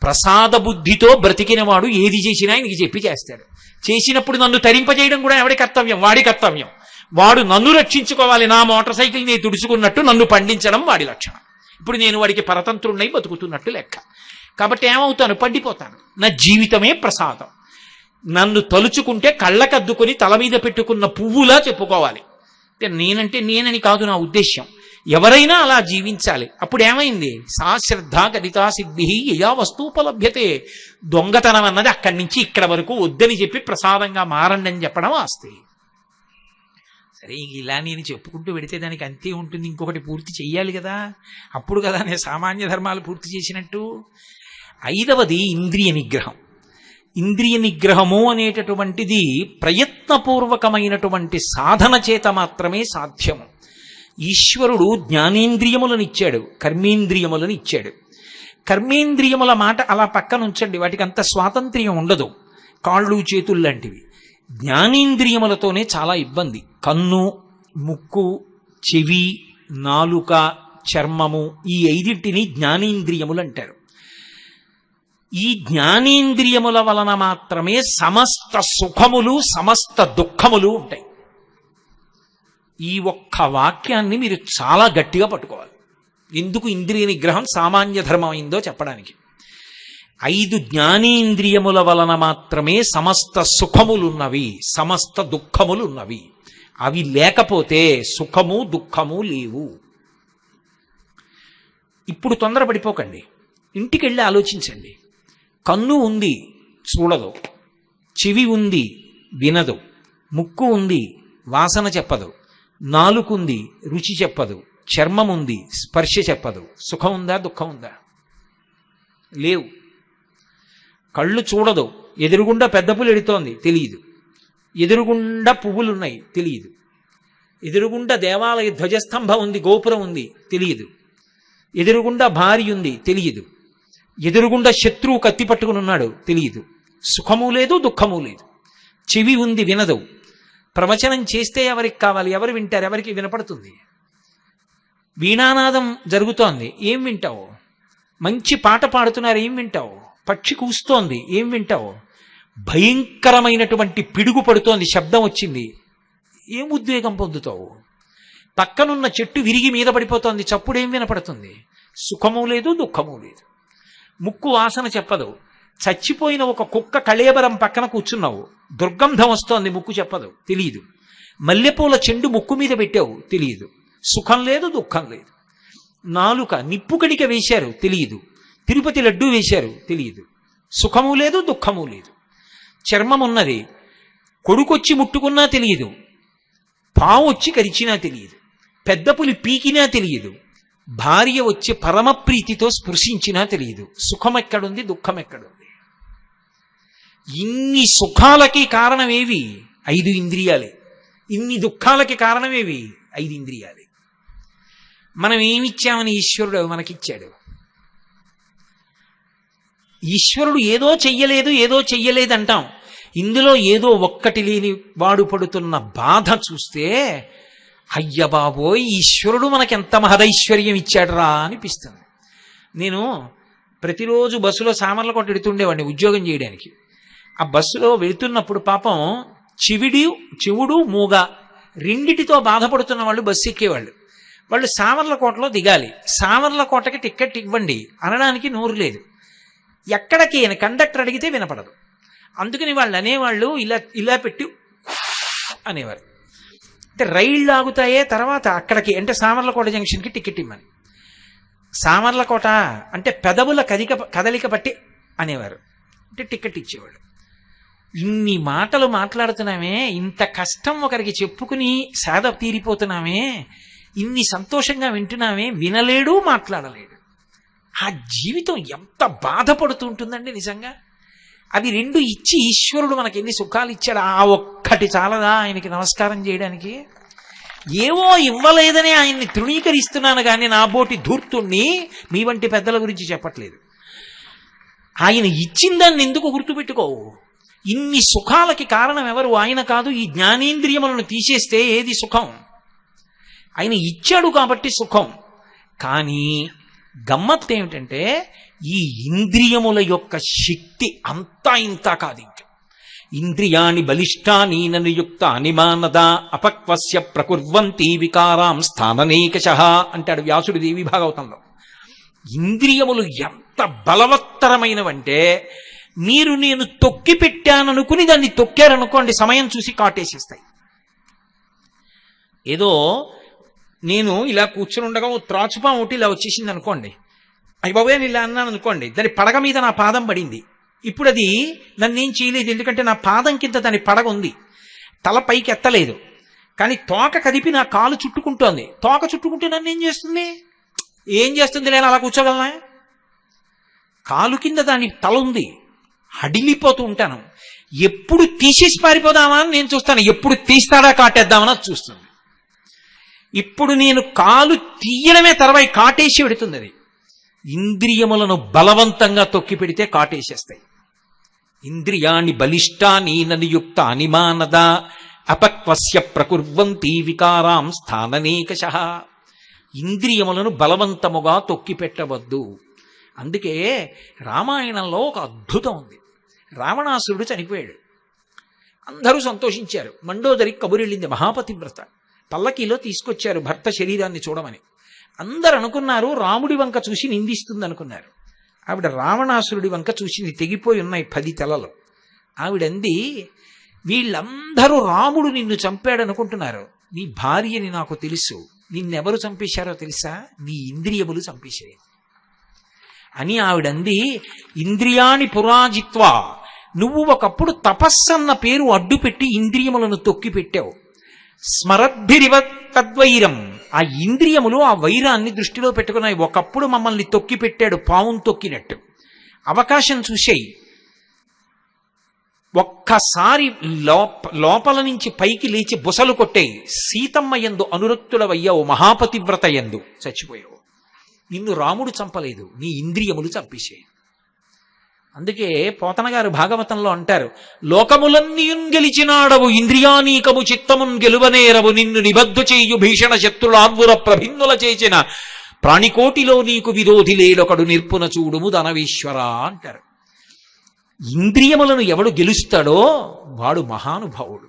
ప్రసాద బుద్ధితో బ్రతికిన వాడు ఏది చేసినా ఆయనకి చెప్పి చేస్తాడు. చేసినప్పుడు నన్ను తరింపజేయడం కూడా ఎవడి కర్తవ్యం? వాడి కర్తవ్యం. వాడు నన్ను రక్షించుకోవాలి, నా మోటార్ సైకిల్ నేను తుడుచుకున్నట్టు నన్ను పండించడం వాడి లక్షణం. ఇప్పుడు నేను వాడికి పరతంత్రుణ్ణై బతుకుతున్నట్టు లెక్క. కాబట్టి ఏమవుతాను? పండిపోతాను. నా జీవితమే ప్రసాదం. నన్ను తలుచుకుంటే కళ్ళకద్దుకొని తల మీద పెట్టుకున్న పువ్వులా చెప్పుకోవాలి. నేనంటే నేనని కాదు నా ఉద్దేశ్యం, ఎవరైనా అలా జీవించాలి. అప్పుడు ఏమైంది? సాశ్రద్ధ గదితా సిద్ధి యయా వస్తూపలభ్యతే. దొంగతనం అన్నది అక్కడి నుంచి ఇక్కడ వరకు వద్దని చెప్పి ప్రసాదంగా మారండి అని చెప్పడం ఆస్తి. సరే, ఇలా నేను చెప్పుకుంటూ పెడితే దానికి అంతే ఉంటుంది, ఇంకొకటి పూర్తి చెయ్యాలి కదా, అప్పుడు కదా నేను సామాన్య ధర్మాలు పూర్తి చేసినట్టు. 5వది ఇంద్రియ నిగ్రహం. ఇంద్రియ నిగ్రహము అనేటటువంటిది ప్రయత్నపూర్వకమైనటువంటి సాధన చేత మాత్రమే సాధ్యము. ఈశ్వరుడు జ్ఞానేంద్రియములను ఇచ్చాడు, కర్మేంద్రియములను ఇచ్చాడు. కర్మేంద్రియముల మాట అలా పక్కన ఉంచండి, వాటికి అంత స్వాతంత్ర్యం ఉండదు, కాళ్ళు చేతులు లాంటివి. జ్ఞానేంద్రియములతోనే చాలా ఇబ్బంది. కన్ను, ముక్కు, చెవి, నాలుక, చర్మము, ఈ ఐదింటిని జ్ఞానేంద్రియములు అంటారు. ఈ జ్ఞానేంద్రియముల వలన మాత్రమే సమస్త సుఖములు సమస్త దుఃఖములు ఉంటాయి. ఈ ఒక్క వాక్యాన్ని మీరు చాలా గట్టిగా పట్టుకోవాలి. ఎందుకు ఇంద్రియ నిగ్రహం సామాన్య ధర్మమైందో చెప్పడానికి. 5 జ్ఞానేంద్రియముల వలన మాత్రమే సమస్త సుఖములున్నవి, సమస్త దుఃఖములున్నవి. అవి లేకపోతే సుఖము దుఃఖము లేవు. ఇప్పుడు తొందరపడిపోకండి, ఇంటికెళ్ళి ఆలోచించండి. కన్ను ఉంది, చూడదు. చెవి ఉంది, వినదు. ముక్కు ఉంది, వాసన చెప్పదు. నాలుకుంది, రుచి చెప్పదు. చర్మం ఉంది, స్పర్శ చెప్పదు. సుఖం ఉందా, దుఃఖం ఉందా? లేవు. కళ్ళు చూడదు, ఎదురుగుండా పెద్ద పులి ఎడుతోంది, తెలియదు. ఎదురుగుండా పువ్వులున్నాయి, తెలియదు. ఎదురుగుండా దేవాలయ ధ్వజస్తంభం ఉంది, గోపురం ఉంది, తెలియదు. ఎదురుగుండా భార్య ఉంది, తెలియదు. ఎదురుగుండా శత్రువు కత్తి పట్టుకుని ఉన్నాడు, తెలియదు. సుఖము లేదు, దుఃఖము లేదు. చెవి ఉంది, వినదు. ప్రవచనం చేస్తే ఎవరికి కావాలి? ఎవరు వింటారు? ఎవరికి వినపడుతుంది? వీణానాదం జరుగుతోంది, ఏం వింటావు? మంచి పాట పాడుతున్నారు, ఏం వింటావు? పక్షి కూస్తోంది, ఏం వింటావు? భయంకరమైనటువంటి పిడుగు పడుతోంది, శబ్దం వచ్చింది, ఏం ఉద్వేగం పొందుతావు? పక్కనున్న చెట్టు విరిగి మీద పడిపోతోంది, చప్పుడేం వినపడుతుంది? సుఖము లేదు, దుఃఖము లేదు. ముక్కు వాసన చెప్పదు. చచ్చిపోయిన ఒక కుక్క కళేబరం పక్కన కూర్చున్నావు, దుర్గంధం వస్తోంది, ముక్కు చెప్పదు, తెలియదు. మల్లెపూల చెండు ముక్కు మీద పెట్టావు, తెలియదు. సుఖం లేదు, దుఃఖం లేదు. నాలుక నిప్పు కణిక వేశారు, తెలియదు. తిరుపతి లడ్డూ వేశారు, తెలియదు. సుఖము లేదు, దుఃఖము లేదు. చర్మం ఉన్నది, కొడుకొచ్చి ముట్టుకున్నా తెలియదు. పాము వచ్చి కరిచినా తెలియదు. పెద్ద పులి పీకినా తెలియదు. భార్య వచ్చి పరమప్రీతితో స్పృశించినా తెలియదు. సుఖం ఎక్కడుంది, దుఃఖం ఎక్కడుంది? ఇన్ని సుఖాలకి కారణమేవి? 5 ఇంద్రియాలే. ఇన్ని దుఃఖాలకి కారణమేవి? 5 ఇంద్రియాలే. మనం ఏమిచ్చామని ఈశ్వరుడు మనకిచ్చాడు? ఈశ్వరుడు ఏదో చెయ్యలేదు అంటాం. ఇందులో ఏదో ఒక్కటి లేని వాడు పడుతున్న బాధ చూస్తే అయ్య బాబోయ్, ఈశ్వరుడు మనకెంత మహదైశ్వర్యం ఇచ్చాడురా అనిపిస్తుంది. నేను ప్రతిరోజు బస్సులో సామర్లకోట ఎడుతుండేవాడిని ఉద్యోగం చేయడానికి. ఆ బస్సులో వెళుతున్నప్పుడు పాపం చెవుడు మూగ రెండిటితో బాధపడుతున్న వాళ్ళు బస్సు ఎక్కేవాళ్ళు. వాళ్ళు సామర్లకోటలో దిగాలి. సామర్లకోటకి టిక్కెట్ ఇవ్వండి అనడానికి నోరు లేదు. ఎక్కడికి అని కండక్టర్ అడిగితే వినపడదు. అందుకని వాళ్ళు అనేవాళ్ళు ఇలా పెట్టి అనేవారు. అంటే రైళ్ళు ఆగుతాయే తర్వాత అక్కడికి, అంటే సామర్లకోట జంక్షన్కి టికెట్ ఇవ్వమని. సామర్లకోట అంటే పెదవుల కదలిక బట్టి అనేవారు, అంటే టికెట్ ఇచ్చేవాళ్ళు. ఇన్ని మాటలు మాట్లాడుతున్నామే, ఇంత కష్టం ఒకరికి చెప్పుకుని సేద తీరిపోతున్నామే, ఇన్ని సంతోషంగా వింటున్నామే, వినలేడు, మాట్లాడలేడు. ఆ జీవితం ఎంత బాధపడుతూ ఉంటుందండి నిజంగా. అవి 2 ఇచ్చి ఈశ్వరుడు మనకి ఎన్ని సుఖాలు ఇచ్చాడు. ఆ ఒక్కటి చాలదా ఆయనకి నమస్కారం చేయడానికి? ఏవో ఇవ్వలేదని ఆయన్ని తృణీకరిస్తున్నాను కానీ నా బోటి ధూర్తుణ్ణి మీ వంటి పెద్దల గురించి చెప్పట్లేదు. ఆయన ఇచ్చిన దాన్ని ఎందుకు గుర్తుపెట్టుకోవు? ఇన్ని సుఖాలకి కారణం ఎవరు? ఆయన కాదు. ఈ జ్ఞానేంద్రియములను తీసేస్తే ఏది సుఖం? ఆయన ఇచ్చాడు కాబట్టి సుఖం. కానీ గమ్మత్తు ఏమిటంటే ఈ ఇంద్రియముల యొక్క శక్తి అంతా ఇంతా కాదు. ఇంకా ఇంద్రియాణి బలిష్టాని ననుయుక్త అనిమానద అపక్వస్య ప్రకుర్వంతి వికారాం స్థాననేకశః అంటాడు వ్యాసుడి దేవి భాగవతంలో. ఇంద్రియములు ఎంత బలవత్తరమైనవంటే మీరు నేను తొక్కి పెట్టాననుకుని దాన్ని తొక్కారనుకోండి, సమయం చూసి కాటేసేస్తాయి. ఏదో నేను ఇలా కూర్చుని ఉండగా ఓ త్రాచుపాము ఒకటి ఇలా వచ్చేసింది అనుకోండి, అయ్య బాబోయ్ అని ఇలా అన్నాను అనుకోండి, దాని పడగ మీద నా పాదం పడింది. ఇప్పుడు అది నన్నేం చేయలేదు, ఎందుకంటే నా పాదం కింద దాని పడగ ఉంది. తల పైకి ఎత్తలేదు, కానీ తోక కదిపి నా కాలు చుట్టుకుంటోంది. తోక చుట్టుకుంటే నన్ను ఏం చేస్తుంది? నేను అలా కూర్చోగలనా? కాలు కింద దాని తల ఉంది, హడిలిపోతూ ఉంటాను. ఎప్పుడు తీసేసి పారిపోదామా అని నేను చూస్తాను, ఎప్పుడు తీస్తాడా కాటేద్దామని అది చూస్తుంది. ఇప్పుడు నేను కాలు తీయడమే తర్వాత కాటేసి పెడుతుంది అది. ఇంద్రియములను బలవంతంగా తొక్కి పెడితే కాటేసేస్తాయి. ఇంద్రియాణి బలిష్టాని ననియుక్తాని మానద అపక్వస్య ప్రకుర్వంతి వికారాం స్థాననేకశః. ఇంద్రియములను బలవంతముగా తొక్కి పెట్టవద్దు. అందుకే రామాయణంలో ఒక అద్భుతం ఉంది. రావణాసురుడు చనిపోయాడు. అందరూ సంతోషించారు. మండోదరికి కబురెళ్ళింది మహాపతివ్రత. పల్లకీలో తీసుకొచ్చారు భర్త శరీరాన్ని చూడమని. అందరు అనుకున్నారు రాముడి వంక చూసి నిందిస్తుంది అనుకున్నారు. ఆవిడ రావణాసురుడి వంక చూసింది. తెగిపోయి ఉన్నాయి 10 తలలు. ఆవిడంది, వీళ్ళందరూ రాముడు నిన్ను చంపాడనుకుంటున్నారు. నీ భార్యని నాకు తెలుసు. నిన్నెవరు చంపేశారో తెలుసా? నీ ఇంద్రియములు చంపేశాయి అని ఆవిడంది. ఇంద్రియాణి పురాజిత్వా, నువ్వు ఒకప్పుడు తపస్సన్న పేరు అడ్డుపెట్టి ఇంద్రియములను తొక్కి పెట్టావు. స్మరద్భిరివ తద్వైరం, ఆ ఇంద్రియములు ఆ వైరాన్ని దృష్టిలో పెట్టుకున్నాయి. ఒకప్పుడు మమ్మల్ని తొక్కి పెట్టాడు పావును తొక్కినట్టు. అవకాశం చూసేయి. ఒక్కసారి లోపల నుంచి పైకి లేచి బుసలు కొట్టేయి. సీతమ్మ యందు అనురక్తుడవయ్యావు, మహాపతివ్రత యందు చచ్చిపోయావు. నిన్ను రాముడు చంపలేదు, నీ ఇంద్రియములు చంపేశాయి. అందుకే పోతన గారు భాగవతంలో అంటారు, లోకములన్నీయున్ గెలిచినాడవు ఇంద్రియానీకము చిత్తమున్ గెలువనేరవు నిన్ను నిబద్ధు చేయు భీషణ శత్రులాన్వుర ప్రభిన్నుల చేసిన ప్రాణికోటిలో నీకు విరోధి లేడొకడు నిర్పున చూడుము ధనవీశ్వర అంటారు. ఇంద్రియములను ఎవడు గెలుస్తాడో వాడు మహానుభావుడు.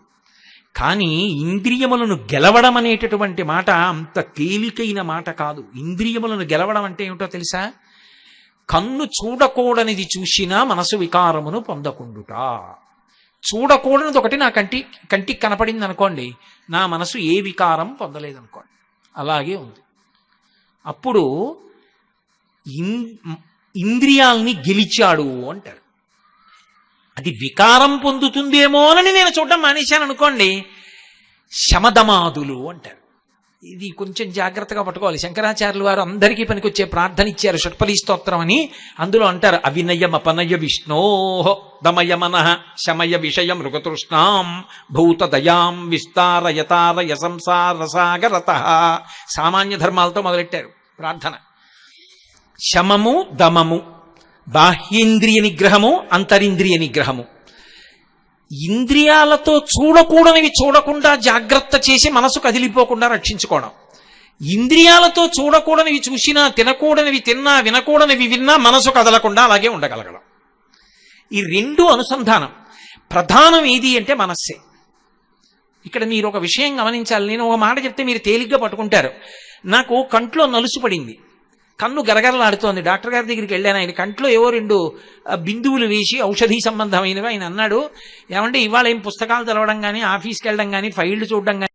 కానీ ఇంద్రియములను గెలవడం అనేటటువంటి మాట అంత తేలికైన మాట కాదు. ఇంద్రియములను గెలవడం అంటే ఏమిటో తెలుసా? కన్ను చూడకూడనిది చూసినా మనసు వికారమును పొందకుండుట. చూడకూడనిది ఒకటి నా కంటికి కనపడింది అనుకోండి, నా మనసు ఏ వికారం పొందలేదనుకోండి, అలాగే ఉంది. అప్పుడు ఇంద్రియాల్ని గెలిచాడు అంటారు. అది వికారం పొందుతుందేమోనని నేను చూడడం మానేశాను అనుకోండి, శమదమాదులు అంటారు. ఇది కొంచెం జాగ్రత్తగా పట్టుకోవాలి. శంకరాచార్యులు వారు అందరికీ పనికొచ్చే ప్రార్థన ఇచ్చారు, షట్పదీ స్తోత్రం అని. అందులో అంటారు, అవినయమపనయ విష్ణోః దమయ మనః శమయ విషయ మృగతృష్ణాం భూత దయాం విస్తారయతారయ సంసార సాగరతః. సామాన్య ధర్మాలతో మొదలెట్టారు ప్రార్థన. శమము దమము, బాహ్యేంద్రియ నిగ్రహము, అంతరింద్రియ నిగ్రహము. ఇంద్రియాలతో చూడకూడనివి చూడకుండా జాగ్రత్త చేసి మనసు కదిలిపోకుండా రక్షించుకోవడం. ఇంద్రియాలతో చూడకూడనివి చూసినా, తినకూడనివి తిన్నా, వినకూడనివి విన్నా మనసు కదలకుండా అలాగే ఉండగలగడం. ఈ రెండు అనుసంధానం. ప్రధానం ఏది అంటే మనస్సే. ఇక్కడ మీరు ఒక విషయం గమనించాలి. నేను ఒక మాట చెప్తే మీరు తేలిగ్గా పట్టుకుంటారు. నాకు కంట్లో నలుసు పడింది, కన్ను గరగరలాడుతోంది. డాక్టర్ గారి దగ్గరికి వెళ్ళాను. ఆయన కంట్లో ఏవో 2 బిందువులు వేసి ఔషధీ సంబంధమైనవి. ఆయన అన్నాడు, ఏమంటే ఇవాళ ఏం పుస్తకాలు చదవడం కానీ, ఆఫీస్కి వెళ్ళడం కానీ, ఫైళ్లు చూడడం కానీ